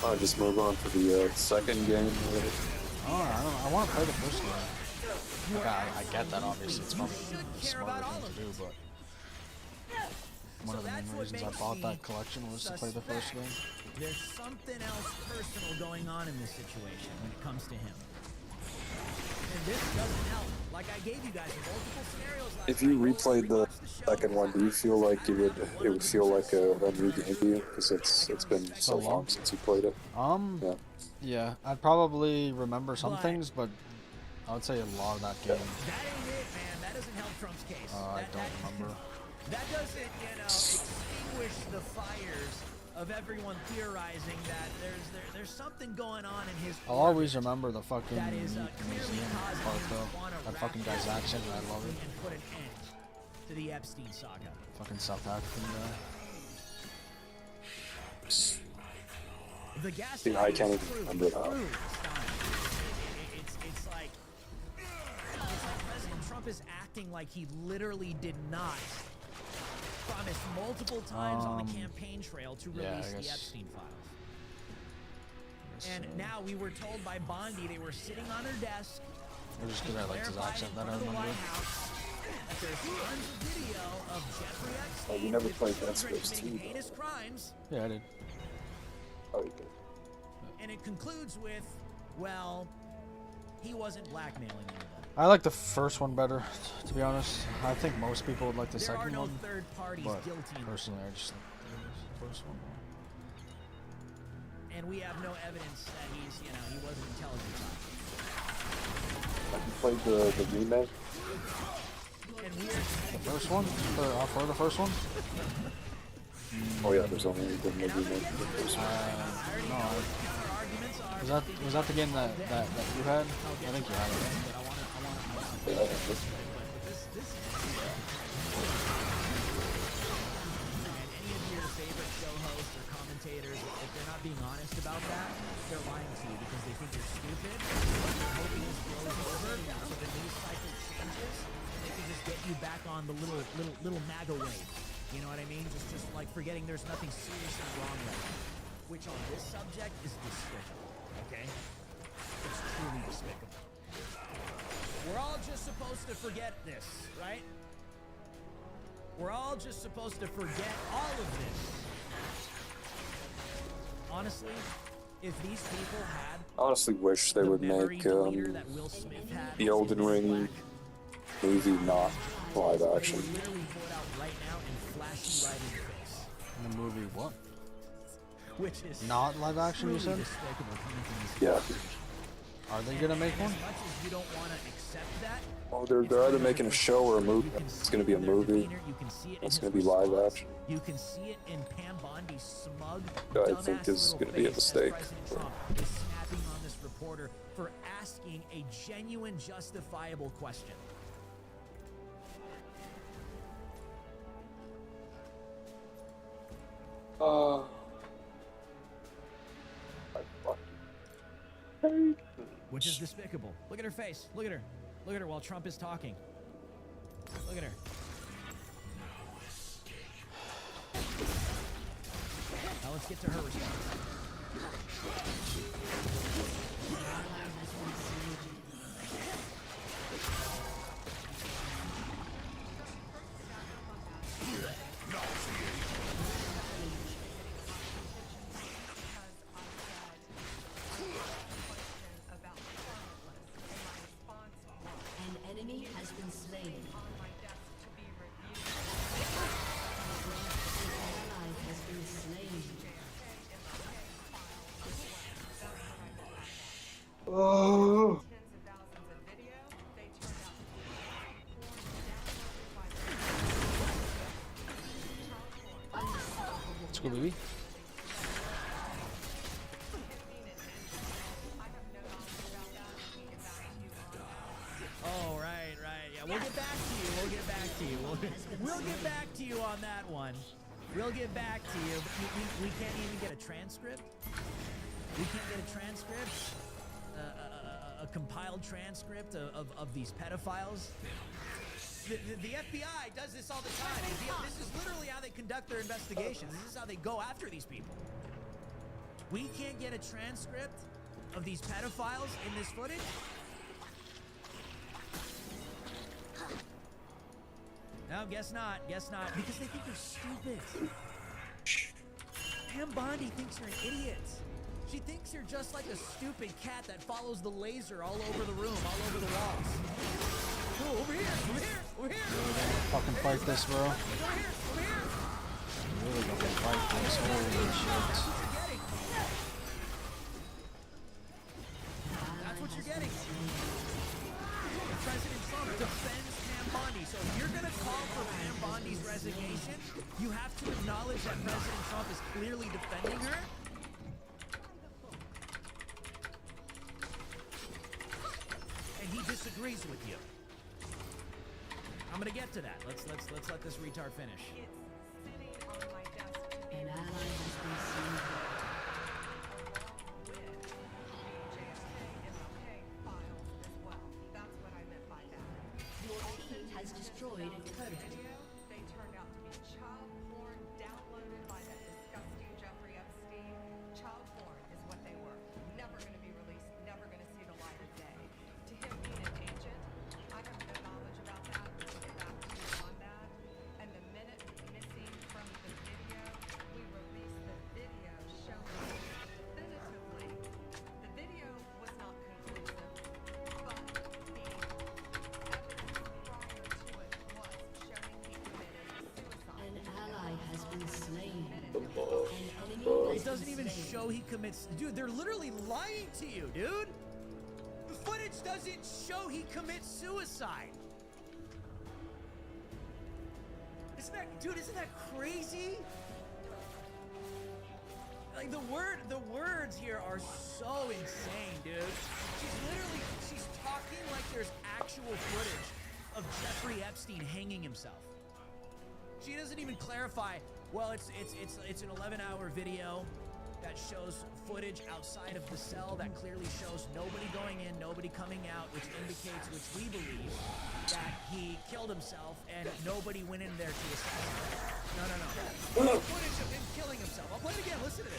I'll just move on to the second game. Oh, I don't know. I want to play the first game. Like, I get that, obviously. It's probably the smarter thing to do, but one of the main reasons I bought that collection was to play the first game. There's something else personal going on in this situation when it comes to him. And this doesn't help. Like I gave you guys multiple scenarios last If you night. replayed the second one, do you feel like it would feel like a new game to you? Because it's been so long since you played it. Yeah, I'd probably remember some things, but I would say a lot of that game. That ain't it, man. That doesn't help Trump's case. I don't remember. That doesn't, extinguish the fires of everyone theorizing that there's something going on in his. I'll always remember the fucking that is museum part though. That fucking guy's accent, I love it. And put an end to the Epstein saga. Fucking South African guy. The gas. See, I can't even remember that. It's like President Trump is acting like he literally did not promise multiple times on the campaign trail to release the Epstein files. And now we were told by Bondi they were sitting on her desk. Or just because I liked his accent that I remember. There's tons of video of Jeffrey Epstein. Oh, you never played Dead Space 2, committing heinous crimes. Yeah, I did. Oh, you did. And it concludes with, well, he wasn't blackmailing anyone. I like the first one better, to be honest. I think most people would like the second one. Third parties but guilty. Personally, I just like the first one more. And we have no evidence that he wasn't intelligent. Have you played the remake? The first one? For the first one? Oh yeah, there's only the remake for the first one. No, was that the game that you had? I think you had it. Yeah, And any of your favorite show hosts or commentators, if they're not being honest about that, they're lying to you because they think you're stupid. They're hoping this blows over so the news cycle changes and they can just get you back on the little MAGA wave. You know what I mean? Just like forgetting there's nothing seriously wrong right now. Which on this subject is despicable. Okay? It's truly despicable. We're all just supposed to forget this, right? We're all just supposed to forget all of this. Honestly, if these people had Honestly, wish they would make the Elden Ring movie not live action. The movie what? Which is not live action, you said? Yeah. Are they gonna make one? As much as you don't want to accept that, Oh, they're either making a show or a movie. It's gonna be a movie. you can see it in It's his gonna be live response. action. You can see it in Pam Bondi's smug, I dumbass think is little gonna be a face mistake. as President Trump is snapping on this reporter for asking a genuine, justifiable question. Which is despicable. Look at her face. Look at her. Look at her while Trump is talking. Look at her. Now let's get to her response. An enemy has been slain. An ally has been slain. Oh. Let's go, baby. Oh, right. Yeah, we'll get back to you. We'll get back to you. We'll get back to you on that one. We'll get back to you. We can't even get a transcript. We can't get a transcript. A compiled transcript of these pedophiles. The FBI does this all the time. This is literally how they conduct their investigations. This is how they go after these people. We can't get a transcript of these pedophiles in this footage. No, guess not. Guess not. Because they think you're stupid. Pam Bondi thinks you're an idiot. She thinks you're just like a stupid cat that follows the laser all over the room, all over the walls. Oh, over here, over here, over here. Fucking fight this, bro. Over here, over here. Really gonna fight this. Holy shit. That's what you're getting. President Trump defends Pam Bondi. So if you're gonna call for Pam Bondi's resignation, you have to acknowledge that President Trump is clearly defending her. And he disagrees with you. I'm gonna get to that. Let's let this retard finish. An ally has been slain. Your team has destroyed a turret. They turned out to be child porn downloaded by that disgusting Jeffrey Epstein. Child porn is what they were. Never going to be released, never going to see the light of day. To him being an agent, I have no knowledge about that. We'll get back to you on that. And the minute missing from the video, we released the video showing definitively the video was not conclusive, but the An ally has been slain. It doesn't even show he commits. Dude, they're literally lying to you, dude. The footage doesn't show he commits suicide. Isn't that crazy? Like the words here are so insane, dude. She's talking like there's actual footage of Jeffrey Epstein hanging himself. She doesn't even clarify, well, it's an 11-hour video that shows footage outside of the cell that clearly shows nobody going in, nobody coming out, which indicates, which we believe, that he killed himself and nobody went in there to assassinate him. No. Footage of him killing himself. I'll play it again. Listen to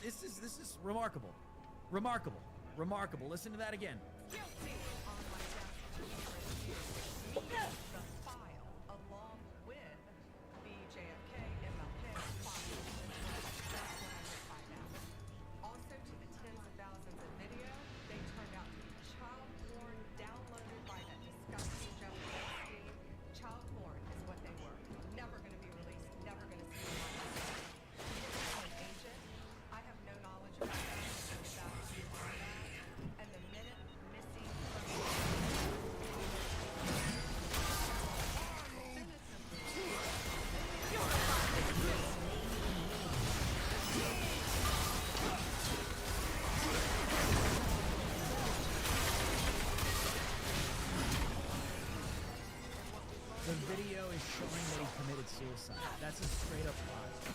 this. This is remarkable. Remarkable. Listen to that again. committed suicide. That's a straight up lie.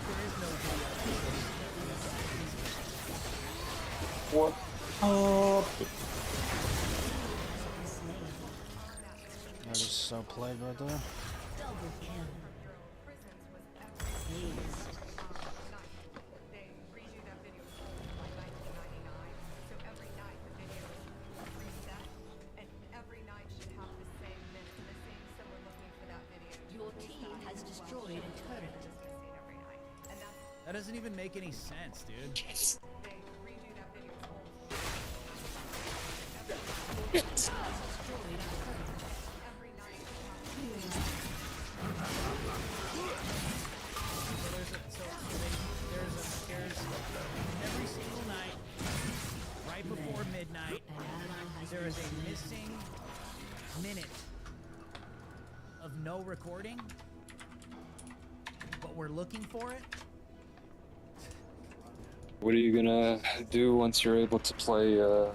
There is no video. What? That is so played right there. Double kill. They redo that video by 1999, so every night the video is reset, and every night should have the same minute missing, so we're looking for that video. Your team has destroyed a turret. Every night, and that's That doesn't even make any sense, dude. they redo that video every night. There's every single night, right before midnight, there is a missing minute of no recording, but we're looking for it. What are you gonna do once you're able to play the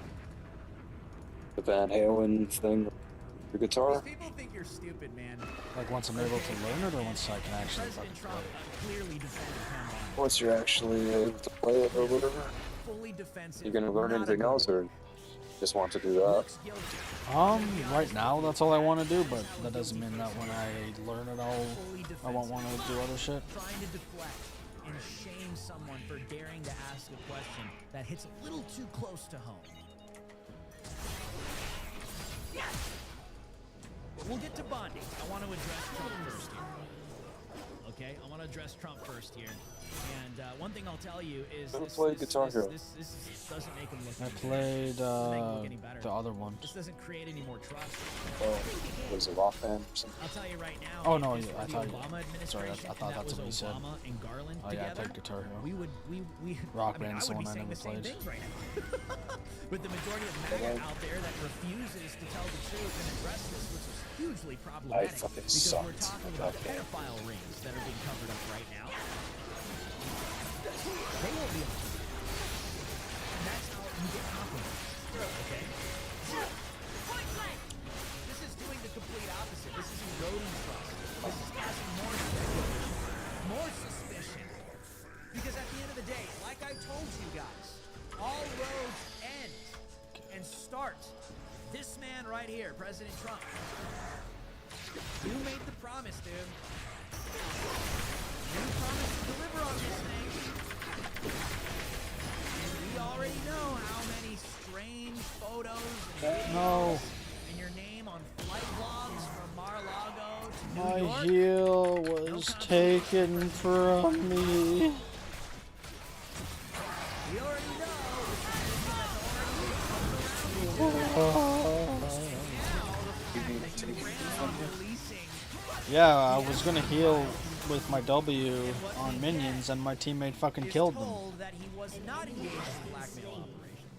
Van Halen thing, the guitar? People think you're stupid, man. Like once I'm able to learn it, or once I can actually President fucking Trump play it? clearly defended him on Once you're actually able to play it or whatever? fully defensive. You gonna learn not anything a- else, or just want to do that? Looks guilty. Right now that's all I want to do, but that doesn't mean that when I learn it all, I won't want to do other shit. Trying to deflect and shame someone for daring to ask a question that hits a little too close to home. But we'll get to bonding. I want to address Trump first here. Okay, I want to address Trump first here. And one thing I'll tell you is Never this, played this, Guitar this, Hero. this, this doesn't make him look I any better. played Doesn't make him look any better. the other one. This doesn't create any more trust. Oh, was it rock band or something? I'll tell you right now. Oh, if no, this yeah, were I the thought you- Obama sorry, I administration thought and that that's was what you said. Obama and Garland Oh, yeah, I together, played Guitar Hero. we Rock I mean, Band's I the would one be I saying never the same played. things right now. With the majority of MAGA out there that refuses to tell the truth and address this, which is hugely problematic fucking because we're sucked talking at about that game. pedophile rings that are being covered up right now. They won't be able to. And that's how you get compromised. Okay? This is doing the complete opposite. This is eroding trust. This is causing more speculation, more suspicion. Because at the end of the day, like I told you guys, all roads end and start. This man right here, President Trump. You made the promise, dude. You promised to deliver on this thing. And we already know how many strange photos and videos No. and your name on flight logs from Mar-a-Lago to New My York. heel was taken from me. We already know Yeah, I was gonna heal with my W on minions, and my teammate fucking killed them. told that he was not engaged in blackmail operations.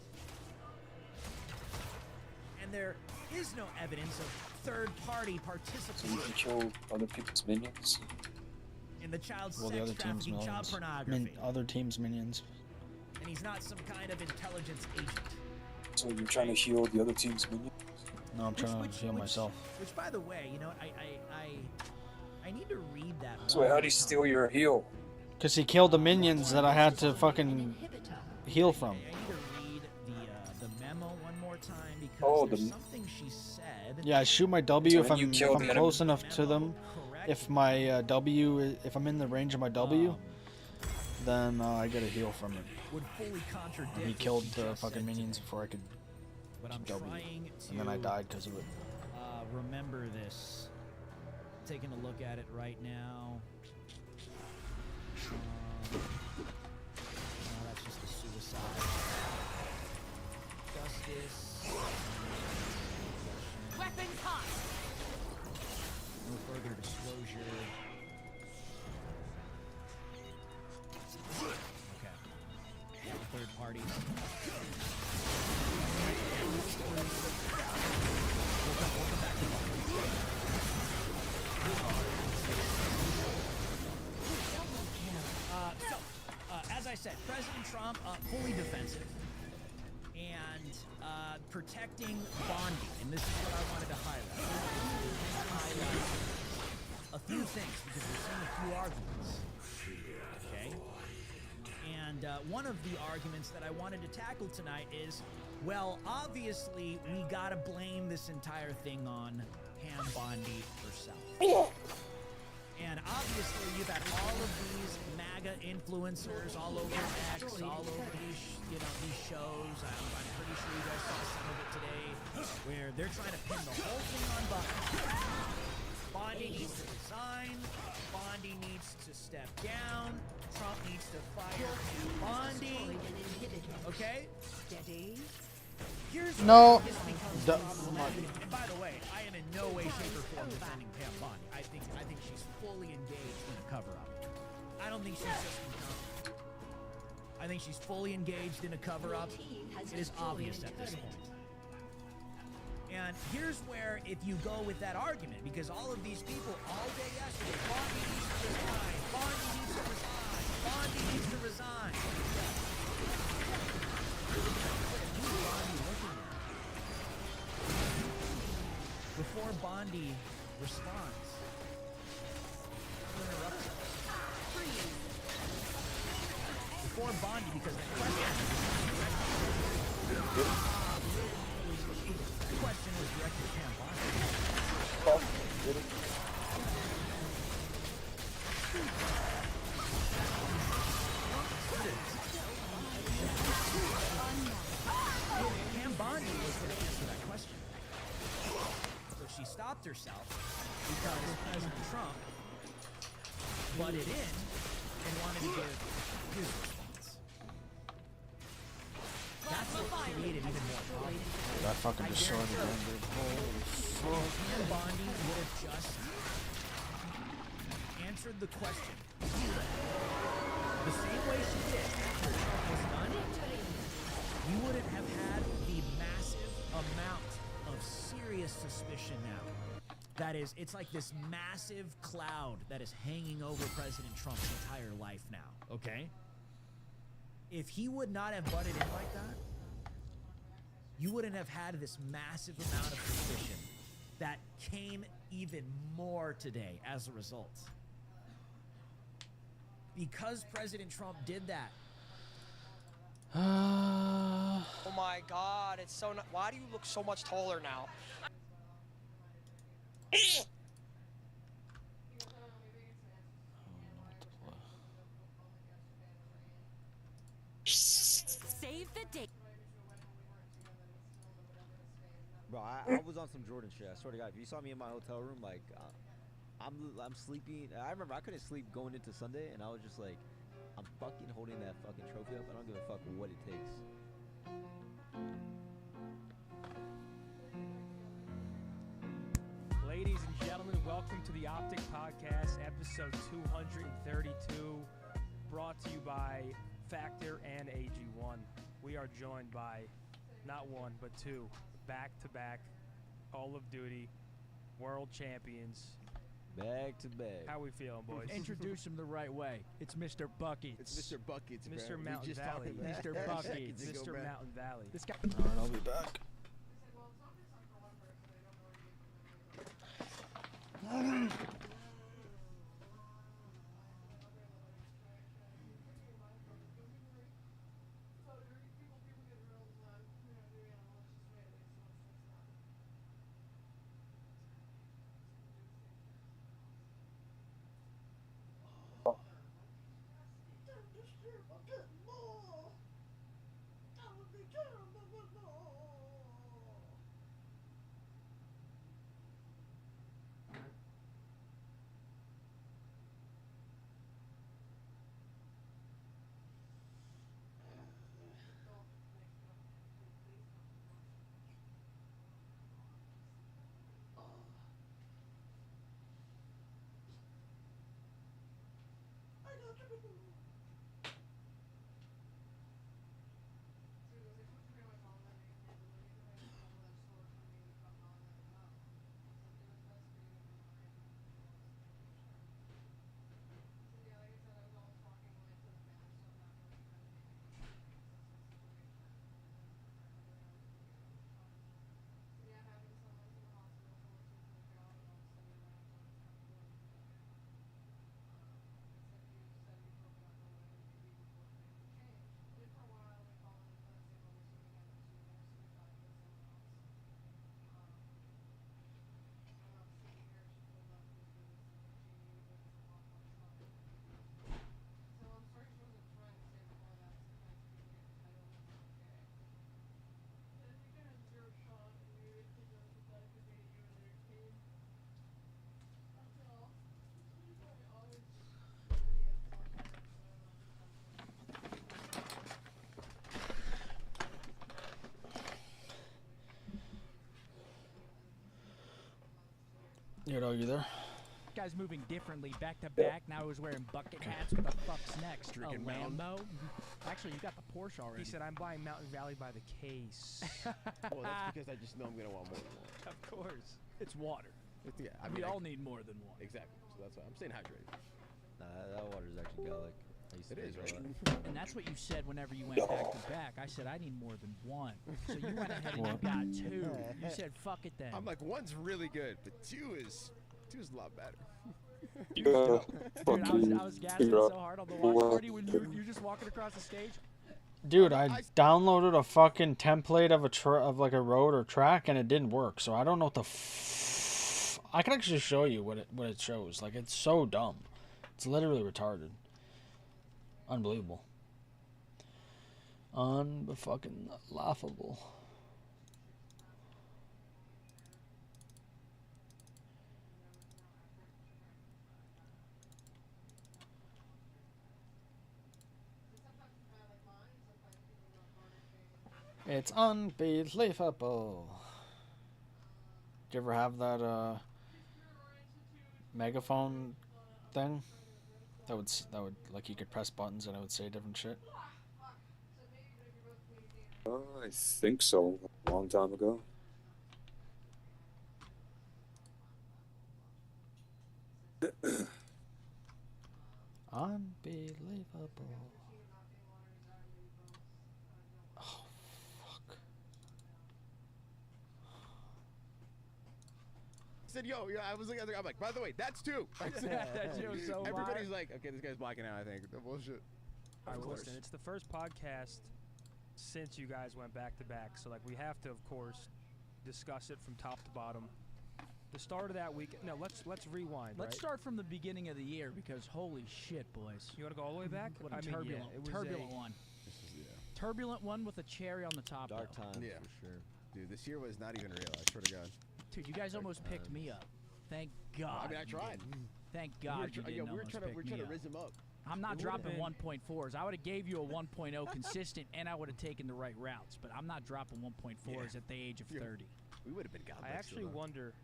And there is no evidence of third-party You participation can kill other people's minions? in the child Well, the sex other team's trafficking, child minions. pornography. Other team's minions. And he's not some kind of intelligence agent. So you're trying to heal the other team's minions? No, I'm trying to heal myself. Which, by the way, you know, I need to read that. So wait, how do you steal your heal? Cause he killed the minions that I had to fucking heal from. I need to read the memo one more time because Oh, there's the- something she said. Yeah, I shoot my W So if when you I'm kill the close enemy- enough to them. If my if I'm in the range of my W, then I get a heal from it. Would fully contradict And he what killed she the just fucking said minions before I could But I'm W, trying and then I to, died because of it. Remember this. Taking a look at it right now. No, that's just a suicide. Justice. Weapons hot. No further disclosure. Okay. Yeah, the third parties. We'll come back to that. As I said, President Trump, fully defensive and protecting bonding, and this is what I wanted to highlight. things because we're seeing a few arguments. Okay? And one of the arguments that I wanted to tackle tonight is, well, obviously we gotta blame this entire thing on Pam Bondi herself. And obviously you've had all of these MAGA influencers all over X, all over these, these shows. I'm pretty sure you guys saw some of it today, where they're trying to pin the whole thing on Bondi. Bondi needs to resign. Bondi needs to step down. Trump needs to fire Bondi. Okay? Steady. Here's No. where this becomes problematic. And by the way, I am in no way, shape, or form defending Pam Bondi. I think she's fully engaged in a cover-up. I don't think she's just incompetent. I think she's fully engaged in a cover-up. It is obvious at this point. And here's where, if you go with that argument, because all of these people all day yesterday, Bondi needs to resign, Bondi needs to resign, Bondi needs to resign. Who's Bondi looking at? Before Bondi responds, interrupts her. Before Bondi, because that question was directed at Pam Bondi. Pam Bondi was going to answer that question. But she stopped herself because President Trump butted in and wanted to give his response. That's what created even more problems. That fucking destroyed the game, dude. Holy fuck. Pam Bondi would have just answered the question the same way she did after Trump was done. You wouldn't have had the massive amount of serious suspicion now. That is, it's like this massive cloud that is hanging over President Trump's entire life now, okay? If he would not have butted in like that, you wouldn't have had this massive amount of suspicion that came even more today as a result. Because President Trump did that. Oh my God, it's so why do you look so much taller now? Save the date. Bro, I was on some Jordan shit. I swear to God, if you saw me in my hotel room, like, I'm sleeping. I remember I couldn't sleep going into Sunday, and I was just like, I'm fucking holding that fucking trophy up. I don't give a fuck what it takes. Ladies and gentlemen, welcome to the Optic Podcast, episode 232, brought to you by Factor and AG1. We are joined by not one, but two back-to-back Call of Duty world champions. Back to back. How we feeling, boys? Introduce him the right way. It's Mr. Buckets. It's Mr. Buckets, bro. Mr. We Mountain just Valley. talked about Mr. that Buckets. seconds ago, Mr. bro. Mountain Valley. This guy. Alright, I'll be back. Yeah, dog, you there? Guy's moving differently, back to back. Now he's wearing bucket hats. What the fuck's next? Drinking a Mountain. Lambo? Actually, you got the Porsche already. He said, I'm buying Mountain Valley by the case. Well, that's because I just know I'm gonna want more than one. Of course. It's water. Yeah, I we mean, all need more than one. Exactly. So that's why I'm staying hydrated. Nah, that water's actually Gallic. I used to It is, drink right? a lot. And that's what you said whenever you went back to back. I said, I need more than one. So you went ahead and you got two. You said, fuck it then. I'm like, one's really good, but two is a lot better. Dude, I was gassing so hard on the watch party when you're just walking across the stage. Dude, I downloaded a fucking template of of like a road or track, and it didn't work. So I don't know what the I can actually show you what it shows. Like, it's so dumb. It's literally retarded. Unbelievable. Unfucking laughable. It's unbelievable. Did you ever have that megaphone thing? That would like you could press buttons and it would say different shit. I think so. A long time ago. Unbelievable. I said, yo, I was looking at I'm like, by the way, that's two. That shit was so Everybody's live. like, okay, this guy's blacking out, I think. The bullshit. All Of right, course. listen, it's the first podcast since you guys went back to back, so like we have to, of course, discuss it from top to bottom. The start of that week. No, let's rewind. Let's right? start from the beginning of the year because holy shit, boys. You want to go all the way back? What a I mean, turbulent, yeah, it was turbulent one. Turbulent one with a cherry on the top. Dark though. times Yeah. for sure. Dude, this year was not even real, I swear to God. Dude, you guys almost picked me up. Thank God. I mean, I you tried. didn't. Thank God you didn't we're almost trying to pick me up. raise him up. I'm not It would've dropping been- 1.4s. I would have gave you a 1.0 consistent, and I would have taken the right routes. But I'm not dropping 1.4s at the age of 30. We would have been godlike. I actually wonder.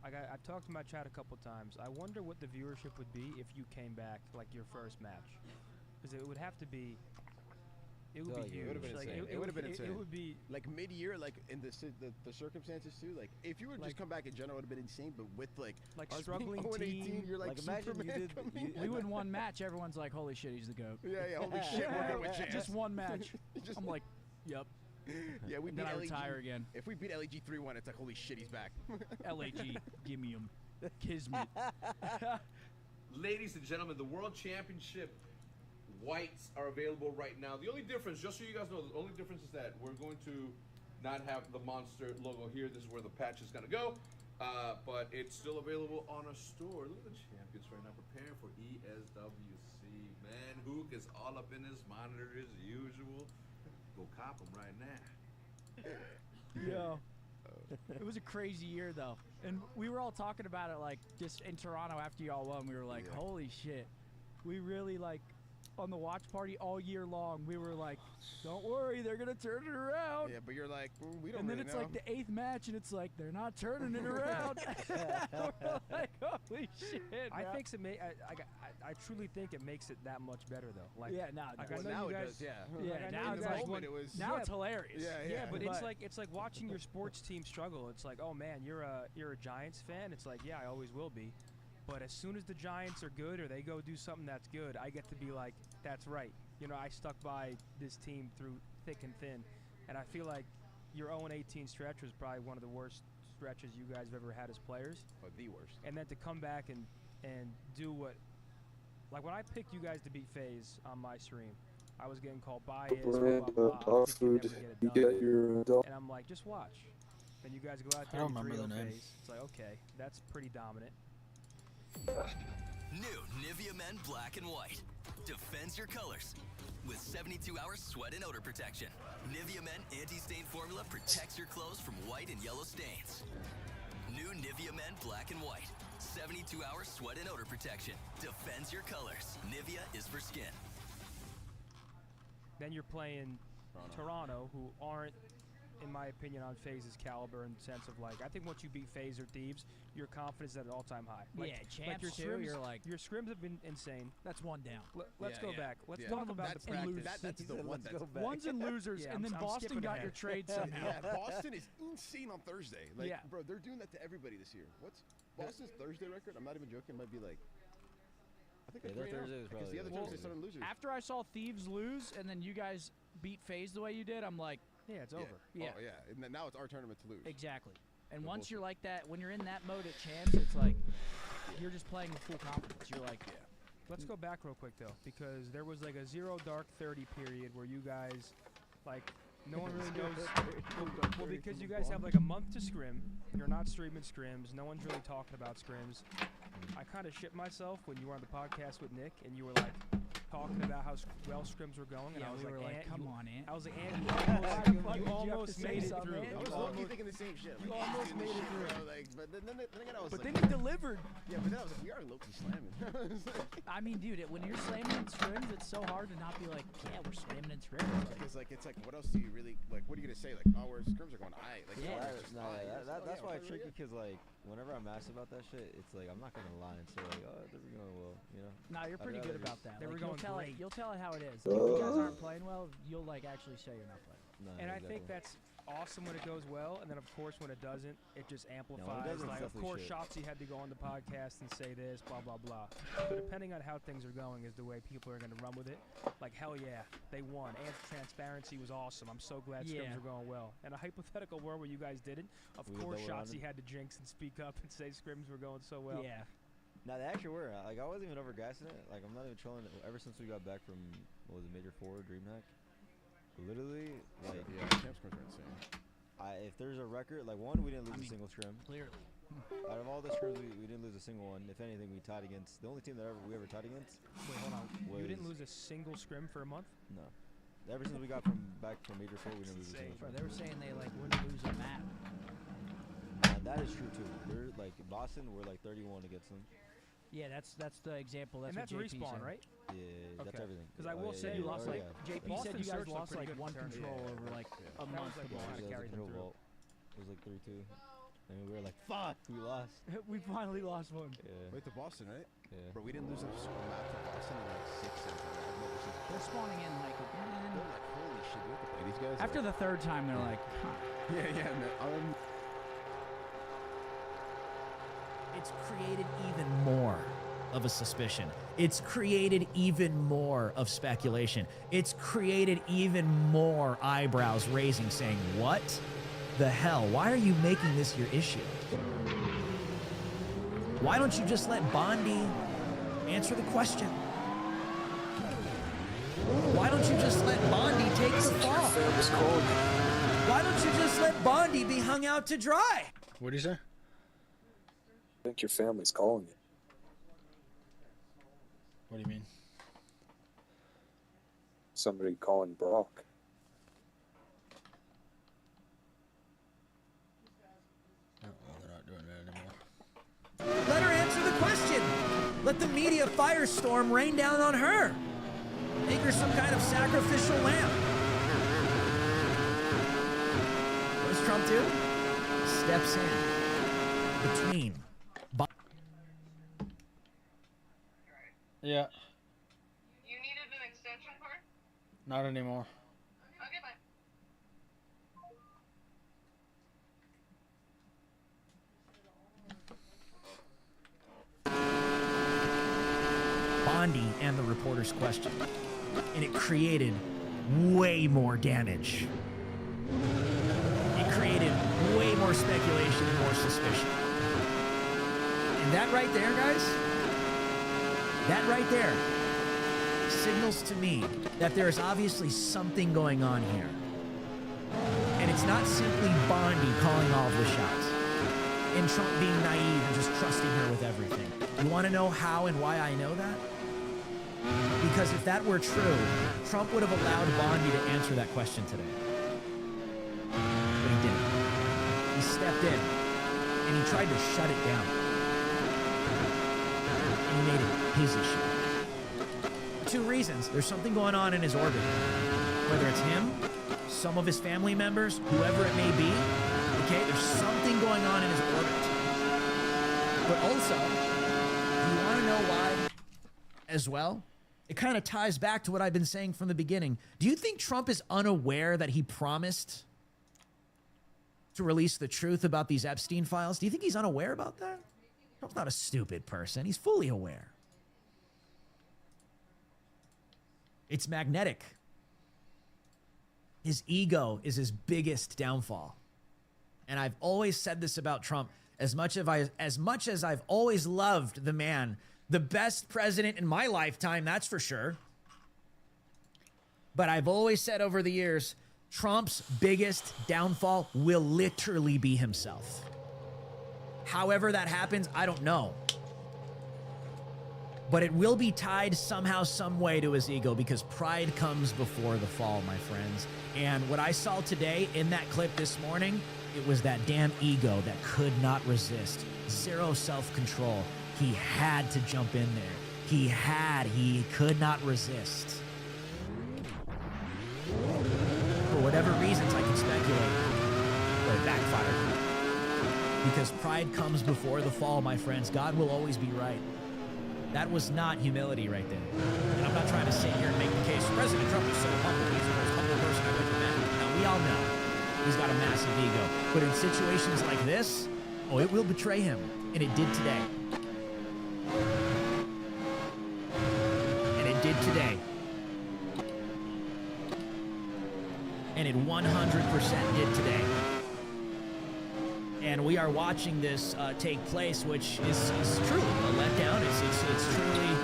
I've talked to my chat a couple times. I wonder what the viewership would be if you came back like your first match, because it would have to be. It would be huge. It would have been Like, insane. It would have been insane. It would be like mid-year, like in the circumstances too. Like if you were just come back in general, it would have been insane. But with like us struggling being 0-18, team, you're like imagine you Superman did. coming. We win one match, everyone's like, "Holy shit, he's the goat." Yeah, holy shit, we're going with Jazz. Just one match. Just- I'm like, "Yep." Yeah, we And beat then I LAG. retire again. If we beat LAG 3-1, it's like holy shit, he's back. LAG, give me him. Kismet. Ladies and gentlemen, the World Championship whites are available right now. The only difference, just so you guys know, the only difference is that we're going to not have the Monster logo here. This is where the patch is going to go. But it's still available on a store. Look at the champions right now preparing for ESWC. Man, Hook is all up in his monitor as usual. Go cop him right now. Yeah. It was a crazy year though, and we were all talking about it like just in Toronto after y'all won. We were like, "Holy shit!" We really like on the watch party all year long. We were like, "Don't worry, they're gonna turn it around." Yeah, but you're like, we don't. And then really it's know. like the 8th match, and it's like they're not turning it around. We're like, "Holy shit!" I bro." think I truly think it makes it that much better though. Like Yeah, now it like, does. I know Now you it guys, does, yeah. Yeah, like, I know now you it's guys like won- now it's hilarious. Yeah, but But- it's like watching your sports team struggle. It's like, oh man, you're a Giants fan. It's like, yeah, I always will be. But as soon as the Giants are good or they go do something that's good, I get to be like, that's right. You know, I stuck by this team through thick and thin, and I feel like your 0-18 stretch was probably one of the worst stretches you guys have ever had as players. Oh, the worst. And then to come back and do what, like when I picked you guys to beat FaZe on my stream, I was getting called biased, blah, Brand blah, blah, dog thinking you'd food. never get it You done. get your dog. And I'm like, just watch. And you guys go out I there don't and remember the name. FaZe. It's like, okay, that's pretty dominant. New Nivea Men Black and White defends your colors with 72 hours sweat and odor protection. Nivea Men anti-stain formula protects your clothes from white and yellow stains. New Nivea Men Black and White 72 hours sweat and odor protection defends your colors. Nivea is for skin. Then you're playing Toronto, who aren't in my opinion, on FaZe's caliber in the sense of like, I think once you beat FaZe or Thieves, your confidence is at an all-time high. Like, Yeah, like your champs too, scrims, you're like- your scrims have been insane. That's one down. Let's go back. Let's Yeah. talk about That's the practice. That's the one. That's Ones and losers, Yeah, and then I'm Boston skipping got ahead. your trade somehow. Yeah, Boston is insane on Thursday. Like, Yeah. bro, they're doing that to everybody this year. What's Boston's Thursday record? I'm not even joking. Might be like, I think Yeah, they're their 3-0. Thursday is Because the other probably- Thursday started losers. After I saw Thieves lose, and then you guys beat FaZe the way you did, I'm like, yeah, it's Yeah. over. Yeah. Oh, yeah. And then now it's our tournament to lose. Exactly. And No once bullshit. you're like that, when you're in that mode at champs, it's like you're just playing with full confidence. You're like, Let's go back real quick though, because there was like a 0 dark 30 period where you guys, like, no one really knows. Well, because you guys have like a month to scrim. You're not streaming scrims. No one's really talking about scrims. I kind of shit myself when you were on the podcast with Nick and you were like talking about how well scrims were going, and Yeah, I was we like, were like, "Ant, come you-" on, Ant. I was like, "Ant, Did you you have almost to say made it something, through." Ant? I was You low-key almost- thinking the same shit. You Like, almost doing made this it shit, through. bro, like, but then again, I was but like, then you delivered. yeah, but then I was like, we are low-key slamming. I mean, dude, when you're slamming in scrims, it's so hard to not be like, yeah, we're slamming in scrims. Like, Because like it's like, what else do you really like? What are you gonna say? Like, oh, our scrims are going aight. Like, Yeah. no, it's just No, aight. yeah, It's like, that's oh, why yeah, it's we're tricky really because like whenever I'm asked about that shit, it's like I'm not gonna lie and say like, oh, they're going well, you know. nah, you're I'd pretty good rather about just- that. They were Like, you'll going tell great. it. You'll tell it how it is. Like, if you guys aren't playing well, you'll like actually say you're not playing. No, And I exactly. think that's awesome when it goes well, and then of course when it doesn't, it just amplifies. doesn't, Like, it's of definitely course, shit. Shopsy had to go on the podcast and say this, blah blah blah. So depending on how things are going, is the way people are going to run with it. Like, hell yeah, they won, and transparency was awesome. I'm so glad Yeah. scrims are going well. In a hypothetical world where you guys didn't, of We were course double Shopsy rounded. had to jinx and speak up and say scrims were going so well. Yeah. No, they actually were. Like I wasn't even overgassing it. Like I'm not even trolling it. Ever since we got back from what was it, Major 4 DreamHack, literally like yeah, camp scrims are insane. if there's a record, like one, we didn't lose I a mean, single scrim. Clearly. Out of all the scrims, we didn't lose a single one. If anything, we tied against the only team that we ever tied against. Wait, hold on. You didn't was- lose a single scrim for a month? No. Ever since we got back from Major 4, we didn't lose a single Bro, scrim. they were saying they like wouldn't lose a map. And that is true too. They're like Boston, we're like 31 against them. Yeah, that's the example. That's And that's what JP respawn, said. right? Yeah, that's Okay. everything. 'Cause I will yeah, say yeah, you yeah, lost, oh, like, yeah. JP Boston said you guys Search looked lost pretty like good one in terms of- control over like a That was month. like to what Boston. kinda Yeah, carried them control through. vault. It was like 3-2. And we were like, fuck, we lost. We finally lost one. Yeah. Wait, to Boston, right? Yeah. Bro, we didn't lose a map to Boston in like 6 seconds. I've never seen. They're spawning in like They're like, holy shit, do we have to play these guys? after the third time. They're like, huh. Yeah, man. It's created even more of a suspicion. It's created even more of speculation. It's created even more eyebrows raising, saying, what the hell? Why are you making this your issue? Why don't you just let Bondi answer the question? Why don't you just let Bondi take the fall? Why don't you just let Bondi be hung out to dry? What do you say? I think your family's calling you. What do you mean? Somebody calling Brock. Oh, well, they're not doing that anymore. Let her answer the question. Let the media firestorm rain down on her. Make her some kind of sacrificial lamb. What does Trump do? Steps in between. Yeah, You needed an extension cord? not anymore. Okay, bye. Bondi and the reporter's question. And it created way more damage. It created way more speculation and more suspicion. And that right there, guys, that right there signals to me that there is obviously something going on here. And it's not simply Bondi calling all of the shots and Trump being naive and just trusting her with everything. You want to know how and why I know that? Because if that were true, Trump would have allowed Bondi to answer that question today. But he didn't. He stepped in and he tried to shut it down. And he made it his issue. 2 reasons. There's something going on in his orbit. Whether it's him some of his family members, whoever it may be. Okay, there's something going on in his orbit. But also, do you want to know why as well? It kind of ties back to what I've been saying from the beginning. Do you think Trump is unaware that he promised to release the truth about these Epstein files? Do you think he's unaware about that? Trump's not a stupid person. He's fully aware. It's magnetic. His ego is his biggest downfall. And I've always said this about Trump. As much as I've always loved the man, the best president in my lifetime, that's for sure. But I've always said over the years, Trump's biggest downfall will literally be himself. However that happens, I don't know. But it will be tied somehow, some way to his ego, because pride comes before the fall, my friends. And what I saw today in that clip this morning, it was that damn ego that could not resist. Zero self-control. He had to jump in there. He could not resist. For whatever reasons, I can speculate, but it backfired. Because pride comes before the fall, my friends. God will always be right. That was not humility right there. And I'm not trying to sit here and make the case. President Trump is so humble. He's the most humble person I've ever met. Now, we all know he's got a massive ego. But in situations like this, oh, it will betray him. And it did today. And it did today. And it 100% did today. And we are watching this take place, which is truly a letdown. It's truly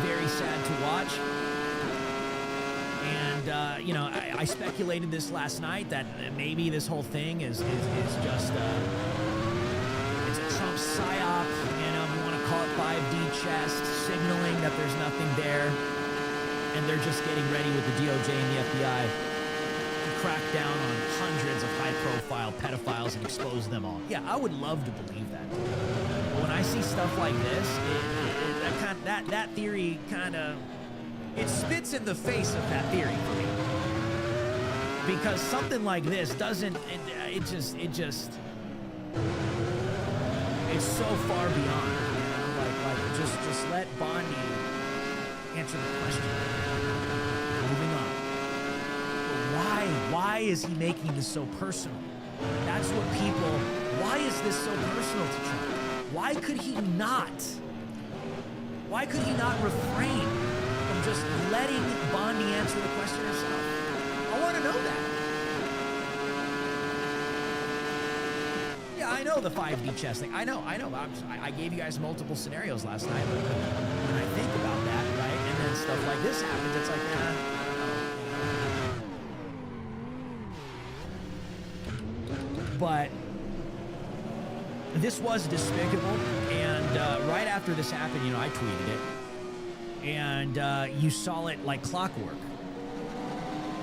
very sad to watch. And, you know, I speculated this last night that maybe this whole thing is just it's a Trump psyop, you know, we want to call it 5D chess, signaling that there's nothing there. And they're just getting ready with the DOJ and the FBI crack down on hundreds of high-profile pedophiles and expose them all. Yeah, I would love to believe that. But when I see stuff like this, that theory kind of, it spits in the face of that theory for me. Because something like this doesn't, it's so far beyond, you know, like just let Bondi answer the question. Moving on. Why is he making this so personal? That's what people, why is this so personal to Trump? Why could he not refrain from just letting Bondi answer the question herself? I want to know that. Yeah, I know the 5D chess thing. I know. I gave you guys multiple scenarios last night. But when I think about that, right, and then stuff like this happens, it's like, But this was despicable, and right after this happened, you know, I tweeted it, and you saw it like clockwork.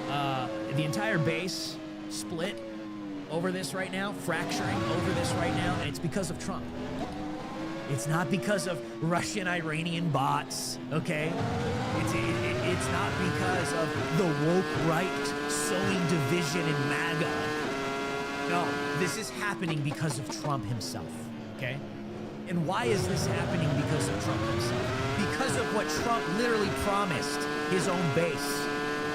The entire base split over this right now, fracturing over this right now, and it's because of Trump. It's not because of Russian-Iranian bots, okay? It's not because of the woke right sowing division in MAGA. No, this is happening because of Trump himself, okay? And why is this happening because of Trump himself? Because of what Trump literally promised his own base,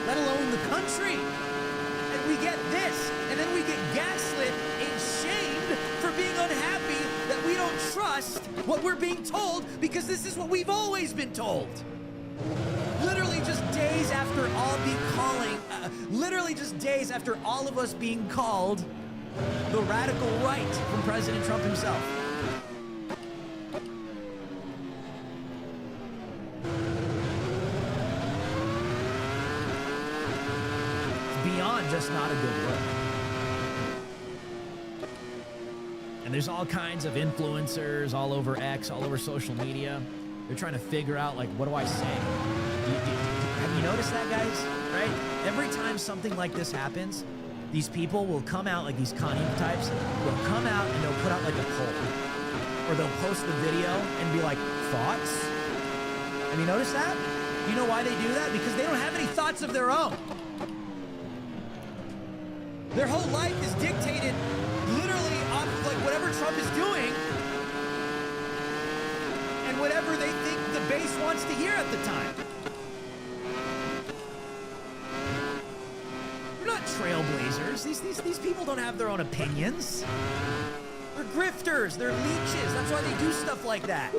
let alone the country. And we get this, and then we get gaslit and shamed for being unhappy that we don't trust what we're being told because this is what we've always been told. Literally just days after days after all of us being called the radical right from President Trump himself. Beyond just not a good look. And there's all kinds of influencers all over X, all over social media. They're trying to figure out, like, what do I say? Have you noticed that, guys? Right? Every time something like this happens, these people will come out, like these Kanye types, they'll come out and they'll put out like a poll. Or they'll post the video and be like, thoughts? Have you noticed that? You know why they do that? Because they don't have any thoughts of their own. Their whole life is dictated literally off of like whatever Trump is doing and whatever they think the base wants to hear at the time. They're not trailblazers. These people don't have their own opinions. They're grifters. They're leeches. That's why they do stuff like that.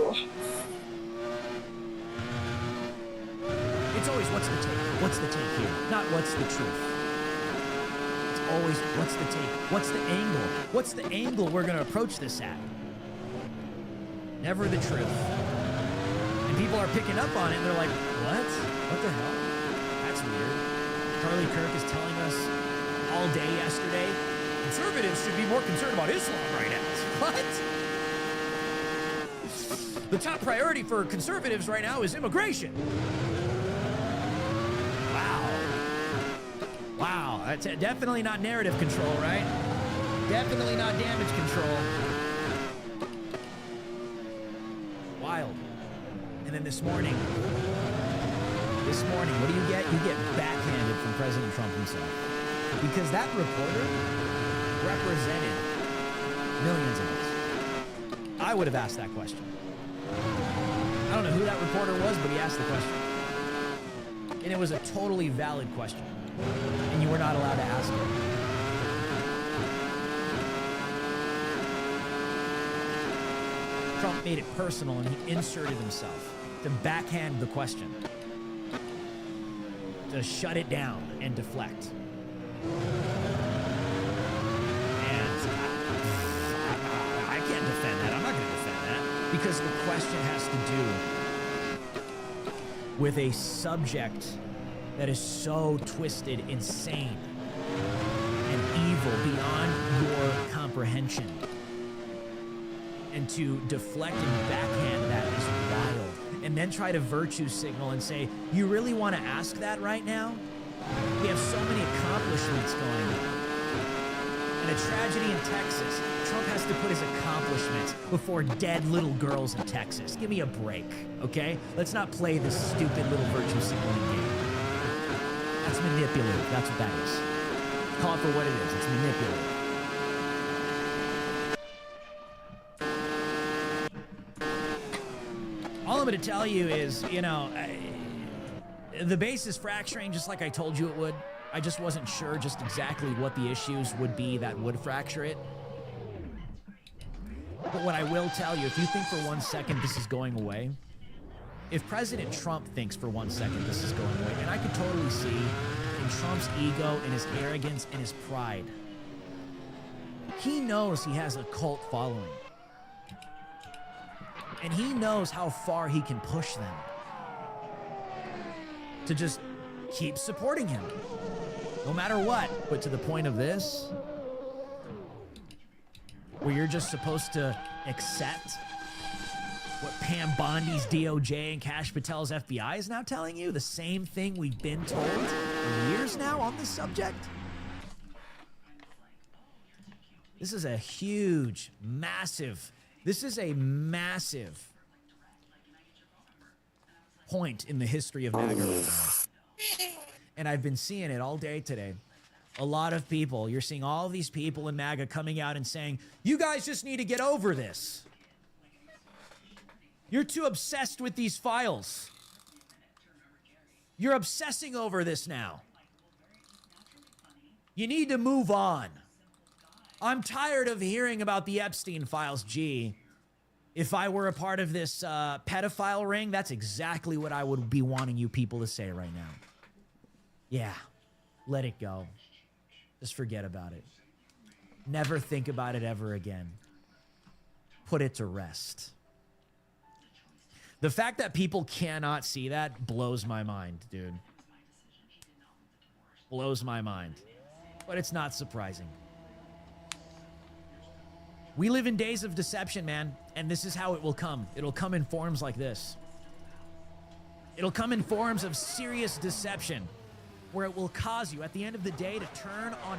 It's always what's the take? What's the take here? Not what's the truth. It's always what's the take? What's the angle? What's the angle we're going to approach this at? Never the truth. And people are picking up on it and they're like, what? What the hell? That's weird. Charlie Kirk is telling us all day yesterday, conservatives should be more concerned about Islam right now. What? The top priority for conservatives right now is immigration. Wow, that's definitely not narrative control, right? Definitely not damage control. Wild. And then this morning, what do you get? You get backhanded from President Trump himself. Because that reporter represented millions of us. I would have asked that question. I don't know who that reporter was, but he asked the question. And it was a totally valid question. And you were not allowed to ask it. Trump made it personal and he inserted himself to backhand the question, to shut it down and deflect. And I can't defend that. I'm not going to defend that because the question has to do with a subject that is so twisted, insane, and evil beyond your comprehension. And to deflect and backhand that is wild. And then try to virtue signal and say, you really want to ask that right now? We have so many accomplishments going on. And a tragedy in Texas. Trump has to put his accomplishments before dead little girls in Texas. Give me a break, okay? Let's not play this stupid little virtue signaling game. That's manipulative. That's what that is. Call it for what it is. It's manipulative. All I'm going to tell you is, you know, the base is fracturing just like I told you it would. I just wasn't sure just exactly what the issues would be that would fracture it. But what I will tell you, if you think for 1 second this is going away, if President Trump thinks for 1 second this is going away, and I could totally see in Trump's ego and his arrogance and his pride, he knows he has a cult following. And he knows how far he can push them to just keep supporting him, no matter what. But to the point of this, where you're just supposed to accept what Pam Bondi's DOJ and Kash Patel's FBI is now telling you, the same thing we've been told for years now on this subject. This is a huge, massive, this is a massive point in the history of MAGA right now. And I've been seeing it all day today. A lot of people, you're seeing all these people in MAGA coming out and saying, you guys just need to get over this. You're too obsessed with these files. You're obsessing over this now. You need to move on. I'm tired of hearing about the Epstein files. Gee, if I were a part of this pedophile ring, that's exactly what I would be wanting you people to say right now. Yeah, let it go. Just forget about it. Never think about it ever again. Put it to rest. The fact that people cannot see that blows my mind, dude. Blows my mind. But it's not surprising. We live in days of deception, man, and this is how it will come. It'll come in forms like this. It'll come in forms of serious deception, where it will cause you, at the end of the day, to turn on